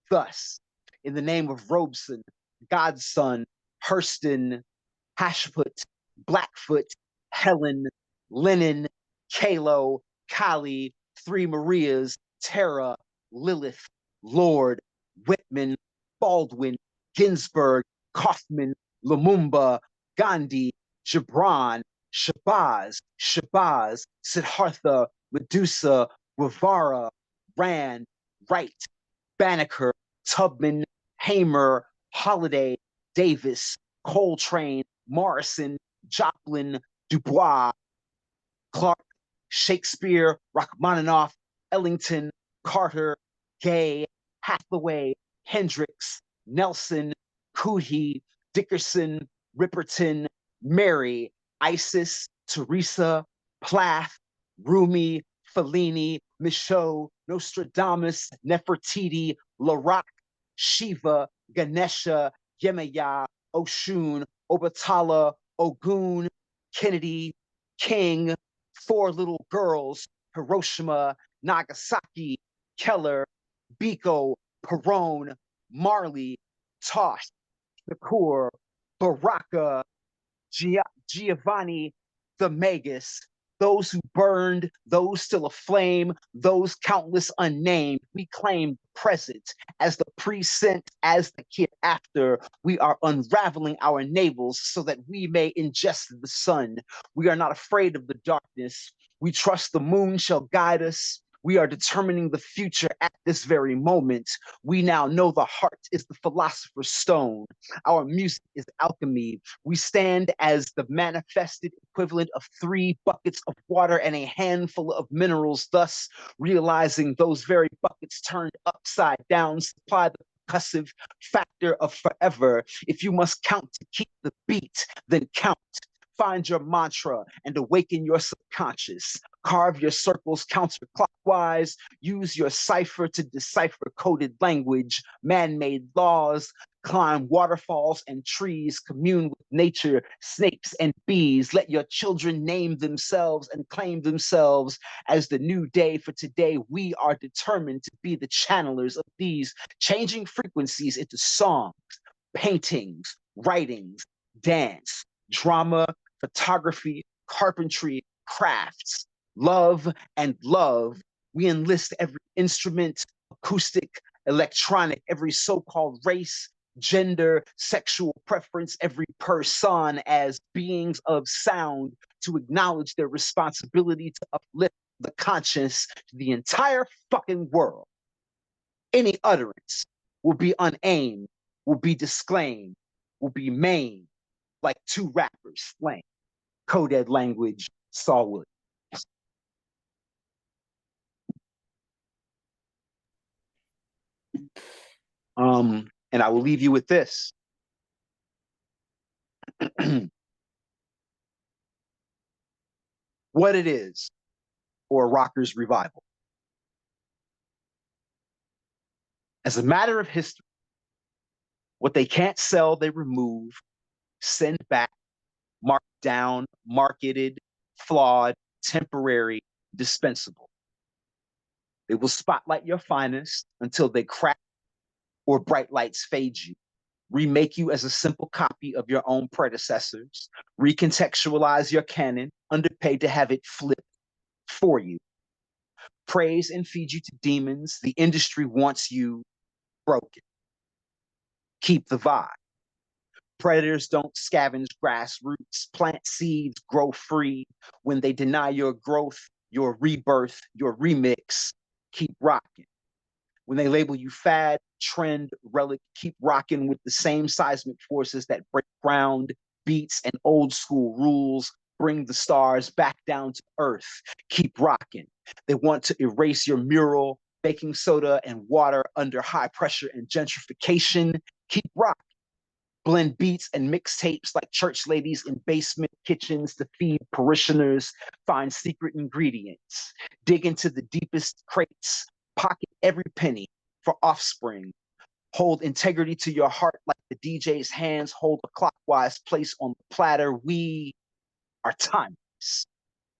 Thus, in the name of Robeson, Godson, Hurston, Hashput, Blackfoot, Helen, Lennon, Kalo, Kali, Three Marias, Tara, Lilith, Lord, Whitman, Baldwin, Ginsburg, Kaufman, Lumumba, Gandhi, Gibran, Shabazz, Siddhartha, Medusa, Guevara, Rand, Wright, Banneker, Tubman, Hamer, Holiday, Davis, Coltrane, Morrison, Joplin, Dubois, Clark, Shakespeare, Rachmaninoff, Ellington, Carter, Gay, Hathaway, Hendricks, Nelson, Cootie, Dickerson, Ripperton, Mary, Isis, Teresa, Plath, Rumi, Fellini, Michaud, Nostradamus, Nefertiti, Laroque, Shiva, Ganesha, Yemaya, Oshun, Obatala, Ogun, Kennedy, King, Four Little Girls, Hiroshima, Nagasaki, Keller, Biko, Perone, Marley, Tosh, Shakur, Baraka, Giovanni, the Magus, those who burned, those still aflame, those countless unnamed. We claim present as the present, as the kid after. We are unraveling our navels so that we may ingest the sun. We are not afraid of the darkness. We trust the moon shall guide us. We are determining the future at this very moment. We now know the heart is the philosopher's stone. Our music is alchemy. We stand as the manifested equivalent of 3 buckets of water and a handful of minerals, thus realizing those very buckets turned upside down supply the percussive factor of forever. If you must count to keep the beat, then count. Find your mantra and awaken your subconscious. Carve your circles counterclockwise. Use your cipher to decipher coded language, man-made laws. Climb waterfalls and trees. Commune with nature, snakes and bees. Let your children name themselves and claim themselves as the new day. For today, we are determined to be the channelers of these changing frequencies into songs, paintings, writings, dance, drama, photography, carpentry, crafts, love, and love. We enlist every instrument, acoustic, electronic, every so-called race, gender, sexual preference, every person as beings of sound to acknowledge their responsibility to uplift the conscious to the entire fucking world. Any utterance will be unaimed, will be disclaimed, will be maimed, like 2 rappers slang. Coded language, Sawwood. And I will leave you with this. What it is for a rocker's revival. As a matter of history, what they can't sell, they remove. send back, marked down, marketed, flawed, temporary, dispensable. They will spotlight your finest until they crack or bright lights fade you, remake you as a simple copy of your own predecessors, recontextualize your canon, underpaid to have it flipped for you. Praise and feed you to demons. The industry wants you broken. Keep the vibe. Predators don't scavenge grassroots. Plant seeds, grow free. When they deny your growth, your rebirth, your remix, keep rocking. When they label you fad, trend, relic, keep rocking with the same seismic forces that break ground, beats, and old school rules. Bring the stars back down to earth. Keep rocking. They want to erase your mural, baking soda and water under high pressure and gentrification. Keep rocking. Blend beats and mixtapes like church ladies in basement kitchens to feed parishioners. Find secret ingredients. Dig into the deepest crates. Pocket every penny for offspring. Hold integrity to your heart like the DJ's hands hold a clockwise place on the platter. We are timeless.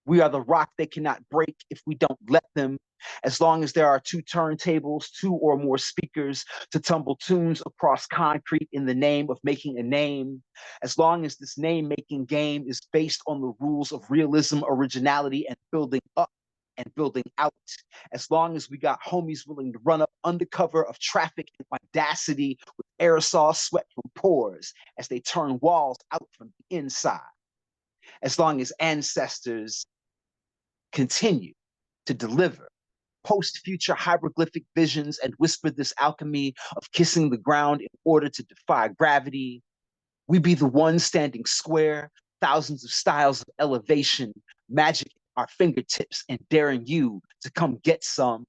We are the rock they cannot break if we don't let them. As long as there are 2 turntables, 2 or more speakers to tumble tunes across concrete in the name of making a name. As long as this name-making game is based on the rules of realism, originality, and building up and building out. As long as we got homies willing to run up undercover of traffic and audacity with aerosol sweat from pores as they turn walls out from the inside. As long as ancestors continue to deliver post-future hieroglyphic visions and whisper this alchemy of kissing the ground in order to defy gravity, we be the ones standing square, thousands of styles of elevation, magic at our fingertips, and daring you to come get some.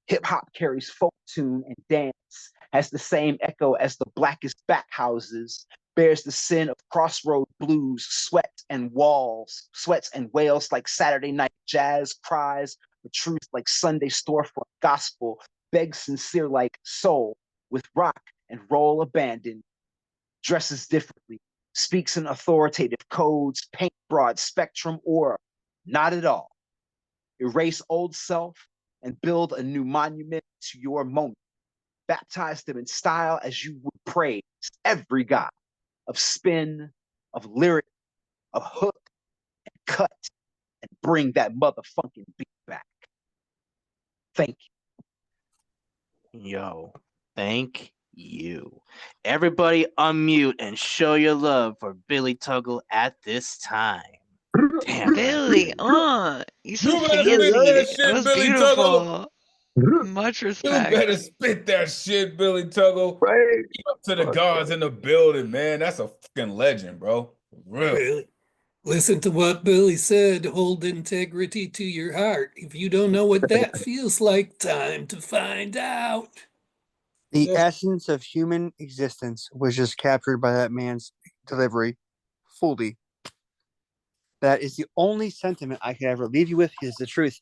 Hip-hop carries folk tune and dance, has the same echo as the blackest back houses, bears the sin of crossroad blues, sweats and wails like Saturday night jazz, cries for truth like Sunday storefront gospel, begs sincere like soul, with rock and roll abandoned, dresses differently, speaks in authoritative codes, paint broad spectrum, or not at all. Erase old self and build a new monument to your moment. Baptize them in style as you would praise every god of spin, of lyric, of hook, and cut, and bring that motherfucking beat back. Thank you. Yo, thank you. Everybody unmute and show your love for Billy Tuggle at this time. Damn, Billy, you so fancy. That was Billy beautiful. Tuggle. Much You respect. better spit that shit, Billy Tuggle. Right. Keep up to the gods in the building, man. That's a fucking legend, bro. Real. Really? Listen to what Billy said. Hold integrity to your heart. If you don't know what that feels like, time to find out. The essence of human existence was just captured by that man's delivery fully. That is the only sentiment I could ever leave you with, is the truth.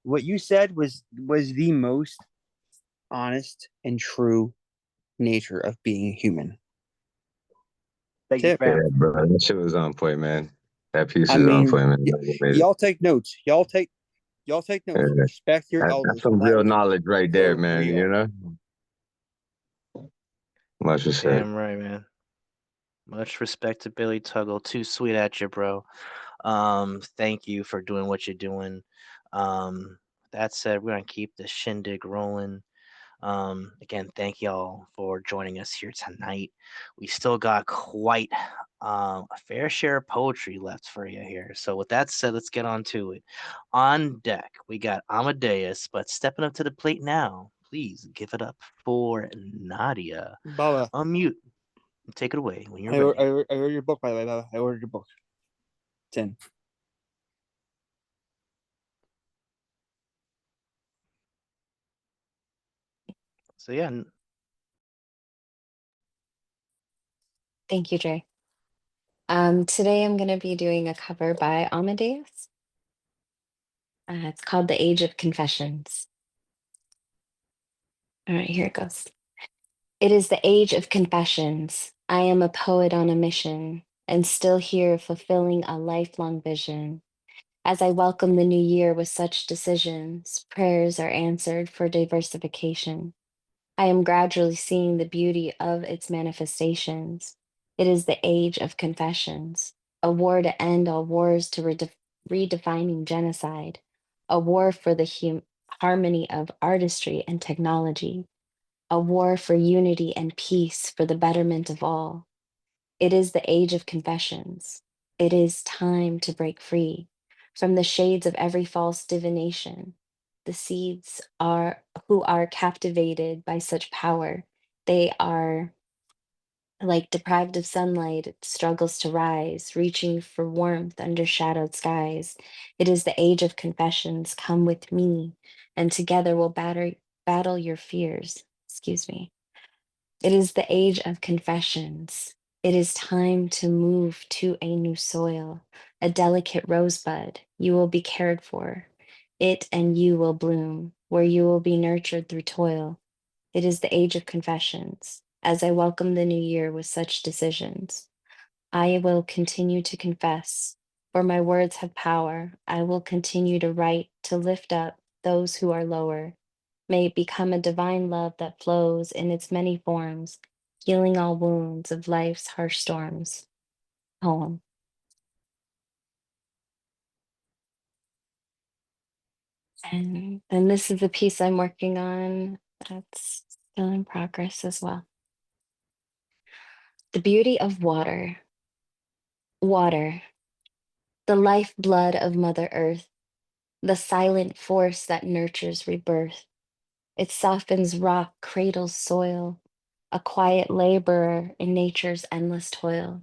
What you said was the most honest and true nature of being human. Thank you, fam. Yeah, bro. That shit was on point, man. That piece is on point, man. Y'all take notes. Y'all take notes. Yeah. Respect your elders. That's some real knowledge right there, man. Real. You know? Much respect. Damn right, man. Much respect to Billy Tuggle. Too sweet at you, bro. Thank you for doing what you're doing. That said, we're gonna keep the shindig rolling. Again, thank y'all for joining us here tonight. We still got quite a fair share of poetry left for you here. So with that said, let's get on to it. On deck, we got Amadeus, but stepping up to the plate now, please give it up for Nadia. Baba. Unmute. Take it away when you're ready. I ordered your book, by the way, Baba. I ordered your book. 10. So yeah. Thank you, Jay. Today I'm going to be doing a cover by Amadeus. It's called The Age of Confessions. All right, here it goes. It is the age of confessions. I am a poet on a mission and still here fulfilling a lifelong vision. As I welcome the new year with such decisions, prayers are answered for diversification. I am gradually seeing the beauty of its manifestations. It is the age of confessions, a war to end all wars to redefining genocide, a war for the harmony of artistry and technology, a war for unity and peace for the betterment of all. It is the age of confessions. It is time to break free from the shades of every false divination. The seeds are who are captivated by such power. They are like deprived of sunlight, it struggles to rise, reaching for warmth under shadowed skies. It is the age of confessions. Come with me, and together we'll battle your fears. Excuse me. It is the age of confessions. It is time to move to a new soil, a delicate rosebud. You will be cared for. It and you will bloom, where you will be nurtured through toil. It is the age of confessions. As I welcome the new year with such decisions, I will continue to confess, for my words have power. I will continue to write, to lift up those who are lower. May it become a divine love that flows in its many forms, healing all wounds of life's harsh storms. Poem. And this is a piece I'm working on that's still in progress as well. The beauty of water. Water, the lifeblood of Mother Earth, the silent force that nurtures rebirth. It softens rock, cradles soil, a quiet laborer in nature's endless toil.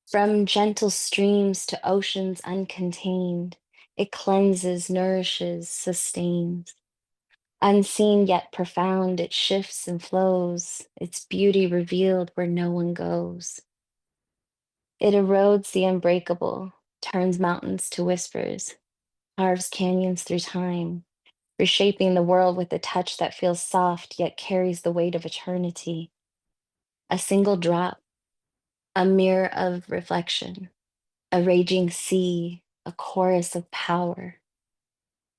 From gentle streams to oceans uncontained, it cleanses, nourishes, sustains. Unseen yet profound, it shifts and flows, its beauty revealed where no one goes. It erodes the unbreakable, turns mountains to whispers, carves canyons through time, reshaping the world with a touch that feels soft yet carries the weight of eternity. A single drop, a mirror of reflection, a raging sea, a chorus of power.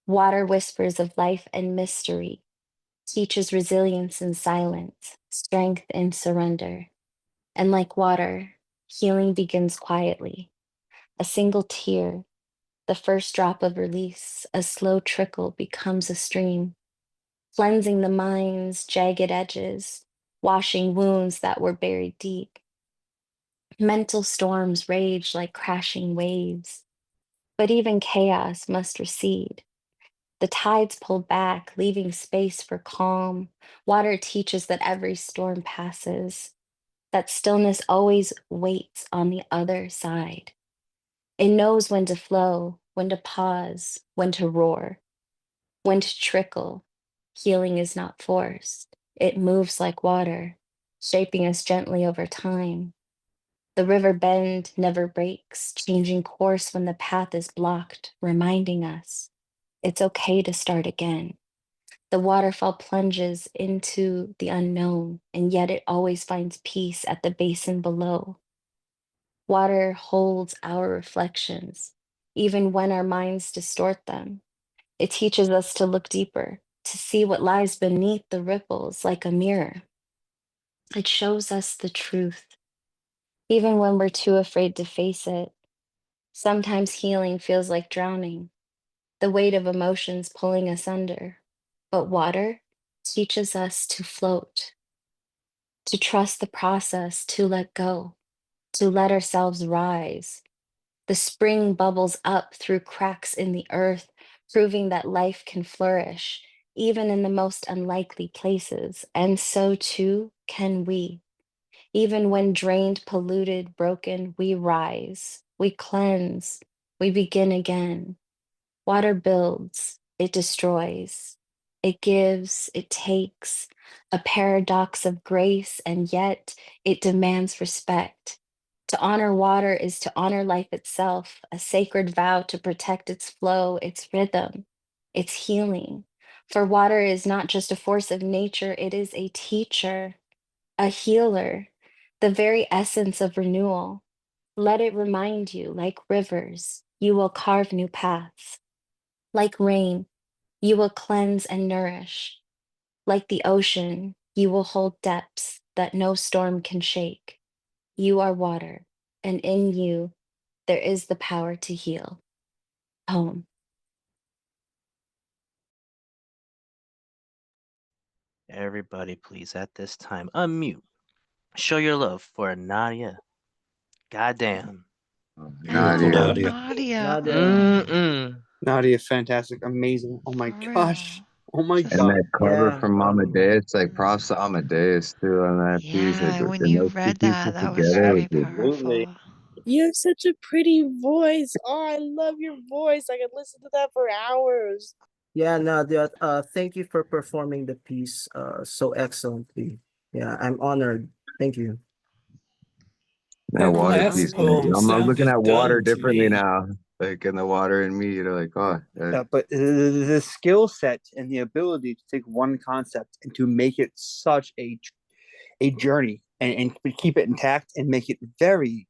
Water whispers of life and mystery, teaches resilience in silence, strength in surrender. And like water, healing begins quietly. A single tear, the first drop of release, a slow trickle becomes a stream, cleansing the mind's jagged edges, washing wounds that were buried deep. Mental storms rage like crashing waves, but even chaos must recede. The tides pull back, leaving space for calm. Water teaches that every storm passes, that stillness always waits on the other side. It knows when to flow, when to pause, when to roar, when to trickle. Healing is not forced. It moves like water, shaping us gently over time. The river bend never breaks, changing course when the path is blocked, reminding us it's okay to start again. The waterfall plunges into the unknown, and yet it always finds peace at the basin below. Water holds our reflections, even when our minds distort them. It teaches us to look deeper, to see what lies beneath the ripples like a mirror. It shows us the truth, even when we're too afraid to face it. Sometimes healing feels like drowning, the weight of emotions pulling us under. But water teaches us to float, to trust the process, to let go, to let ourselves rise. The spring bubbles up through cracks in the earth, proving that life can flourish, even in the most unlikely places. And so too can we. Even when drained, polluted, broken, we rise, we cleanse, we begin again. Water builds, it destroys, it gives, it takes, a paradox of grace, and yet it demands respect. To honor water is to honor life itself, a sacred vow to protect its flow, its rhythm, its healing. For water is not just a force of nature, it is a teacher, a healer, the very essence of renewal. Let it remind you, like rivers, you will carve new paths. Like rain, you will cleanse and nourish. Like the ocean, you will hold depths that no storm can shake. You are water, and in you, there is the power to heal. Home. Everybody, please, at this time, unmute. Show your love for Nadia. Goddamn. Beautiful Nadia. Nadia. Mm-mm. Nadia, fantastic, amazing. Oh my gosh. Oh my And god. that cover from Amadeus, like props to Amadeus too on that piece. Like Yeah, when and you those two read pieces that, that was together very was just Absolutely. powerful. You have such a pretty voice. Oh, I love your voice. I could listen to that for hours. Yeah, Nadia, thank you for performing the piece so excellently. Yeah, I'm honored. Thank you. that That water last piece. Man. poem I'm looking sounded at water done to differently me. now. Like in the water and me, you're like, oh, Yeah, but the skill set and the ability to take one concept and to make it such a journey and keep it intact and make it very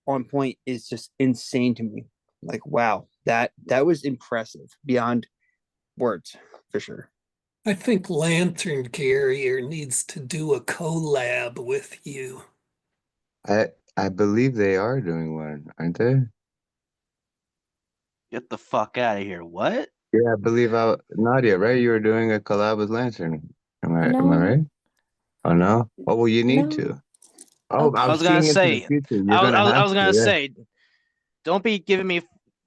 on point is just insane to me. Like, wow, that was impressive beyond words for sure. I think Lantern Carrier needs to do a collab with you. I believe they are doing one, aren't they? Get the fuck out of here. What? Yeah, I believe Nadia, right? You were doing a collab with Lantern. Am I No, right? Oh no? Oh well, you need no. to. Oh, Okay. I I'm was gonna seeing into the say, future. You're gonna I have was to, gonna yeah. say, don't be giving me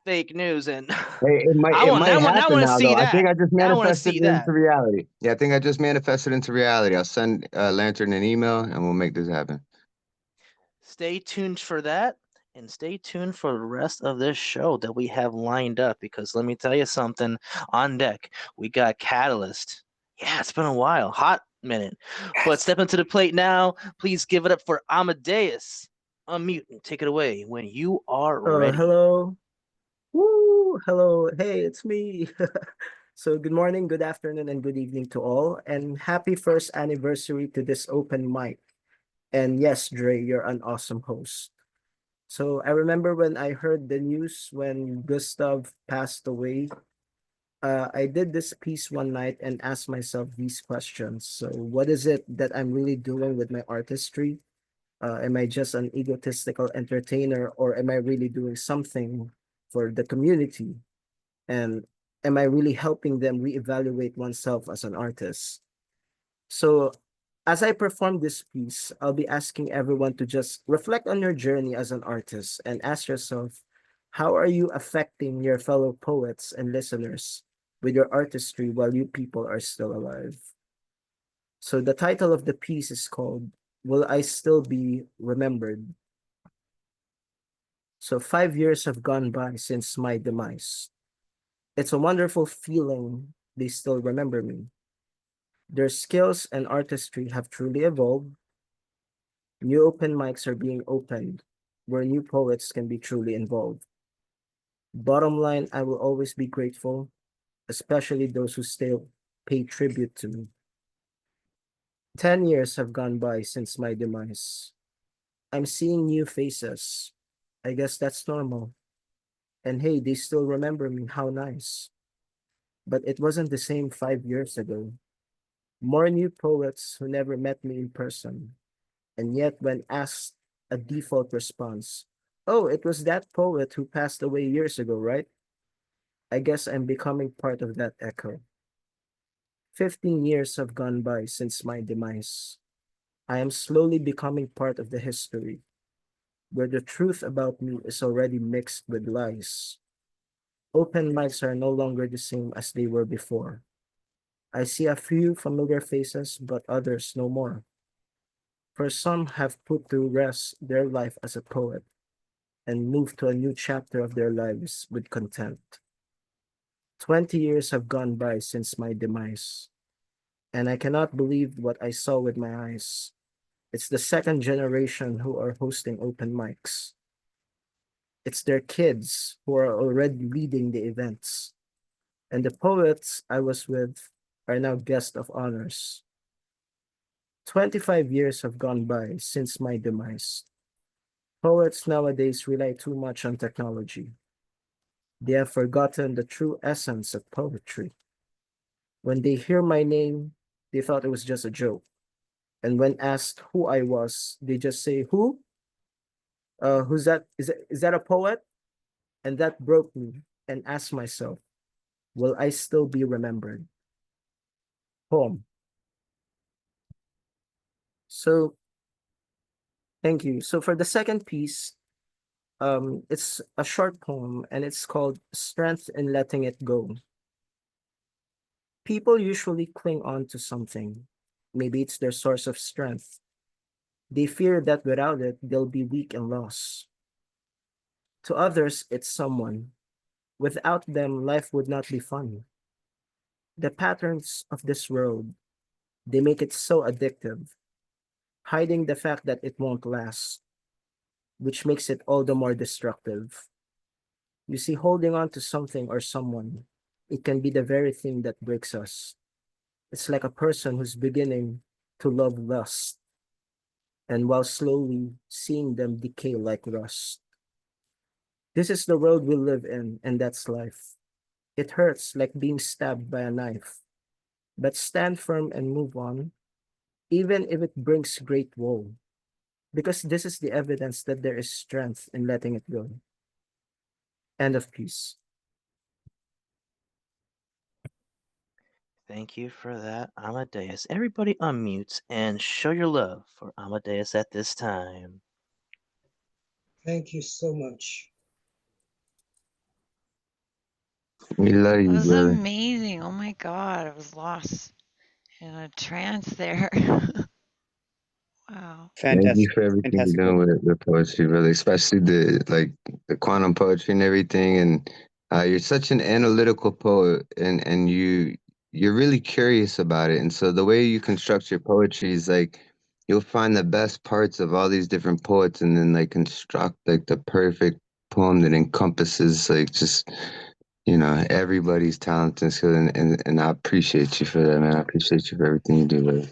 fake news, and Hey, it might I it want might that one. I happen want to now see though. I think that. I just I want to manifested see it that. into reality. Yeah, I think I just manifested into reality. I'll send Lantern an email and we'll make this happen. Stay tuned for that, and stay tuned for the rest of this show that we have lined up. Because let me tell you something. On deck, we got Catalyst. Yeah, it's been a while, hot minute. But step into the plate now. Please give it up for Amadeus. Unmute and take it away when you are ready. Hello. Woo! Hello. Hey, it's me. So good morning, good afternoon, and good evening to all. And happy first anniversary to this open mic. And yes, Dre, you're an awesome host. So I remember when I heard the news when Gustav passed away. I did this piece one night and asked myself these questions. So, what is it that I'm really doing with my artistry? Am I just an egotistical entertainer, or am I really doing something for the community? And am I really helping them reevaluate oneself as an artist? So, as I perform this piece, I'll be asking everyone to just reflect on your journey as an artist and ask yourself, how are you affecting your fellow poets and listeners with your artistry while you people are still alive? So, the title of the piece is called Will I Still Be Remembered? So, 5 years have gone by since my demise. It's a wonderful feeling they still remember me. Their skills and artistry have truly evolved. New open mics are being opened where new poets can be truly involved. Bottom line, I will always be grateful, especially those who still pay tribute to me. 10 years have gone by since my demise. I'm seeing new faces. I guess that's normal. And hey, they still remember me. How nice. But it wasn't the same 5 years ago. More new poets who never met me in person. And yet, when asked, a default response, oh, it was that poet who passed away years ago, right? I guess I'm becoming part of that echo. 15 years have gone by since my demise. I am slowly becoming part of the history, where the truth about me is already mixed with lies. Open mics are no longer the same as they were before. I see a few familiar faces, but others no more. For some have put to rest their life as a poet and moved to a new chapter of their lives with content. 20 years have gone by since my demise, and I cannot believe what I saw with my eyes. It's the second generation who are hosting open mics. It's their kids who are already leading the events. And the poets I was with are now guests of honors. 25 years have gone by since my demise. Poets nowadays rely too much on technology. They have forgotten the true essence of poetry. When they hear my name, they thought it was just a joke. And when asked who I was, they just say, "Who? Who's that? Is that a poet?" And that broke me and asked myself, will I still be remembered? Poem. So thank you. So for the second piece, it's a short poem and it's called Strength in Letting It Go. People usually cling on to something. Maybe it's their source of strength. They fear that without it, they'll be weak and lost. To others, it's someone. Without them, life would not be fun. The patterns of this world, they make it so addictive, hiding the fact that it won't last, which makes it all the more destructive. You see, holding on to something or someone, it can be the very thing that breaks us. It's like a person who's beginning to love lust, and while slowly seeing them decay like rust. This is the world we live in, and that's life. It hurts like being stabbed by a knife, but stand firm and move on, even if it brings great woe, because this is the evidence that there is strength in letting it go. End of piece. Thank you for that, Amadeus. Everybody unmutes and show your love for Amadeus at this time. Thank you so much. We love That you, was brother. amazing. Oh my God, I was lost in a trance there. Wow. Thank you Fantastic, for everything fantastic you're work. doing with poetry, brother. Especially the quantum poetry and everything. And you're such an analytical poet, and you're really curious about it. And so the way you construct your poetry is like you'll find the best parts of all these different poets, and then like construct like the perfect poem that encompasses like just everybody's talent and skill. And I appreciate you for that, man. I appreciate you for everything you do, brother.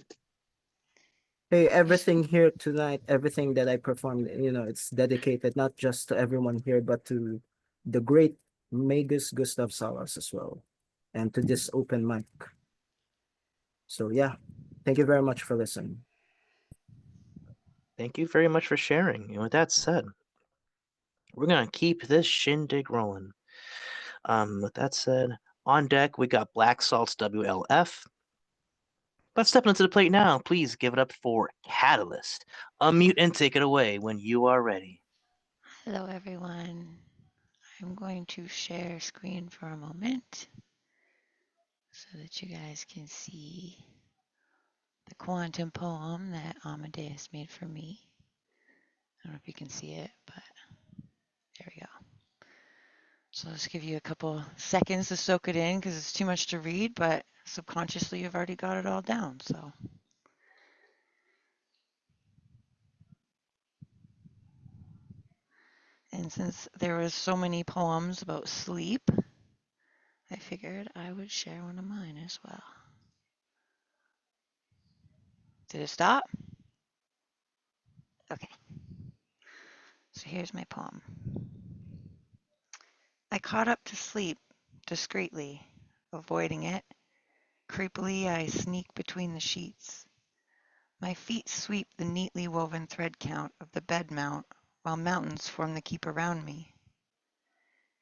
Hey, everything here tonight, everything that I performed, it's dedicated not just to everyone here, but to the great Magus Gustav Salas as well, and to this open mic. So yeah, thank you very much for listening. Thank you very much for sharing. And with that said, we're gonna keep this shindig rolling. With that said, on deck we got Black Salt's WLF. But stepping into the plate now, please give it up for Catalyst. Unmute and take it away when you are ready. Hello, everyone. I'm going to share screen for a moment so that you guys can see the quantum poem that Amadeus made for me. I don't know if you can see it, but there we go. So I'll just give you a couple seconds to soak it in because it's too much to read, but subconsciously you've already got it all down. So and since there was so many poems about sleep, I figured I would share one of mine as well. Did it stop? Okay. So here's my poem. I caught up to sleep discreetly, avoiding it. Creepily, I sneak between the sheets. My feet sweep the neatly woven thread count of the bed mount while mountains form the keep around me.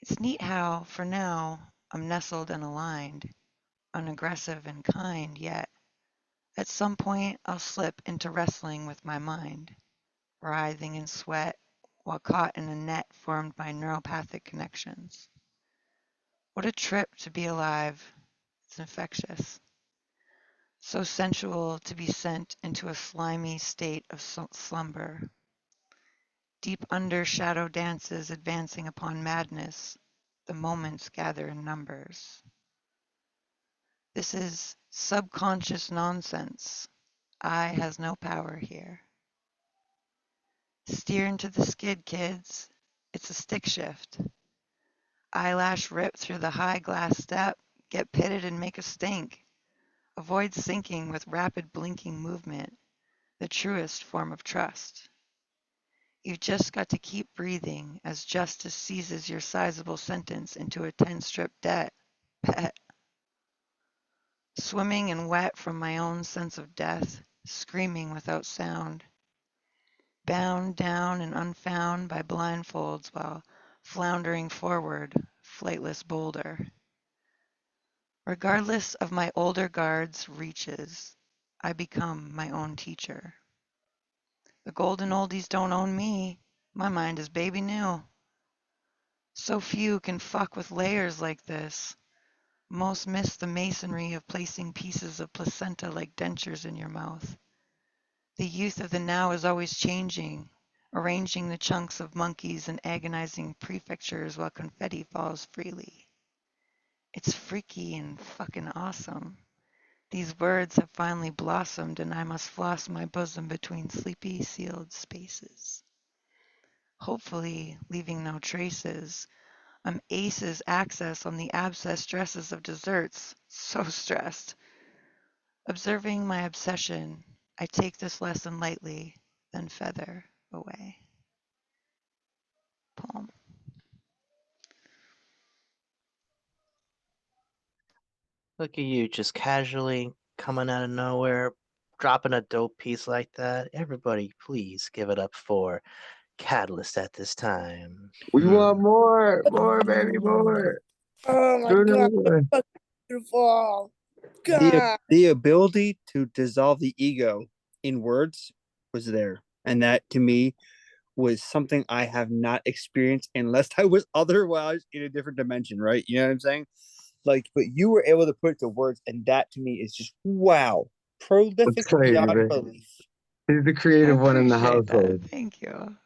It's neat how, for now, I'm nestled and aligned, unaggressive and kind, yet at some point I'll slip into wrestling with my mind, writhing in sweat while caught in a net formed by neuropathic connections. What a trip to be alive. It's infectious. So sensual to be sent into a slimy state of slumber. Deep under shadow dances advancing upon madness, the moments gather in numbers. This is subconscious nonsense. I has no power here. Steer into the skid, kids. It's a stick shift. Eyelash rip through the high glass step, get pitted and make a stink. Avoid sinking with rapid blinking movement. the truest form of trust. You've just got to keep breathing as justice seizes your sizable sentence into a 10-strip debt. Pet. Swimming in wet from my own sense of death, screaming without sound. Bound down and unfound by blindfolds while floundering forward, flightless boulder. Regardless of my older guard's reaches, I become my own teacher. The golden oldies don't own me. My mind is baby new. So few can fuck with layers like this. Most miss the masonry of placing pieces of placenta like dentures in your mouth. The youth of the now is always changing, arranging the chunks of monkeys and agonizing prefectures while confetti falls freely. It's freaky and fucking awesome. These words have finally blossomed and I must floss my bosom between sleepy sealed spaces. Hopefully leaving no traces. I'm aces access on the abscess dresses of desserts. So stressed. Observing my obsession, I take this lesson lightly, then feather away. Poem. Look at you, just casually coming out of nowhere, dropping a dope piece like that. Everybody, please give it up for Catalyst at this time. We want more, baby, more. Oh my God, Good. that's beautiful. The, God. the ability to dissolve the ego in words was there. And that to me was something I have not experienced unless I was otherwise in a different dimension, right? You know what I'm saying? Like, but you were able to put it to words, and that to me is just wow. Prolific That's crazy, beyond man. belief. He's the I creative one in the appreciate that. household. Thank you.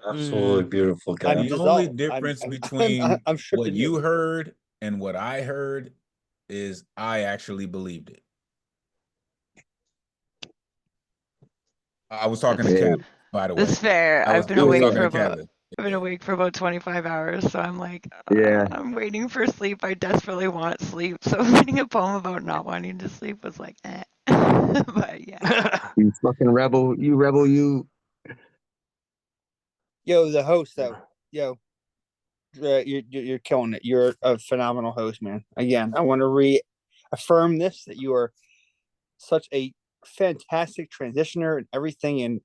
Absolutely beautiful guy. I'm The only dissolved. difference I'm between stripped what anew. you heard and what I heard is I actually believed it. I was talking to Kevin, by the way. That's fair. I was I've been talking awake for about 25 hours, so I'm like, Yeah. I'm waiting for sleep. I desperately want sleep. So reading a poem about not wanting to sleep was like, eh. But yeah. You fucking rebel. You rebel, you. Yo, the host though. Yo, you're killing it. You're a phenomenal host, man. Again, I want to reaffirm this that you are such a fantastic transitioner and everything. And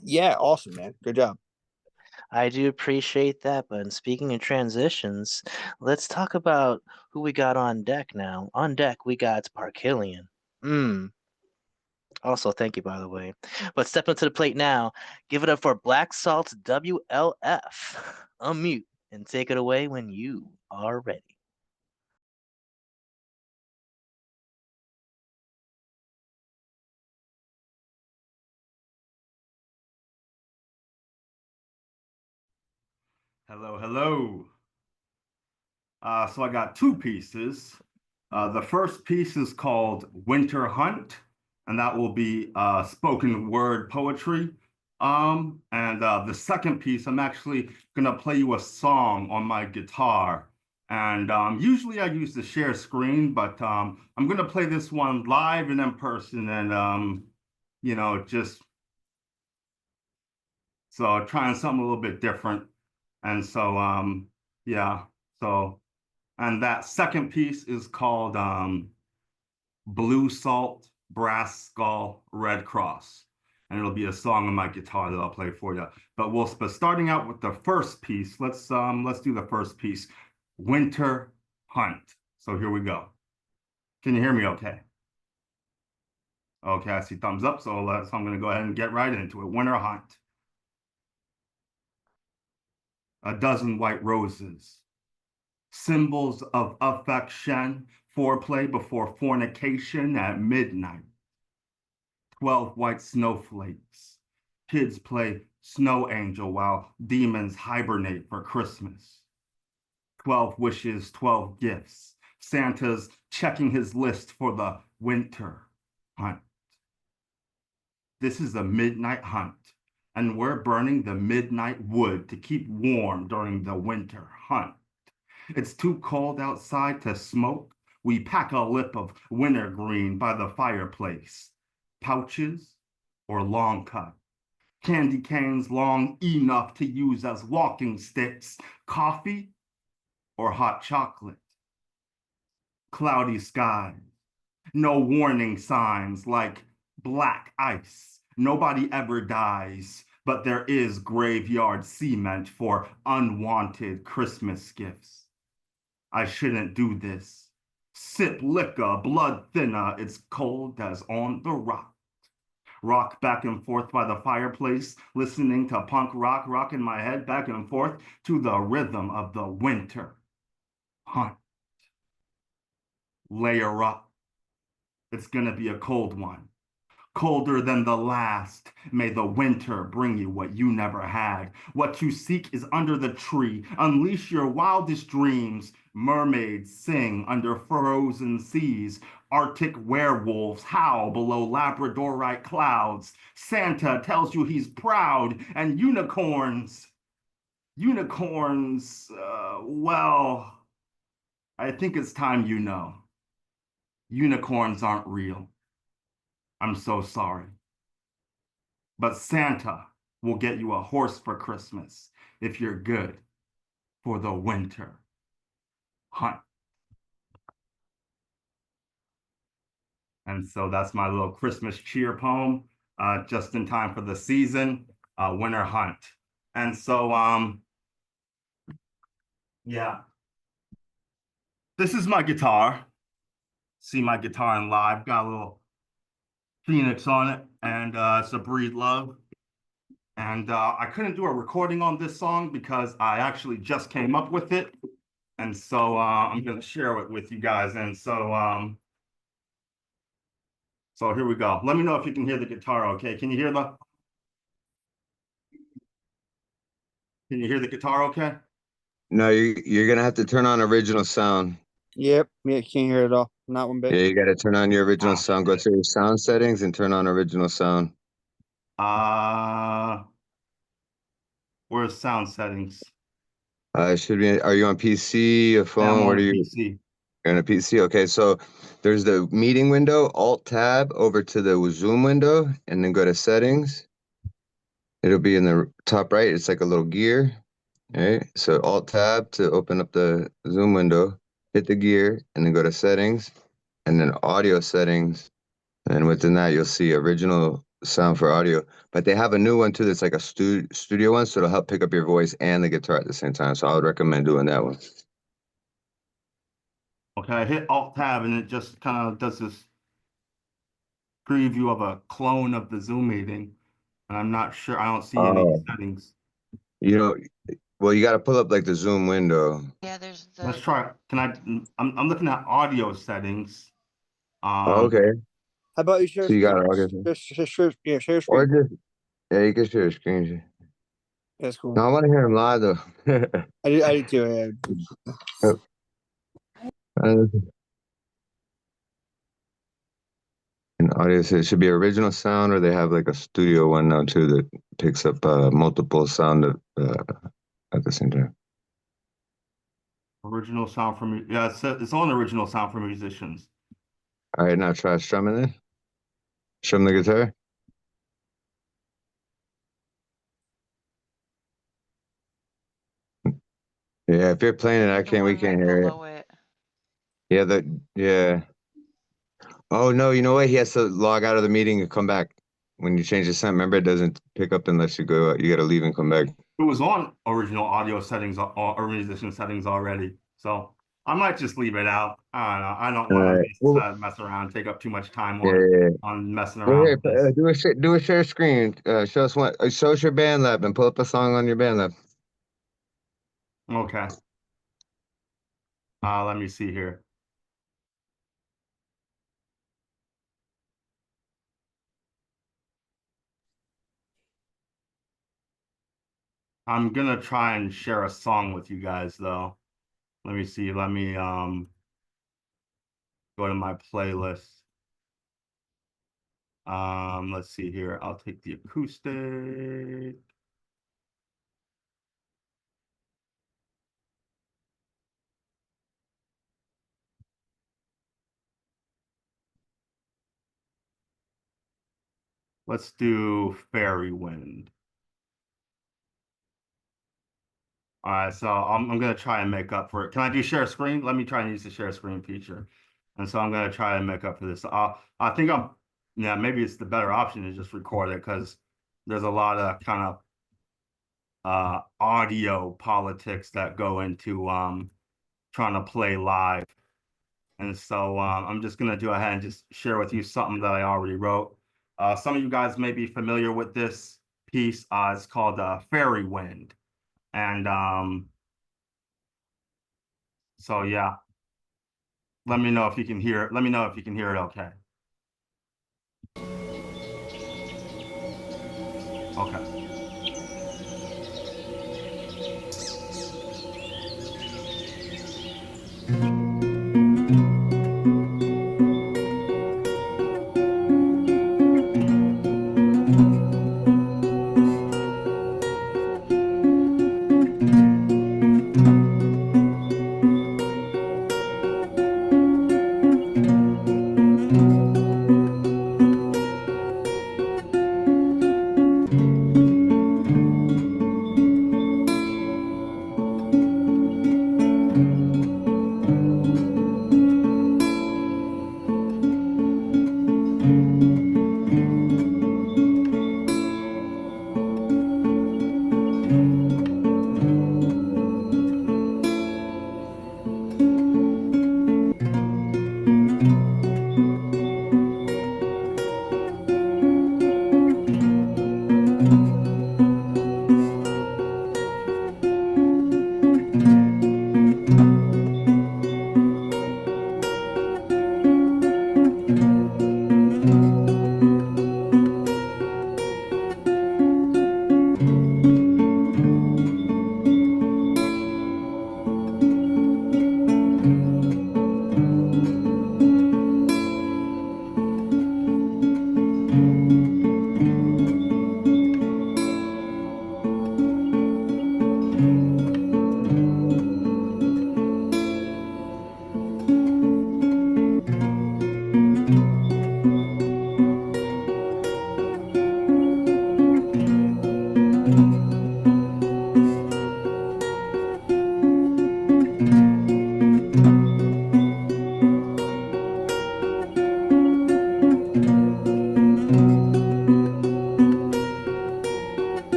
yeah, awesome, man. Good job. I do appreciate that, but speaking of transitions, let's talk about who we got on deck now. On deck, we got Parkillian. Also, thank you, by the way. But stepping to the plate now, give it up for Black Salt WLF. Unmute and take it away when you are ready. Hello, hello. So I got two pieces. The first piece is called Winter Hunt, and that will be spoken word poetry. And the second piece, I'm actually gonna play you a song on my guitar. And usually I use the share screen, but I'm gonna play this one live and in person, and you know, just so trying something a little bit different. And so yeah, so and that second piece is called Blue Salt, Brass Skull, Red Cross. And it'll be a song on my guitar that I'll play for you. But starting out with the first piece, let's do the first piece, Winter Hunt. So here we go. Can you hear me okay? Okay, I see thumbs up, so I'm gonna go ahead and get right into it. Winter Hunt. A dozen white roses, symbols of affection, foreplay before fornication at midnight. 12 white snowflakes. Kids play snow angel while demons hibernate for Christmas. 12 wishes, 12 gifts. Santa's checking his list for the winter hunt. This is a midnight hunt, and we're burning the midnight wood to keep warm during the winter hunt. It's too cold outside to smoke. We pack a lip of wintergreen by the fireplace. Pouches, or long cut. Candy canes long enough to use as walking sticks. Coffee or hot chocolate. Cloudy skies. No warning signs like black ice. Nobody ever dies, but there is graveyard cement for unwanted Christmas gifts. I shouldn't do this. Sip liquor, blood thinner, it's cold as on the rock. Rock back and forth by the fireplace, listening to punk rock, rocking my head back and forth to the rhythm of the winter. Hunt. Layer up. It's gonna be a cold one. Colder than the last. May the winter bring you what you never had. What you seek is under the tree. Unleash your wildest dreams. Mermaids sing under frozen seas. Arctic werewolves howl below Labradorite clouds. Santa tells you he's proud. And unicorns, well, I think it's time you know. Unicorns aren't real. I'm so sorry. But Santa will get you a horse for Christmas if you're good for the winter hunt. And so that's my little Christmas cheer poem, just in time for the season, winter hunt. And so, yeah, this is my guitar. See my guitar in live, got a little Phoenix on it, and it's a Breed Love. And I couldn't do a recording on this song because I actually just came up with it. And so I'm going to share it with you guys. And so, so here we go. Let me know if you can hear the guitar, okay? Can you hear the guitar okay? No, you're gonna have to turn on original sound. Yep, yeah, can't hear it all. Not one bit. Yeah, you gotta turn on your original sound. Go to your sound settings and turn on original sound. Where's sound settings? It should be. Are you on PC, a phone? I'm What on are you? PC. You're on a PC. Okay, so there's the meeting window. Alt tab over to the Zoom window, and then go to settings. It'll be in the top right. It's like a little gear. All right. So Alt tab to open up the Zoom window. Hit the gear, and then go to settings, and then audio settings. And within that, you'll see original sound for audio. But they have a new one too that's like a studio one, so it'll help pick up your voice and the guitar at the same time. So I would recommend doing that one. Okay, I hit Alt Tab and it just kind of does this preview of a clone of the Zoom meeting. And I'm not sure, I don't see any Oh, settings. you know, well, you got to pull up like the Zoom window. Yeah, there's the. Let's try. I'm looking at audio settings. Oh, okay. How about you share So you got screen? audio, Share or screen. just yeah, you can share a screen share. That's cool. No, I want to hear him live though. I do too. Oh, and audio, so it should be original sound, or they have like a studio one now too that picks up multiple sound at the same time. Original sound for me. Yeah, it's on original sound for musicians. All right, now try strumming it. Strum the guitar. Yeah, if you're playing it, we can't hear it. It. Yeah, yeah. Oh no, you know what? He has to log out of the meeting and come back. When you change the sound, remember it doesn't pick up unless you go out. You gotta leave and come back. It was on original audio settings or musician settings already. So I might just leave it out. I don't know. I don't All want right. to mess around, take up too much time Yeah, yeah, yeah. on messing Well, around here, with this. do a share screen. Show us show us your band lab and pull up a song on your band lab. Okay. Let me see here. I'm gonna try and share a song with you guys though. Let me see. Let me go to my playlist. Let's see here. I'll take the acoustic. Let's do Fairy Wind. All right, so I'm gonna try and make up for it. Can I do share screen? Let me try and use the share screen feature. And so I'm gonna try and make up for this. I think yeah, maybe it's the better option to just record it because there's a lot of kind of audio politics that go into trying to play live. And so I'm just gonna go ahead and just share with you something that I already wrote. Some of you guys may be familiar with this piece. It's called Fairy Wind. And so yeah, let me know if you can hear it. Let me know if you can hear it okay. Okay.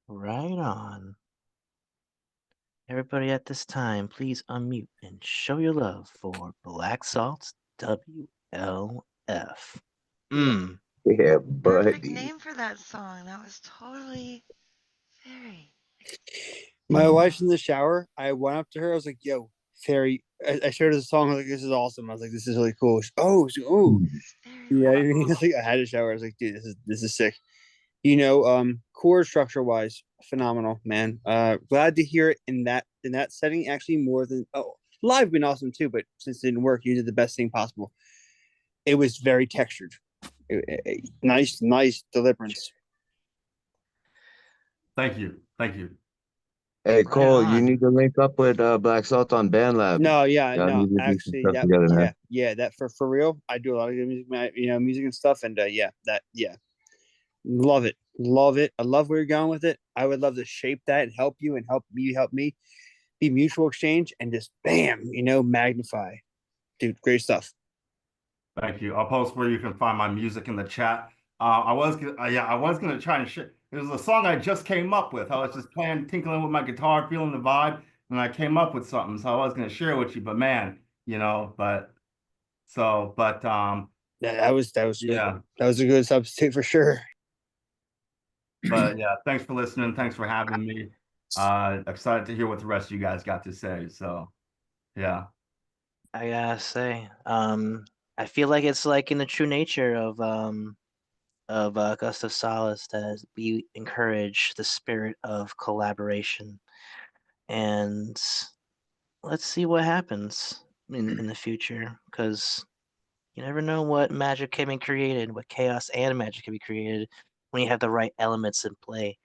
Right on. Everybody at this time, please unmute and show your love for Black Salt's WLF. Mm. Yeah, Perfect buddy. name for that song. That was totally very. My wife's in the shower. I went up to her. I was like, "Yo, Fairy." I showed her the song. I was like, "This is awesome." I was like, "This is really cool." Oh, yeah. I mean, it's like I had a shower. I was like, "Dude, this is sick." Chord structure wise, phenomenal, man. Glad to hear it in that setting. Actually, more than live been awesome too. But since it didn't work, you did the best thing possible. It was very textured. Nice deliverance. Thank you. Thank you. Hey Cole, you on. need to link up with Black Salt on BandLab. No, yeah, Y'all no. need to do some Actually, stuff that together, man. that for real. I do a lot of good music, music and stuff, and love it, love it. I love where you're going with it. I would love to shape that and help you and help me, be mutual exchange, and just bam, magnify, dude. Great stuff. Thank you. I'll post where you can find my music in the chat. I was gonna try and share. It was a song I just came up with. I was just playing, tinkling with my guitar, feeling the vibe, and I came up with something. So I was gonna share with you, but man, That was yeah. that was a good substitute for sure. But yeah, thanks for listening. Thanks for having me. Excited to hear what the rest of you guys got to say. So, yeah. I gotta say, I feel like it's like in the true nature of Gustav Salas that we encourage the spirit of collaboration, and let's see what happens in the future, because you never know what magic can be created, what chaos and magic can be created when you have the right elements in play.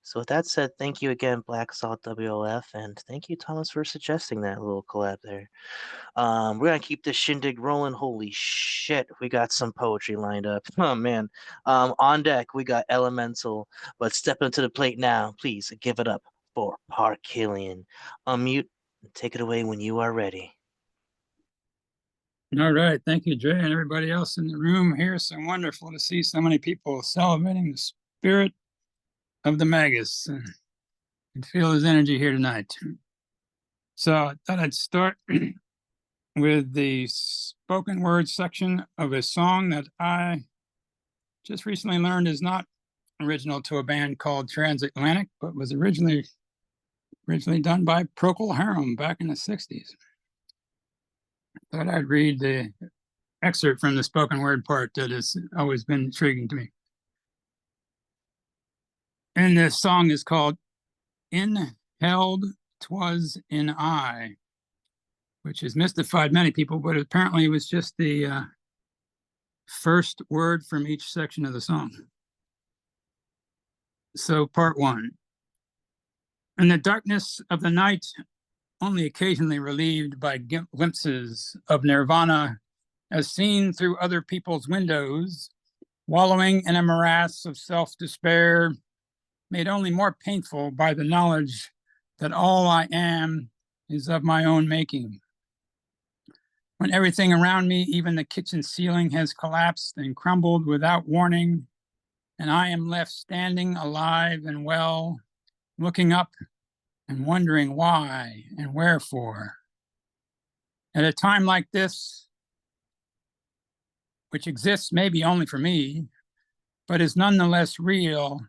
So with that said, thank you again, Black Salt WLF, and thank you, Thomas, for suggesting that little collab there. We're gonna keep this shindig rolling. Holy shit, we got some poetry lined up. Oh man. On deck we got Elemental, but step into the plate now. Please give it up for Park Killian. Unmute and take it away when you are ready. All right, thank you, Jay, and everybody else in the room here. So wonderful to see so many people celebrating the spirit of the Magus, and feel his energy here tonight. So I thought I'd start with the spoken word section of a song that I just recently learned is not original to a band called Transatlantic, but was originally done by Procol Harum back in the 60s. Thought I'd read the excerpt from the spoken word part that has always been intriguing to me. And this song is called In Held 'Twas in I, which has mystified many people, but apparently it was just the first word from each section of the song. So part one. In the darkness of the night, only occasionally relieved by glimpses of nirvana as seen through other people's windows, wallowing in a morass of self-despair, made only more painful by the knowledge that all I am is of my own making. When everything around me, even the kitchen ceiling, has collapsed and crumbled without warning, and I am left standing alive and well, looking up and wondering why and wherefore. At a time like this, which exists maybe only for me, but is nonetheless real,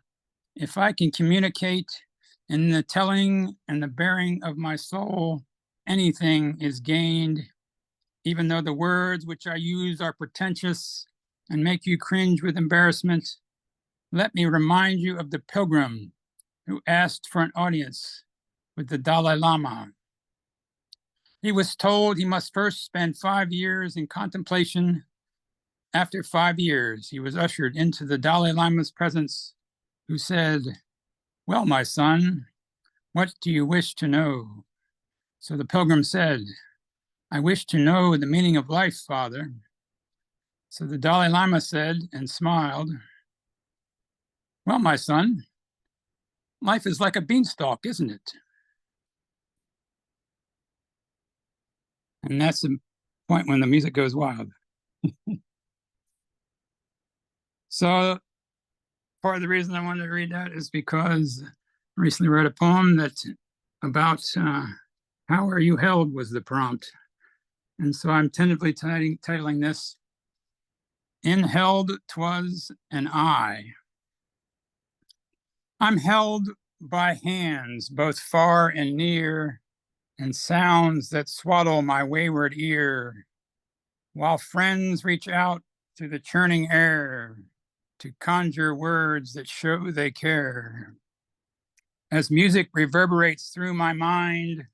if I can communicate in the telling and the bearing of my soul, anything is gained, even though the words which I use are pretentious and make you cringe with embarrassment. Let me remind you of the pilgrim who asked for an audience with the Dalai Lama. He was told he must first spend 5 years in contemplation. After 5 years, he was ushered into the Dalai Lama's presence, who said, "Well, my son, what do you wish to know?" So the pilgrim said, "I wish to know the meaning of life, Father." So the Dalai Lama said and smiled, "Well, my son, life is like a beanstalk, isn't it?" And that's the point when the music goes wild. So part of the reason I wanted to read that is because I recently wrote a poem that's about how are you held was the prompt. And so I'm tentatively titling this, In Held 'Twas an I. I'm held by hands both far and near, and sounds that swaddle my wayward ear, while friends reach out through the churning air to conjure words that show they care. As music reverberates through my mind,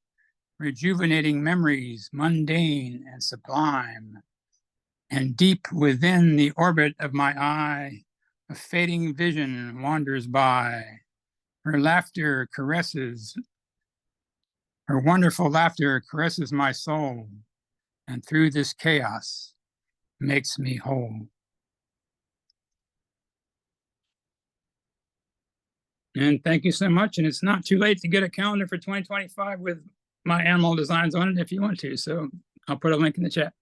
rejuvenating memories mundane and sublime, and deep within the orbit of my eye, a fading vision wanders by. Her laughter caresses, her wonderful laughter caresses my soul, and through this chaos makes me whole. And thank you so much. And it's not too late to get a calendar for 2025 with my animal designs on it if you want to. So I'll put a link in the chat.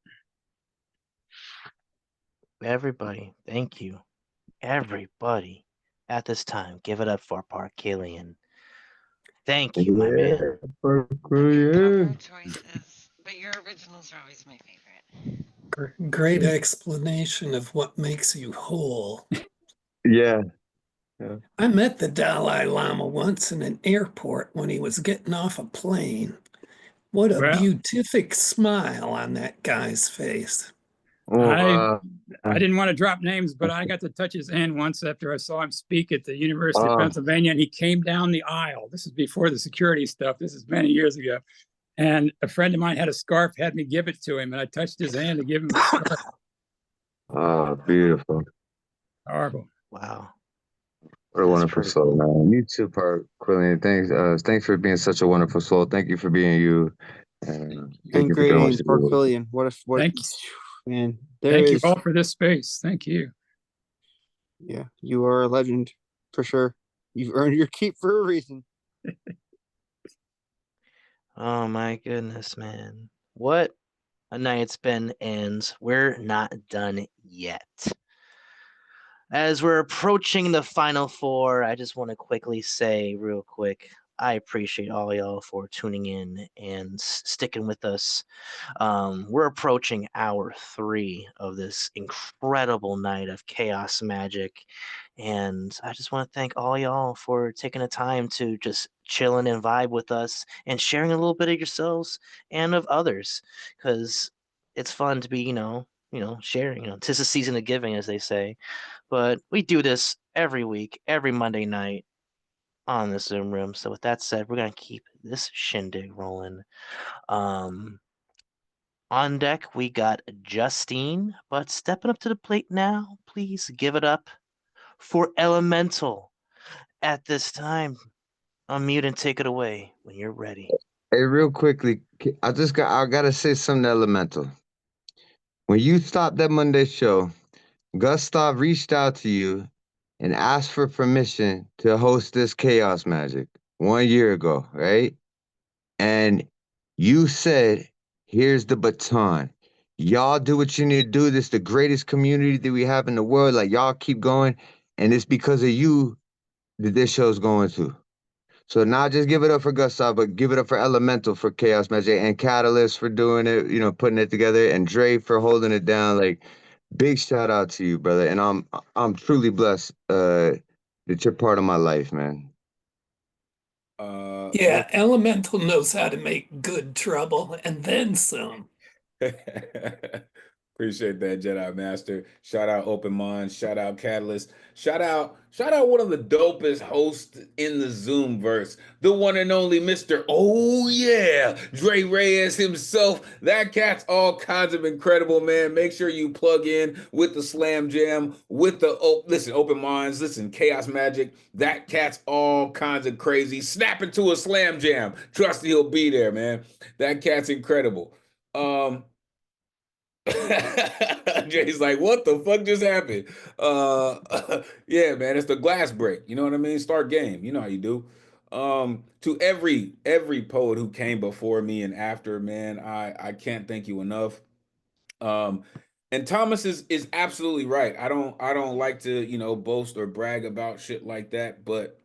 Everybody, thank you. Everybody, at this time, give it up for Park Killian. Thank you, my man. Choices, but your originals are always my favorite. Great explanation of what makes you whole. Yeah. Yeah. I met the Dalai Lama once in an airport when he was getting off a plane. What a Well, beatific smile on that guy's face. I didn't want to drop names, but I got to touch his hand once after I saw him speak at the University of Pennsylvania, and he came down the aisle. This is before the security stuff. This is many years ago. And a friend of mine had a scarf, had me give it to him, and I touched his hand to give him the scarf. Oh, beautiful. Horrible. Wow. What a wonderful soul, man. You too, Quillian. Thanks for being such a wonderful soul. Thank you for being you. And thank And you for great doing what names, you Park do. Quillian. What Thank you. Man, there Thank you is. all for this space. Thank you. Yeah, you are a legend for sure. You've earned your keep for a reason. Oh my goodness, man. What a night it's been, and we're not done yet. As we're approaching the final four, I just want to quickly say, real quick, I appreciate all y'all for tuning in and sticking with us. We're approaching hour 3 of this incredible night of chaos magic. And I just want to thank all y'all for taking the time to just chilling and vibe with us and sharing a little bit of yourselves and of others. Because it's fun to be, sharing. Tis the season of giving, as they say. But we do this every week, every Monday night on the Zoom room. So with that said, we're gonna keep this shindig rolling. On deck we got Justine, but stepping up to the plate now, please give it up for Elemental at this time. Unmute and take it away when you're ready. Hey, real quickly, I gotta say something to Elemental. When you stopped that Monday show, Gustav reached out to you and asked for permission to host this Chaos Magic 1 year ago, right? And you said, here's the baton. Y'all do what you need to do. This is the greatest community that we have in the world. Like, y'all keep going. And it's because of you that this show's going to. So not just give it up for Gustav, but give it up for Elemental for Chaos Magic and Catalyst for doing it, putting it together, and Dre for holding it down. Like, big shout out to you, brother. And I'm truly blessed that you're part of my life, man. Yeah, Elemental knows how to make good trouble and then some. Appreciate that, Jedi Master. Shout out Open Mind. Shout out Catalyst. Shout out one of the dopest hosts in the Zoom verse. The one and only Mr. Oh yeah, Dre Reyes himself. That cat's all kinds of incredible, man. Make sure you plug in with the Slam Jam, with the Open Minds, listen, Chaos Magic. That cat's all kinds of crazy. Snap into a Slam Jam. Trust he'll be there, man. That cat's incredible. Jay's like, what the fuck just happened? Yeah, man, it's the glass break. You know what I mean? Start game. You know how you do. To every poet who came before me and after, man, I can't thank you enough. And Thomas is absolutely right. I don't like to, boast or brag about shit like that, but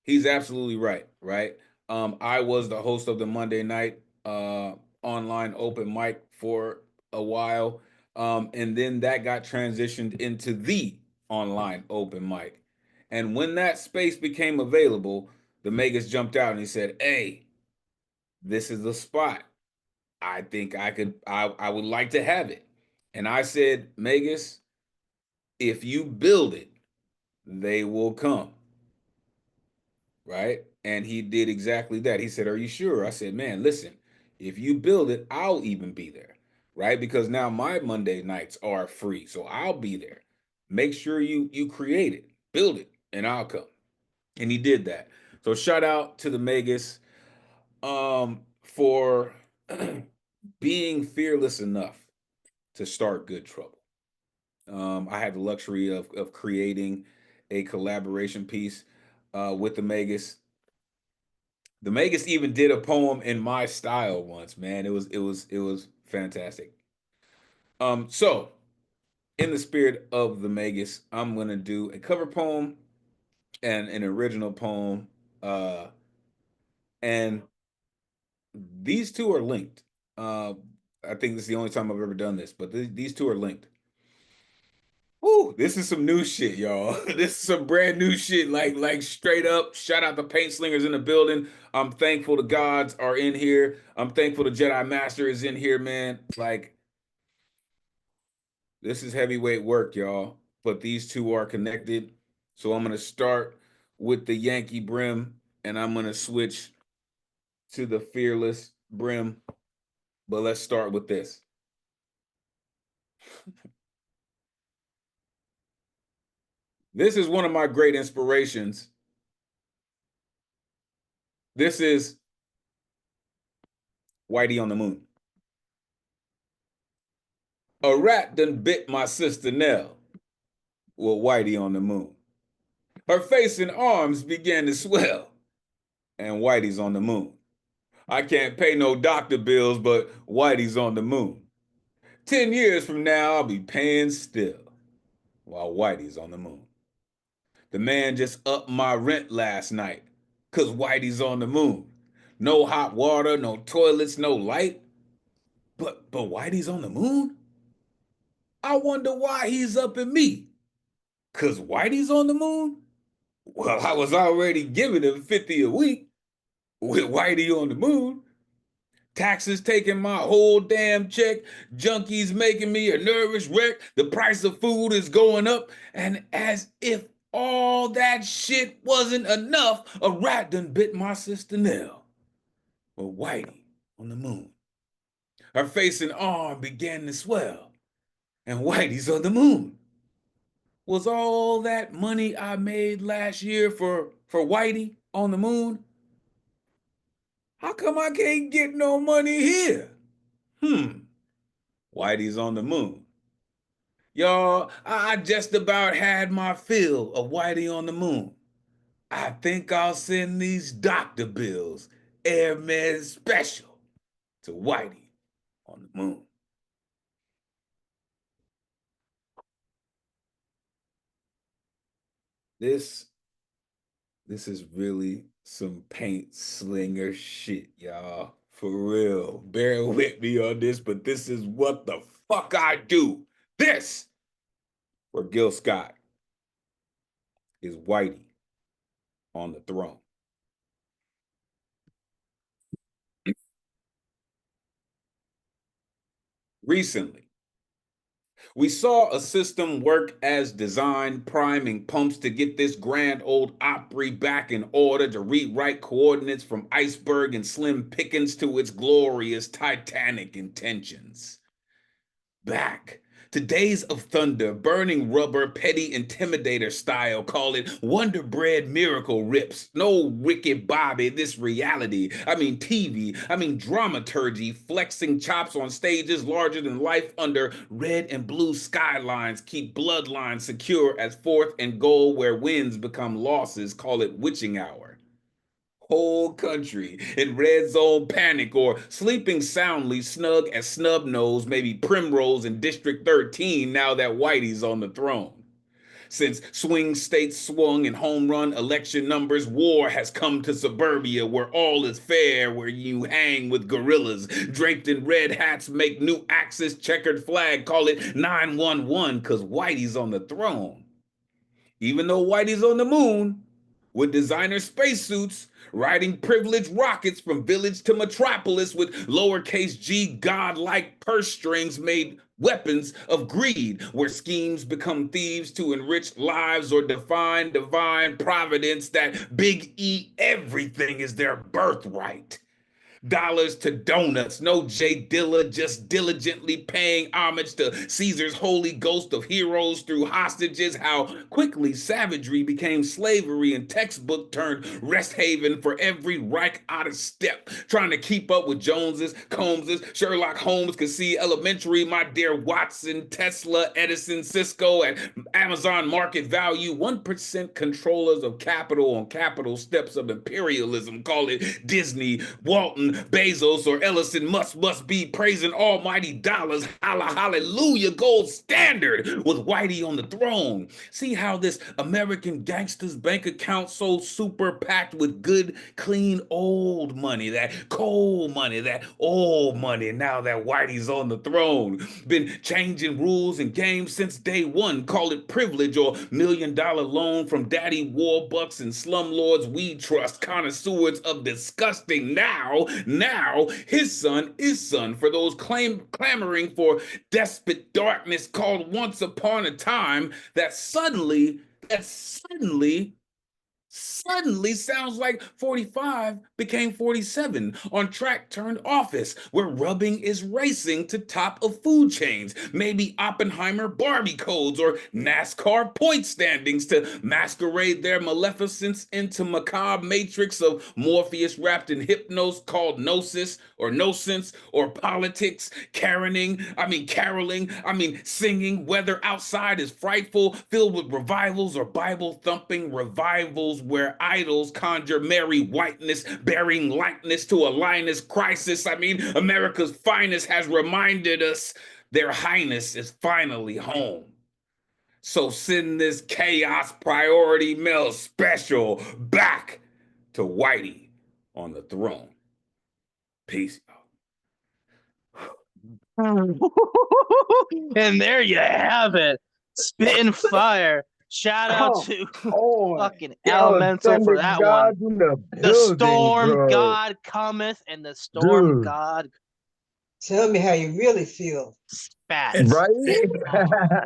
he's absolutely right, right? I was the host of the Monday night online open mic for a while. And then that got transitioned into the online open mic. And when that space became available, the Megas jumped out and he said, hey, this is the spot. I think I would like to have it. And I said, Megas, if you build it, they will come. Right? And he did exactly that. He said, are you sure? I said, man, listen, if you build it, I'll even be there. Right? Because now my Monday nights are free. So I'll be there. Make sure you create it, build it, and I'll come. And he did that. So shout out to the Megas for being fearless enough to start Good Trouble. I had the luxury of creating a collaboration piece with the Megas. The Megas even did a poem in my style once, man. It was fantastic. So in the spirit of the Megas, I'm gonna do a cover poem and an original poem. And these two are linked. I think this is the only time I've ever done this, but these two are linked. Woo, this is some new shit, y'all. This is some brand new shit. Like straight up. Shout out the paint slingers in the building. I'm thankful the gods are in here. I'm thankful the Jedi Master is in here, man. Like, this is heavyweight work, y'all. But these two are connected. So I'm gonna start with the Yankee brim, and I'm gonna switch to the fearless brim. But let's start with this. This is one of my great inspirations. This is Whitey on the Moon. A rat done bit my sister Nell. Well, Whitey on the moon. Her face and arms began to swell. And Whitey's on the moon. I can't pay no doctor bills, but Whitey's on the moon. 10 years from now, I'll be paying still while Whitey's on the moon. The man just upped my rent last night because Whitey's on the moon. No hot water, no toilets, no light. But Whitey's on the moon? I wonder why he's up in me. Because Whitey's on the moon? Well, I was already giving him 50 a week with Whitey on the moon. Taxes taking my whole damn check. Junkies making me a nervous wreck. The price of food is going up. And as if all that shit wasn't enough, a rat done bit my sister Nell. Well, Whitey on the moon. Her face and arm began to swell. And Whitey's on the moon. Was all that money I made last year for Whitey on the moon? How come I can't get no money here? Whitey's on the moon. Y'all, I just about had my fill of Whitey on the moon. I think I'll send these doctor bills, Airmed special, to Whitey on the moon. This is really some paint slinger shit, y'all. For real. Bear with me on this, but this is what the fuck I do. This, for Gil Scott, is Whitey on the throne. Recently, we saw a system work as designed, priming pumps to get this grand old Opry back in order to rewrite coordinates from iceberg and slim pickings to its glorious Titanic intentions. Back to days of thunder, burning rubber, petty intimidator style, call it Wonder Bread miracle rips. No wicked Bobby, this reality. I mean TV, I mean dramaturgy, flexing chops on stages larger than life under red and blue skylines, keep bloodlines secure as fourth and goal where wins become losses, call it witching hour. Whole country in red zone panic or sleeping soundly snug as snub nose, maybe Primrose in District 13 now that Whitey's on the throne. Since swing states swung and home run election numbers, war has come to suburbia where all is fair, where you hang with gorillas draped in red hats, make new axis checkered flag, call it 911 because Whitey's on the throne. Even though Whitey's on the moon, with designer spacesuits, riding privileged rockets from village to metropolis with lowercase g godlike purse strings made weapons of greed, where schemes become thieves to enrich lives or define divine providence that Big E everything is their birthright. Dollars to donuts, no J Dilla, just diligently paying homage to Caesar's holy ghost of heroes through hostages, how quickly savagery became slavery and textbook turned rest haven for every Reich out of step, trying to keep up with Joneses, Combses, Sherlock Holmes could see elementary, my dear Watson, Tesla, Edison, Cisco at Amazon market value, 1% controllers of capital on capital steps of imperialism, call it Disney, Walton, Bezos or Ellison must be praising almighty dollars. Hallelujah, gold standard with Whitey on the throne. See how this American gangster's bank account so super packed with good, clean, old money, that cold money, that old money, now that Whitey's on the throne. Been changing rules and games since day one. Call it privilege or $1 million loan from daddy warbucks and slumlords we trust, connoisseurs of disgusting. Now his son is son for those clamoring for despot darkness called once upon a time that suddenly sounds like 45 became 47. On track turned office, where rubbing is racing to top of food chains. Maybe Oppenheimer Barbie codes or NASCAR point standings to masquerade their maleficence into macabre matrix of Morpheus wrapped in hypnos called gnosis or nonsense or politics, caroling, singing, weather outside is frightful, filled with revivals or Bible thumping revivals where idols conjure merry whiteness, bearing likeness to a lioness crisis. America's finest has reminded us their highness is finally home. So send this chaos priority mail special back to Whitey on the throne. Peace. And there you have it. Spitting fire. Shout out to fucking Elemental for that one. The storm god cometh, and the storm god. Tell me how you really feel. Spat. Right?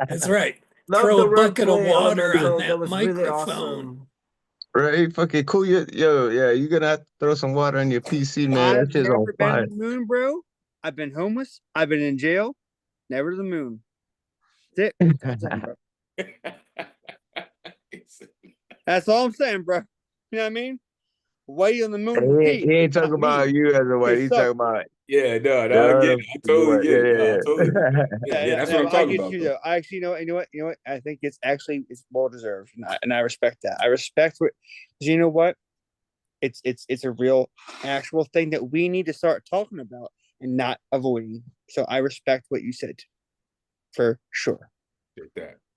That's right. Love Throw the a bucket of wordplay, water Elemental. on That that was really microphone. awesome. Right? Fucking cool. Yo, yeah, you're gonna have to throw some water on your PC, man. That I've shit's on never been fire. to the moon, bro. I've been homeless. I've been in jail. Never to the moon. That's it. That's it, bro. That's all I'm saying, bro. You know what I mean? Whitey on the moon. He ain't talking about you as a white. He's talking about I get it. I totally get it. That's what I'm talking about. Though. I actually you know what? I think it's well deserved, and I respect that. I respect what, because you know what? It's a real, actual thing that we need to start talking about and not avoiding. So I respect what you said, for sure.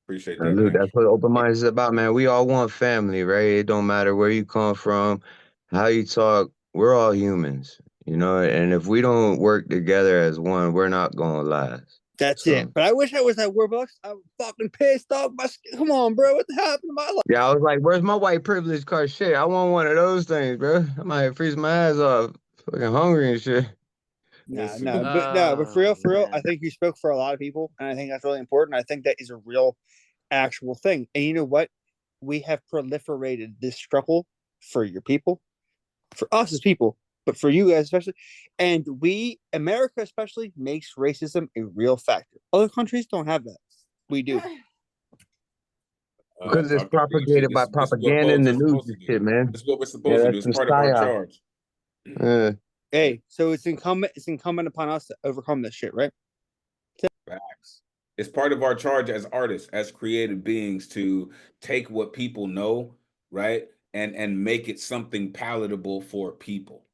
Appreciate that. Luke, that's what open mind is about, man. We all want family, right? It don't matter where you come from, how you talk. We're all humans, and if we don't work together as one, we're not gonna last. That's it. But I wish I was at Warbucks. I'm fucking pissed off. Come on, bro. What the happened to my life? Yeah, I was like, where's my white privilege card? Shit, I want one of those things, bro. I might freeze my ass off. Fucking hungry and shit. But for real, I think you spoke for a lot of people, and I think that's really important. I think that is a real, actual thing. And you know what? We have proliferated this struggle for your people, for us as people, but for you guys especially. And America especially, makes racism a real factor. Other countries don't have that. We do. Because it's propagated by propaganda in the news and shit, man. That's what we're supposed to do. It's part of our charge. Hey, so it's incumbent upon us to overcome this shit, right? Facts. It's part of our charge as artists, as creative beings, to take what people know, right, and make it something palatable for people,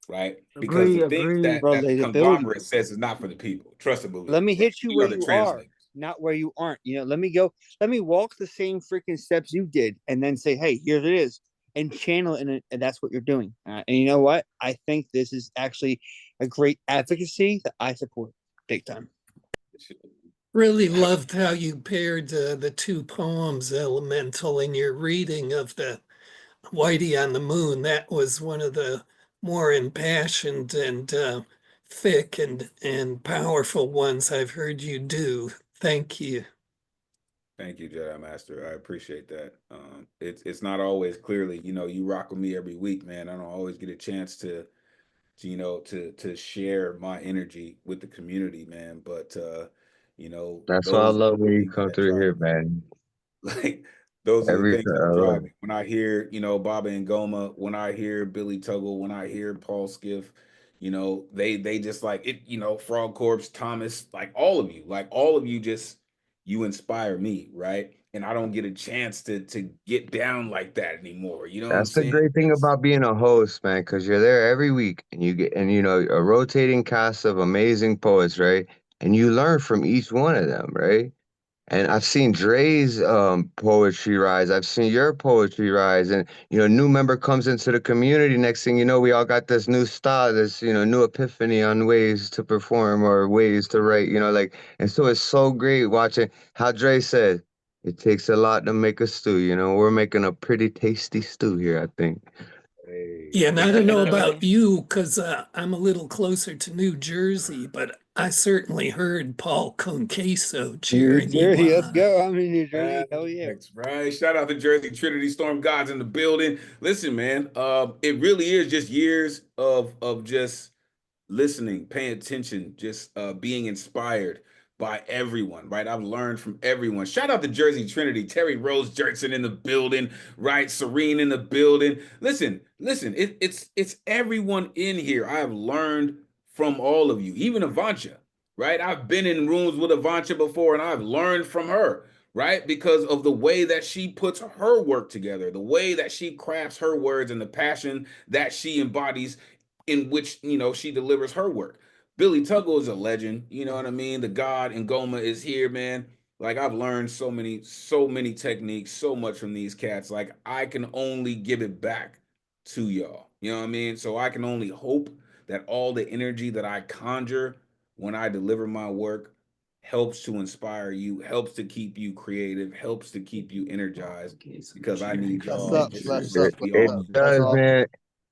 right? Because the things that conglomerate says is not for the people. Trust and believe. Let me hit you where you are, not where you aren't. Let me walk the same freaking steps you did, and then say, hey, here it is, and channel it, and that's what you're doing. And you know what? I think this is actually a great advocacy that I support big time. Really loved how you paired the two poems, Elemental, in your reading of the Whitey on the Moon. That was one of the more impassioned and thick and powerful ones I've heard you do. Thank you. Thank you, Jedi Master. I appreciate that. It's not always clearly, you rock with me every week, man. I don't always get a chance to share my energy with the community, man. But that's why I love when you come through here, man. Like those are the things that drive me. When I hear, Baba and Goma, when I hear Billy Tuggle, when I hear Paul Skiff, they just like it, Frog Corpse, Thomas, like all of you just, you inspire me, right? and I don't get a chance to get down like that anymore. You know what I'm That's the saying? great thing about being a host, man, because you're there every week and you get, and you know, a rotating cast of amazing poets, right? And you learn from each one of them, right? And I've seen Dre's poetry rise. I've seen your poetry rise. And, you know, a new member comes into the community. Next thing you know, we all got this new style, this, you know, new epiphany on ways to perform or ways to write, you know, like, and so it's so great watching how Dre said, it takes a lot to make a stew. You know, we're making a pretty tasty stew here, I think. Yeah, and I don't know about you because I'm a little closer to New Jersey, but I certainly heard Paul Conqueso cheering you Jersey, let's on. go. I'm in New Jersey. Hell yeah. That's right. Shout out to Jersey Trinity Storm Gods in the building. Listen, man, it really is just years of just listening, paying attention, just being inspired by everyone, right? I've learned from everyone. Shout out to Jersey Trinity, Terry Rose Jerkson in the building, right? Serene in the building. Listen, it's everyone in here. I have learned from all of you, even Avancha, right? I've been in rooms with Avancha before and I've learned from her, right? Because of the way that she puts her work together, the way that she crafts her words and the passion that she embodies in which, you know, she delivers her work. Billy Tuggle is a legend, you know what I mean? The God and Goma is here, man. Like I've learned so many techniques, so much from these cats. Like I can only give it back to y'all. You know what I mean? So I can only hope that all the energy that I conjure when I deliver my work helps to inspire you, helps to keep you creative, helps to keep you energized because I need y'all to be It all does, man.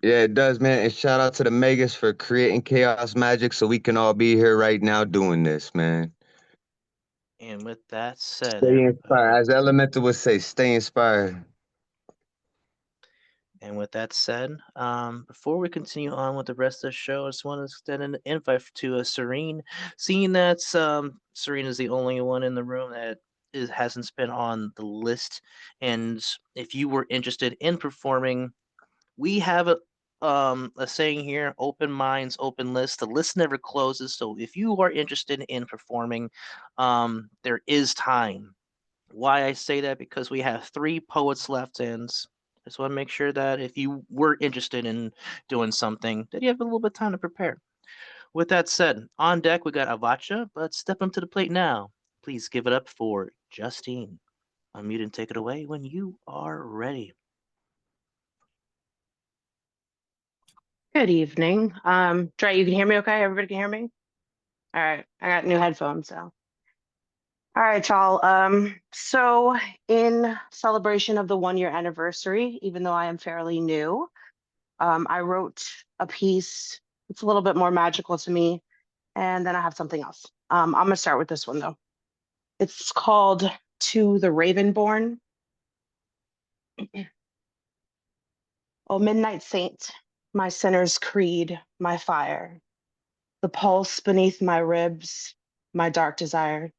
Yeah, it does, man. And shout out to the Megas for creating Chaos Magic so we can all be here right now doing this, man. And with that said, Stay inspired. As Elemental would say, stay inspired. And with that said, before we continue on with the rest of the show, I just want to extend an invite to Serene. Seeing that Serene is the only one in the room that hasn't been on the list, and if you were interested in performing, we have a saying here: open minds, open lists. The list never closes. So if you are interested in performing, there is time. Why I say that? Because we have 3 poets left, and I just want to make sure that if you were interested in doing something, that you have a little bit of time to prepare. With that said, on deck we got Avacha, but step up to the plate now. Please give it up for Justine. Unmute and take it away when you are ready. Good evening. Dre, you can hear me okay? Everybody can hear me? All right. I got new headphones, so. All right, y'all. So in celebration of the 1-year anniversary, even though I am fairly new, I wrote a piece. It's a little bit more magical to me, and then I have something else. I'm gonna start with this one though. It's called To the Ravenborn. Oh, midnight saint, my sinner's creed, my fire, the pulse beneath my ribs, my dark desire.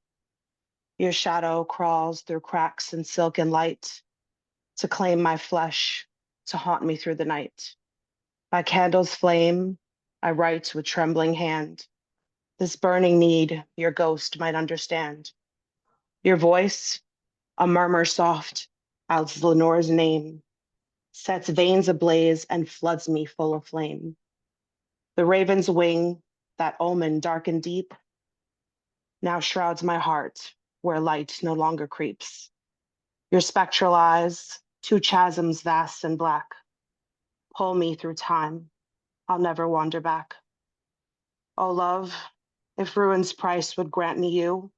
Your shadow crawls through cracks in silk and light to claim my flesh, to haunt me through the night. By candle's flame, I write with trembling hand. This burning need your ghost might understand. Your voice, a murmur soft as Lenore's name, sets veins ablaze and floods me full of flame. The raven's wing, that omen dark and deep, now shrouds my heart where light no longer creeps. Your spectral eyes, 2 chasms vast and black, pull me through time. I'll never wander back. Oh, love, if ruin's price would grant me you,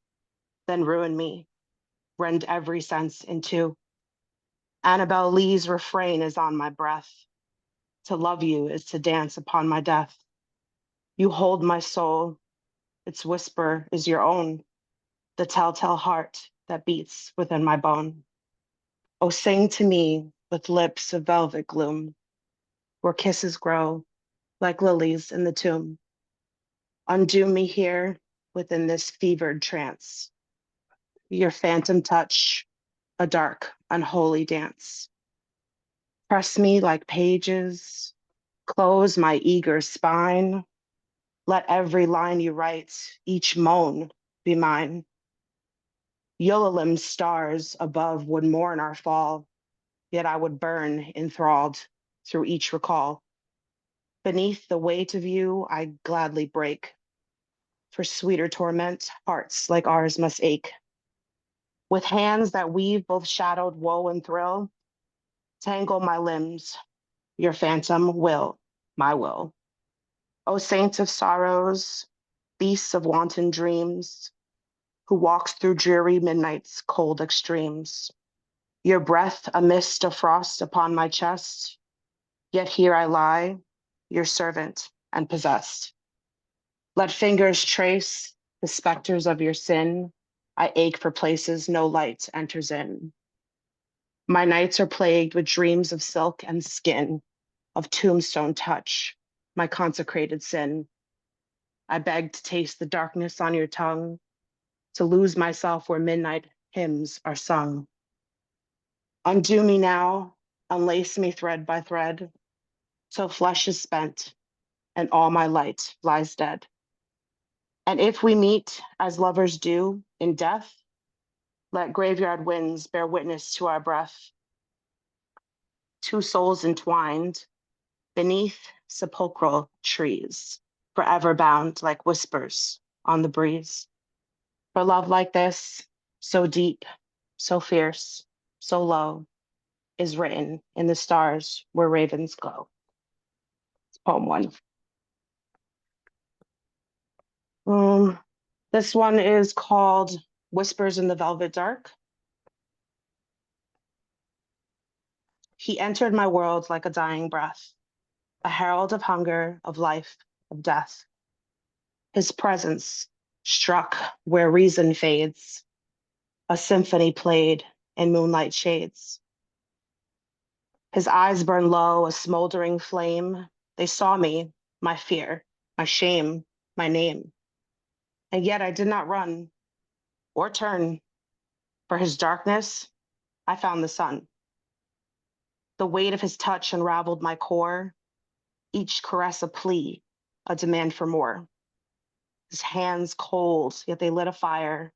then ruin me, rend every sense in 2. Annabel Lee's refrain is on my breath. To love you is to dance upon my death. You hold my soul, its whisper is your own, the telltale heart that beats within my bone. Oh, sing to me with lips of velvet gloom, where kisses grow like lilies in the tomb. Undo me here within this fevered trance. Your phantom touch, a dark, unholy dance. Press me like pages, close my eager spine. Let every line you write, each moan be mine. Yolalim's stars above would mourn our fall, yet I would burn enthralled through each recall. Beneath the weight of you, I gladly break. For sweeter torment, hearts like ours must ache. With hands that weave both shadowed woe and thrill, tangle my limbs, your phantom will, my will. O saints of sorrows, beasts of wanton dreams, who walks through dreary midnight's cold extremes. Your breath a mist of frost upon my chest, yet here I lie, your servant and possessed. Let fingers trace the specters of your sin. I ache for places no light enters in. My nights are plagued with dreams of silk and skin, of tombstone touch, my consecrated sin. I beg to taste the darkness on your tongue, to lose myself where midnight hymns are sung. Undo me now, unlace me thread by thread, till flesh is spent and all my light lies dead. And if we meet as lovers do in death, let graveyard winds bear witness to our breath. Two souls entwined beneath sepulchral trees, forever bound like whispers on the breeze. For love like this, so deep, so fierce, so low, is written in the stars where ravens glow. It's poem one. This one is called Whispers in the Velvet Dark. He entered my world like a dying breath, a herald of hunger, of life, of death. His presence struck where reason fades, a symphony played in moonlight shades. His eyes burned low, a smoldering flame. They saw me, my fear, my shame, my name. And yet I did not run or turn. For his darkness, I found the sun. The weight of his touch unraveled my core, each caress a plea, a demand for more. His hands cold, yet they lit a fire,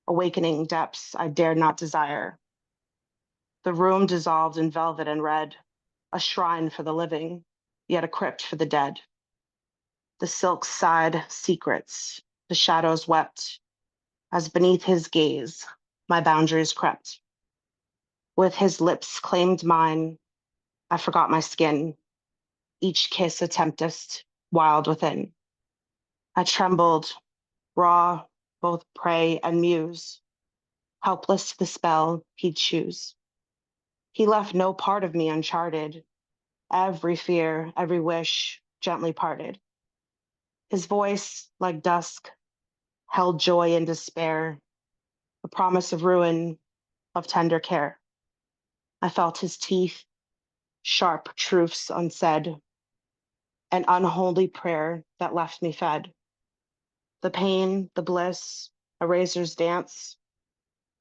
awakening depths I dared not desire. The room dissolved in velvet and red, a shrine for the living, yet a crypt for the dead. The silks sighed secrets, the shadows wept, as beneath his gaze, my boundaries crept. With his lips claimed mine, I forgot my skin, each kiss a tempest, wild within. I trembled, raw, both prey and muse, helpless to the spell he'd choose. He left no part of me uncharted, every fear, every wish gently parted. His voice, like dusk, held joy and despair, a promise of ruin, of tender care. I felt his teeth, sharp truths unsaid, an unholy prayer that left me fed. The pain, the bliss, a razor's dance,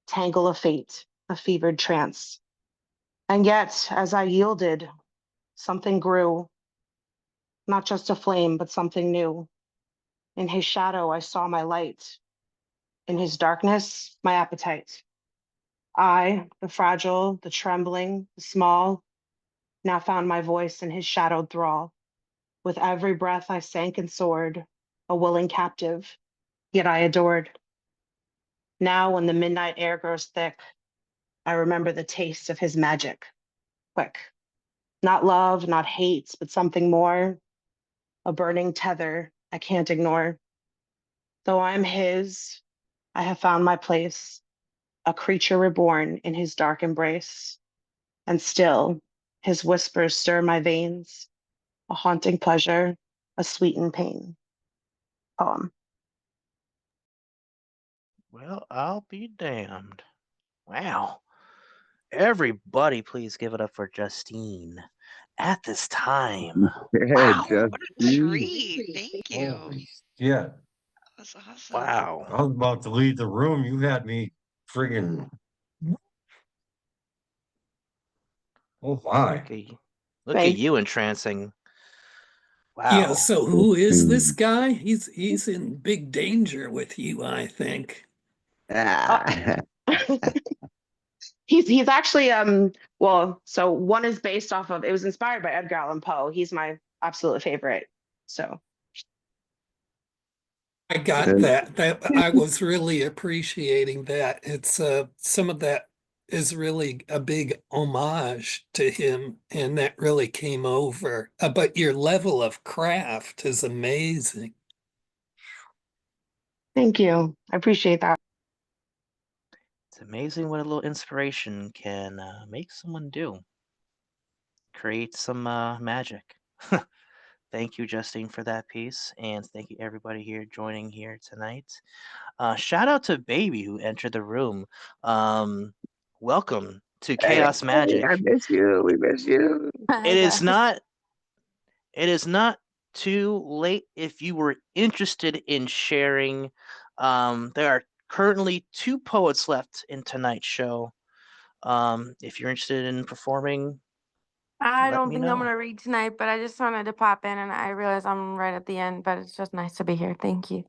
tangle of fate, a fevered trance. And yet, as I yielded, something grew, not just a flame, but something new. In his shadow, I saw my light. In his darkness, my appetite. I, the fragile, the trembling, the small, now found my voice in his shadowed thrall. With every breath I sank and soared, a willing captive, yet I adored. Now when the midnight air grows thick, I remember the taste of his magic. Quick. Not love, not hate, but something more, a burning tether I can't ignore. Though I'm his, I have found my place, a creature reborn in his dark embrace. And still, his whispers stir my veins, a haunting pleasure, a sweetened pain. Poem. Well, I'll be damned. Wow. Everybody, please give it up for Justine at this time. Yeah, Wow. What a Justine. treat. Thank you. Holy shit. That was awesome. Wow. I was about to leave the room. You had me friggin'. Oh my. Look at you entrancing. Wow. Yeah, so who is this guy? He's in big danger with you, I think. He's actually well, so one is based off of, it was inspired by Edgar Allan Poe. He's my absolute favorite. So I got And that. I was really appreciating that. It's some of that is really a big homage to him, and that really came over. But your level of craft is amazing. thank you. I appreciate that. It's amazing what a little inspiration can make someone do. Create some magic. Thank you, Justine, for that piece, and thank you everybody here joining here tonight. Shout out to Baby who entered the room. Welcome to hey, Chaos Magic. I miss you. We miss you. It is not. It is not too late if you were interested in sharing. There are currently 2 poets left in tonight's show. If you're interested in performing, I let don't me think I'm know. gonna read tonight, but I just wanted to pop in and I realize I'm right at the end, but it's just nice to be here. Thank you.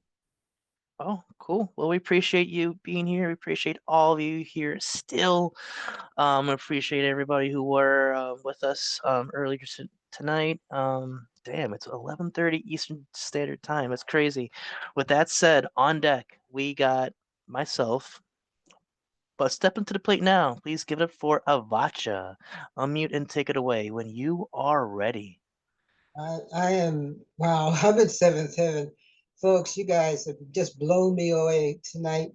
Oh, cool. Well, we appreciate you being here. We appreciate all of you here still. Appreciate everybody who were with us earlier tonight. Damn, it's 11:30 Eastern Standard Time. It's crazy. With that said, on deck we got myself. But step into the plate now. Please give it up for Avacha. Unmute and take it away when you are ready. I am, wow, I'm in seventh heaven. Folks, you guys have just blown me away tonight.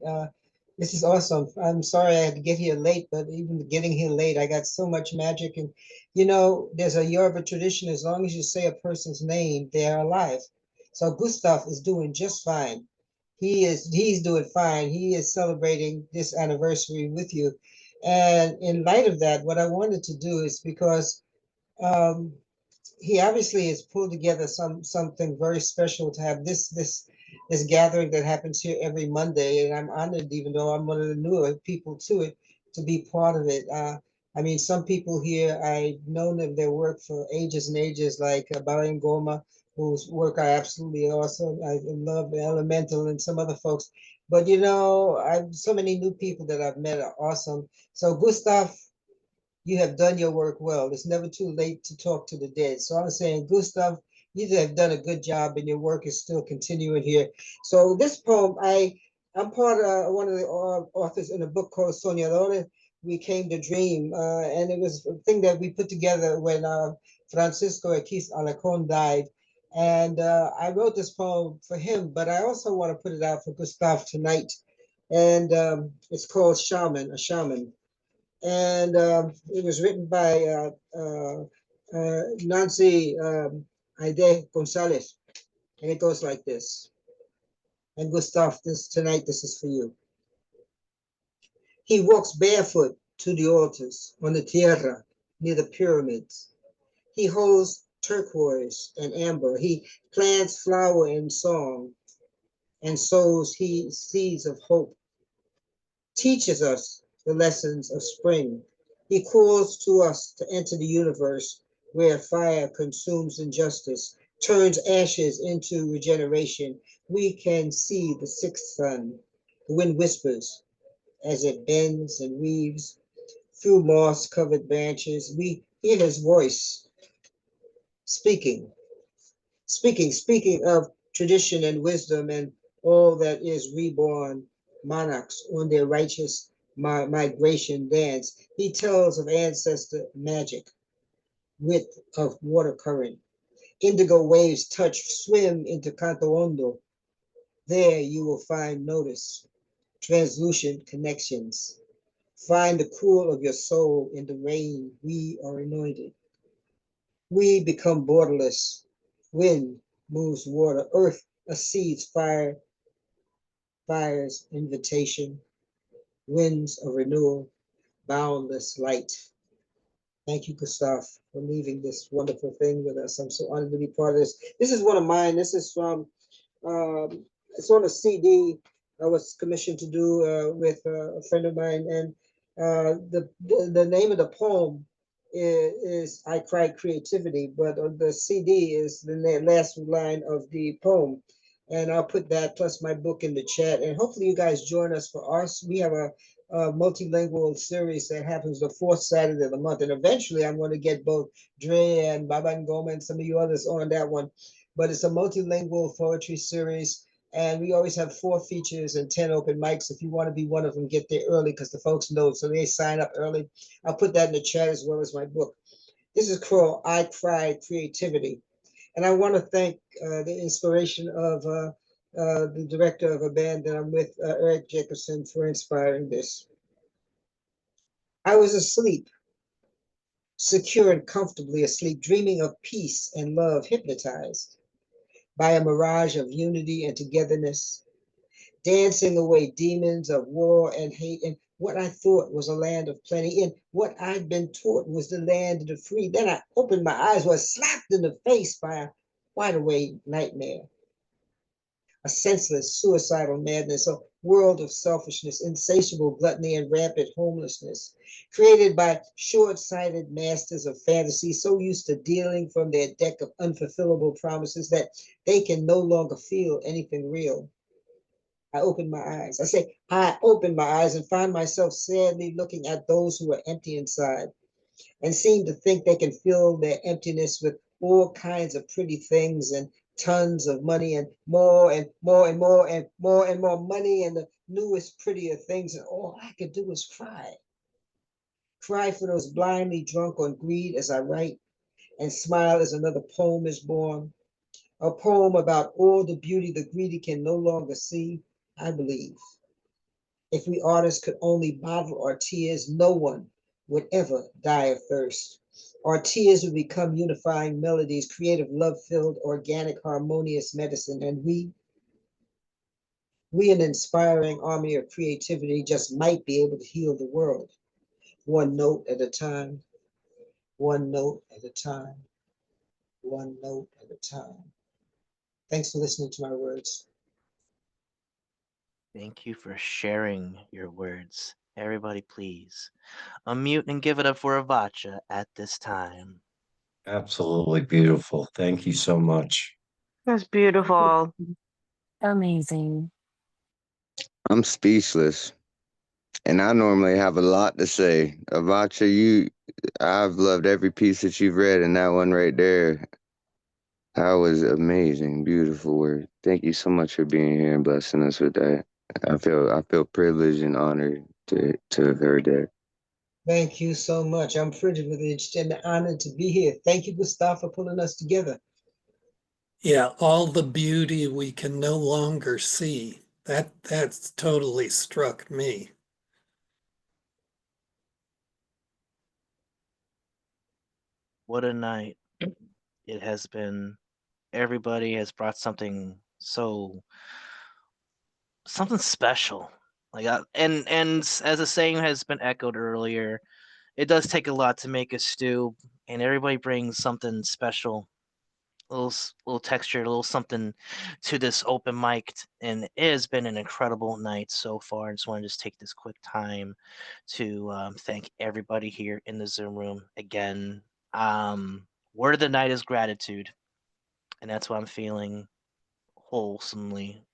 This is awesome. I'm sorry I had to get here late, but even getting here late, I got so much magic. And, there's a Yoruba tradition, as long as you say a person's name, they are alive. So Gustav is doing just fine. He's doing fine. He is celebrating this anniversary with you. And in light of that, what I wanted to do is because um, he obviously has pulled together something very special to have this gathering that happens here every Monday, and I'm honored, even though I'm one of the newer people to it, to be part of it. I mean, some people here I've known of their work for ages and ages, like Baron Goma, whose work I absolutely awesome. I love Elemental and some other folks. But I've so many new people that I've met are awesome. So Gustav, you have done your work well. It's never too late to talk to the dead. So I'm saying, Gustav, you have done a good job, and your work is still continuing here. So this poem, I'm part of one of the authors in a book called Soñadores. We came to dream, and it was a thing that we put together when Francisco Aquis Alacon died. And I wrote this poem for him, but I also want to put it out for Gustav tonight. And it's called Shaman, a Shaman, and it was written by Nancy Aide Gonzalez, and it goes like this. And Gustav, this is for you. He walks barefoot to the altars on the tierra near the pyramids. He holds turquoise and amber. He plants flower and song and sows seeds of hope, teaches us the lessons of spring. He calls to us to enter the universe where fire consumes injustice, turns ashes into regeneration. We can see the sixth sun. The wind whispers as it bends and weaves through moss-covered branches. We hear his voice speaking, speaking of tradition and wisdom and all that is reborn, monarchs on their righteous migration dance. He tells of ancestor magic, width of water current. Indigo waves touch, swim into Canto Hondo. There you will find notice, translucent connections. Find the cool of your soul in the rain. We are anointed. We become borderless. Wind moves water, earth accedes fire, fire's invitation, winds of renewal, boundless light. Thank you, Gustav, for leaving this wonderful thing with us. I'm so honored to be part of this. This is one of mine. This is from, it's on a CD I was commissioned to do with a friend of mine. And the name of the poem is I Cried Creativity, but on the CD is the last line of the poem. And I'll put that plus my book in the chat. And hopefully you guys join us for ours. We have multilingual series that happens the fourth Saturday of the month. And eventually I'm going to get both Dre and Baba Ngoma and some of you others on that one. But it's a multilingual poetry series. And we always have 4 features and 10 open mics. If you want to be one of them, get there early because the folks know. So they sign up early. I'll put that in the chat as well as my book. This is called I Cried Creativity. And I want to thank the inspiration of the director of a band that I'm with, Eric Jacobson, for inspiring this. I was asleep, secure and comfortably asleep, dreaming of peace and love, hypnotized by a mirage of unity and togetherness, dancing away demons of war and hate in what I thought was a land of plenty, in what I'd been taught was the land of the free. Then I opened my eyes, was slapped in the face by a wide awake nightmare, a senseless, suicidal madness, a world of selfishness, insatiable gluttony, and rampant homelessness, created by short-sighted masters of fantasy, so used to dealing from their deck of unfulfillable promises that they can no longer feel anything real. I opened my eyes. I say, I opened my eyes and find myself sadly looking at those who are empty inside and seem to think they can fill their emptiness with all kinds of pretty things and tons of money and more and more and more and more and more money and the newest, prettier things. And all I could do was cry. Cry for those blindly drunk on greed as I write and smile as another poem is born. A poem about all the beauty the greedy can no longer see, I believe. If we artists could only bottle our tears, no one would ever die of thirst. Our tears would become unifying melodies, creative, love-filled, organic, harmonious medicine. And we, an inspiring army of creativity, just might be able to heal the world. One note at a time, one note at a time, one note at a time. Thanks for listening to my words. Thank you for sharing your words. Everybody, please unmute and give it up for Avacha at this time. Absolutely beautiful. Thank you so much. That's beautiful. Amazing. I'm speechless. And I normally have a lot to say. Avacha, I've loved every piece that you've read, and that one right there, that was amazing, beautiful word. Thank you so much for being here and blessing us with that. I feel privileged and honored to have heard that. Thank you so much. I'm privileged and honored to be here. Thank you, Gustav, for pulling us together. Yeah, all the beauty we can no longer see. That's totally struck me. What a night it has been. Everybody has brought something something special. And as a saying has been echoed earlier, it does take a lot to make a stew, and everybody brings something special, little texture, a little something to this open mic, and it has been an incredible night so far. I just want to take this quick time to thank everybody here in the Zoom room again. Word of the night is gratitude, and that's what I'm feeling wholesomely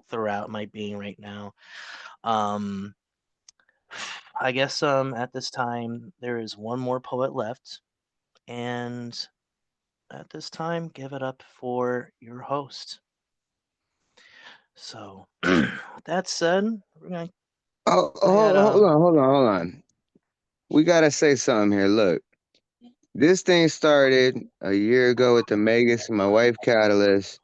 throughout my being right now. I guess at this time there is one more poet left, and at this time, give it up for your host. So, with that said, we're gonna. Hold on. We gotta say something here. Look, this thing started a year ago with the Megas and my wife Catalyst.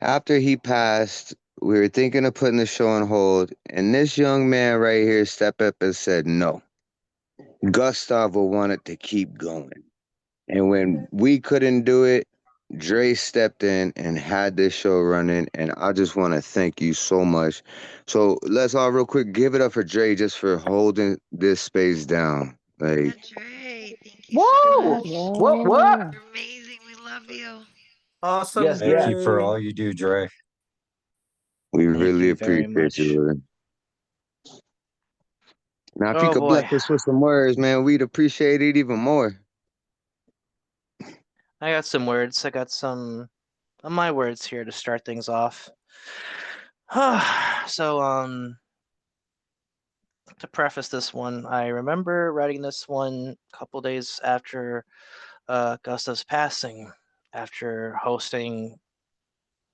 After he passed, we were thinking of putting the show on hold, and this young man right here stepped up and said no. Gustavo wanted to keep going. And when we couldn't do it, Dre stepped in and had this show running, and I just want to thank you so much. So let's all real quick give it up for Dre just for holding this space down. Like, Dre, thank you so Woo! much. What? You're amazing. We love you. Awesome, Yes, Thank you for Dre. all you do, Dre. we Thank really you very appreciate you, much. brother. Now, if you Oh could boy, bless us with some words, man, we'd appreciate it even more. I got some words. I got some of my words here to start things off. So, to preface this one, I remember writing this one a couple days after Gustav's passing, after hosting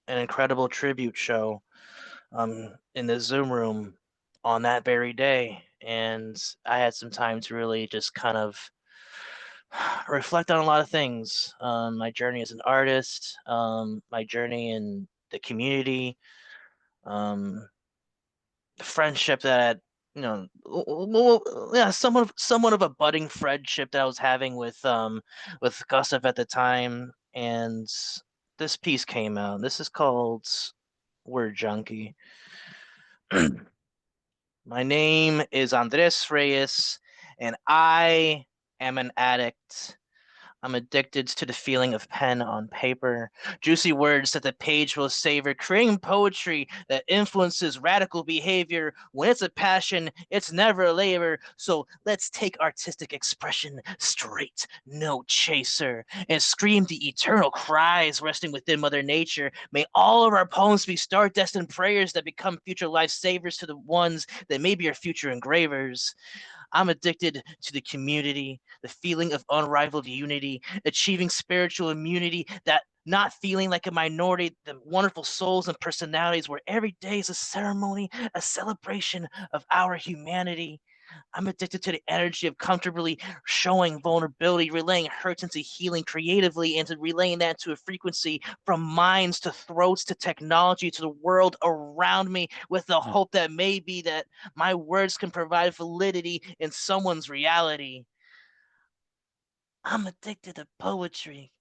an incredible tribute show in the Zoom room on that very day. And I had some time to really just kind of reflect on a lot of things. My journey as an artist, my journey in the community, um, the friendship that yeah, somewhat of a budding friendship that I was having with Gustav at the time, and this piece came out. This is called "Word Junkie." My name is Andres Reyes, and I am an addict. I'm addicted to the feeling of pen on paper, juicy words that the page will savor, creating poetry that influences radical behavior. When it's a passion, it's never a labor. So let's take artistic expression straight, no chaser, and scream the eternal cries resting within Mother Nature. May all of our poems be star-destined prayers that become future lifesavers to the ones that may be our future engravers. I'm addicted to the community, the feeling of unrivaled unity, achieving spiritual immunity, that not feeling like a minority, the wonderful souls and personalities where every day is a ceremony, a celebration of our humanity. I'm addicted to the energy of comfortably showing vulnerability, relaying hurts into healing creatively, and to relaying that to a frequency from minds to throats to technology to the world around me, with the hope that maybe that my words can provide validity in someone's reality. I'm addicted to poetry.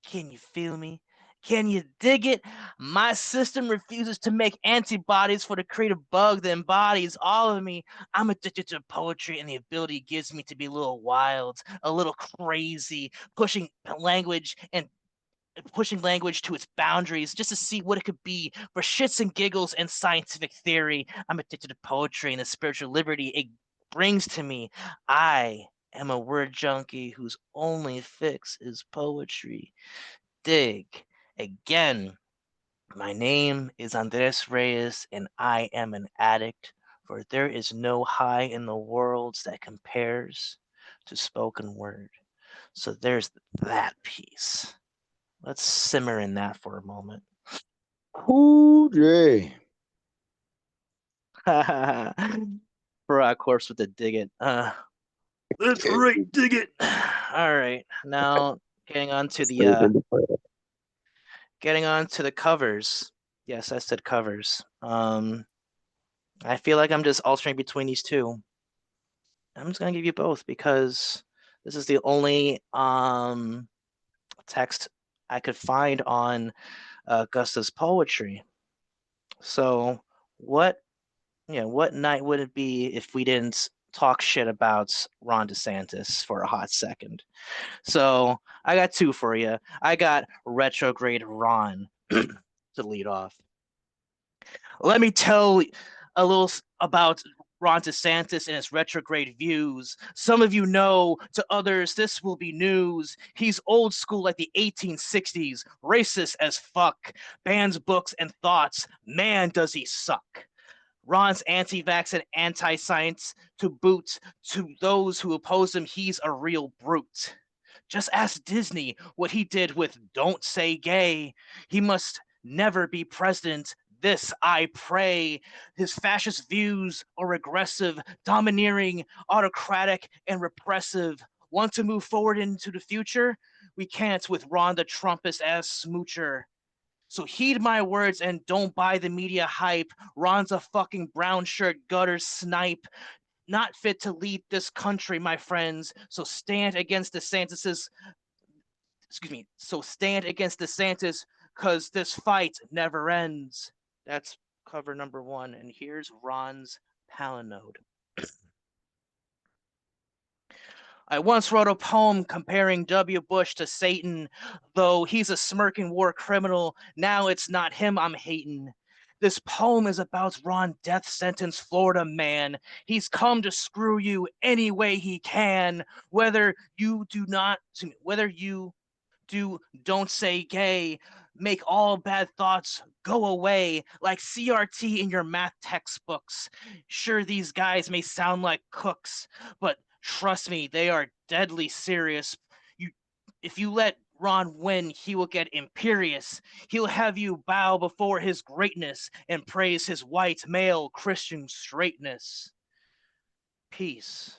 Can you feel me? Can you dig it? My system refuses to make antibodies for the creative bug that embodies all of me. I'm addicted to poetry, and the ability it gives me to be a little wild, a little crazy, pushing language to its boundaries just to see what it could be for shits and giggles and scientific theory. I'm addicted to poetry and the spiritual liberty it brings to me. I am a word junkie whose only fix is poetry. Dig. Again, my name is Andres Reyes, and I am an addict, for there is no high in the world that compares to spoken word. So there's that piece. Let's simmer in that for a moment. Ooh, Jay. For our course with the dig it. That's right, dig it. All right, now getting on to the covers. Yes, I said covers. I feel like I'm just alternating between these two. I'm just gonna give you both because this is the only text I could find on Gusta's poetry. So what night would it be if we didn't talk shit about Ron DeSantis for a hot second? So I got two for you. I got retrograde Ron to lead off. Let me tell a little about Ron DeSantis and his retrograde views. Some of you know, to others, this will be news. He's old school like the 1860s, racist as fuck, bans books and thoughts. Man, does he suck. Ron's anti-vax and anti-science to boot. To those who oppose him, he's a real brute. Just ask Disney what he did with Don't Say Gay. He must never be president. This I pray. His fascist views are regressive, domineering, autocratic, and repressive. Want to move forward into the future? We can't with Ron the Trumpist as smoocher. So heed my words and don't buy the media hype. Ron's a fucking brown shirt gutter snipe, not fit to lead this country, my friends. So stand against DeSantis's So stand against DeSantis, cause this fight never ends. That's cover number one, and here's Ron's Palinode. I once wrote a poem comparing W. Bush to Satan. Though he's a smirking war criminal, now it's not him I'm hating. This poem is about Ron Death Sentence Florida man. He's come to screw you any way he can. Whether you do Don't Say Gay, make all bad thoughts go away like CRT in your math textbooks. Sure, these guys may sound like cooks, but trust me, they are deadly serious. If you let Ron win, he will get imperious. He'll have you bow before his greatness and praise his white male Christian straightness. Peace.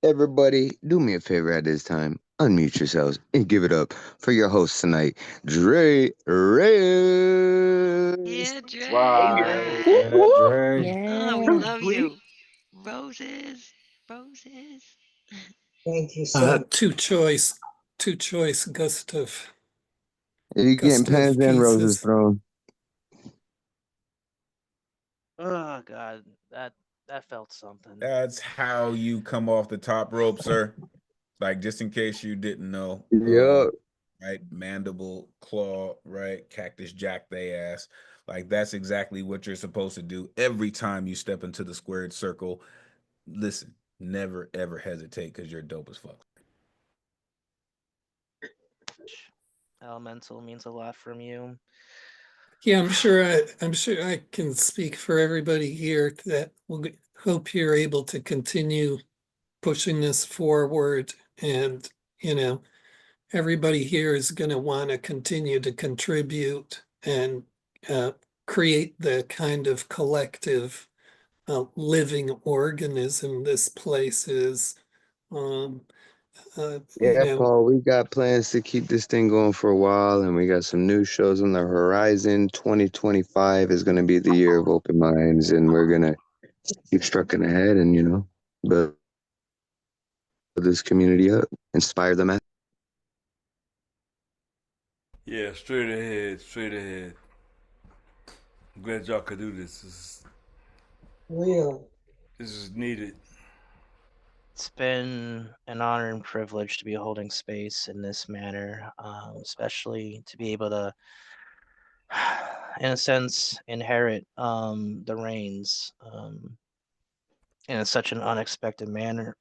Everybody, do me a favor at this time. Unmute yourselves and give it up for your host tonight, Dre Reyes. Yeah, Dre. Yeah, Dre. Oh, we love you. Roses. Roses. Thank you so much. Two choice, Gustav. You getting pens and roses thrown. Oh God, that felt something. That's how you come off the top rope, sir. Like, just in case you didn't know. Yep. Right, mandible claw, right, cactus jack they ass. Like, that's exactly what you're supposed to do every time you step into the squared circle. Listen, never ever hesitate, because you're dope as fuck. Elemental means a lot from you. Yeah, I'm sure I can speak for everybody here that we'll hope you're able to continue pushing this forward, and everybody here is going to want to continue to contribute and create the kind of collective living organism this place is. Yeah, Paul, we got plans to keep this thing going for a while, and we got some new shows on the horizon. 2025 is going to be the year of open minds, and we're going to keep trucking ahead and, build this community up, inspire them. Yeah, straight ahead, straight ahead. I'm glad y'all could do this. This is needed. It's been an honor and privilege to be holding space in this manner, especially to be able to, in a sense, inherit the reins in such an unexpected manner.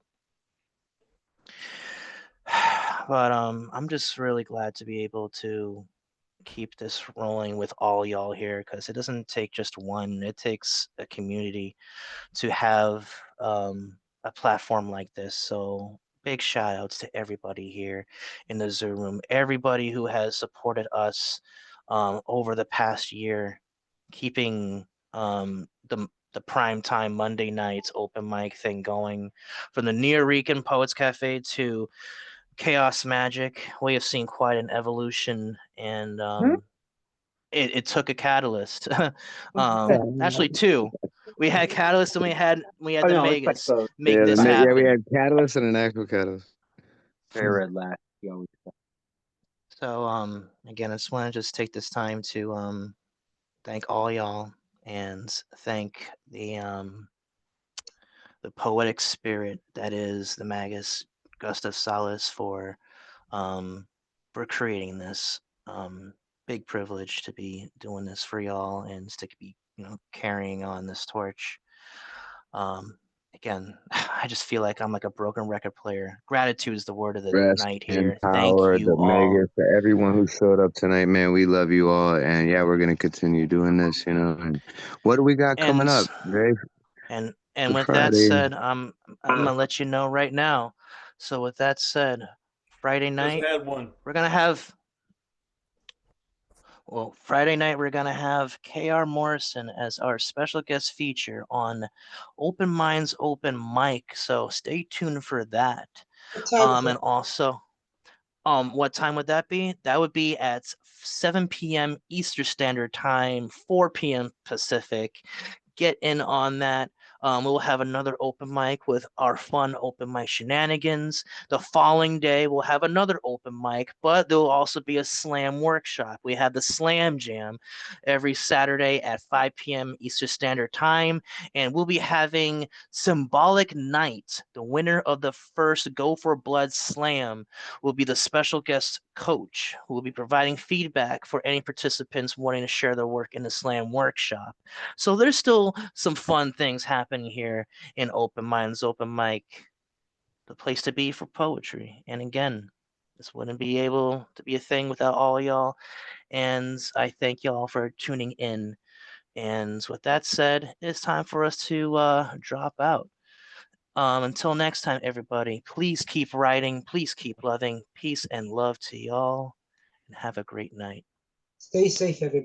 But I'm just really glad to be able to keep this rolling with all y'all here, because it doesn't take just one, it takes a community to have a platform like this. So big shout outs to everybody here in the Zoom room, everybody who has supported us over the past year, keeping the primetime Monday nights open mic thing going, from the Near Rican Poets Cafe to Chaos Magick. We have seen quite an evolution, and it took a catalyst. Actually, two. We had Catalyst and we had the Megas make this happen. Yeah, we had Catalyst and an actual Catalyst. Very red last. So again, I just want to just take this time to thank all y'all and thank the poetic spirit that is the Magus, Gustav Salas, for creating this. Big privilege to be doing this for y'all and to be carrying on this torch. Again, I just feel like I'm like a broken record player. Gratitude is the word of the Rest night and here. power, Thank you the all. Megas, to everyone who showed up tonight, man. We love you all, and yeah, we're gonna continue doing this, And what do we got coming up, Dave? And Good with that Friday. said, I'm gonna let you know right now. So with that said, Friday night had one. we're gonna have. Well, Friday night we're gonna have K.R. Morrison as our special guest feature on Open Minds Open Mic. So stay tuned for that. And also, what time would that be? That would be at 7 p.m. Eastern Standard Time, 4 p.m. Pacific. Get in on that. We'll have another open mic with our fun open mic shenanigans. The following day, we'll have another open mic, but there will also be a slam workshop. We have the Slam Jam every Saturday at 5 p.m. Eastern Standard Time, and we'll be having Symbolic Night. The winner of the first Go for Blood Slam will be the special guest coach who will be providing feedback for any participants wanting to share their work in the Slam workshop. So there's still some fun things happening here in Open Minds Open Mic. the place to be for poetry. And again, this wouldn't be able to be a thing without all y'all. And I thank y'all for tuning in. And with that said, it's time for us to drop out. Until next time, everybody, please keep writing, please keep loving. Peace and love to y'all, and have a great night. Stay safe, everybody.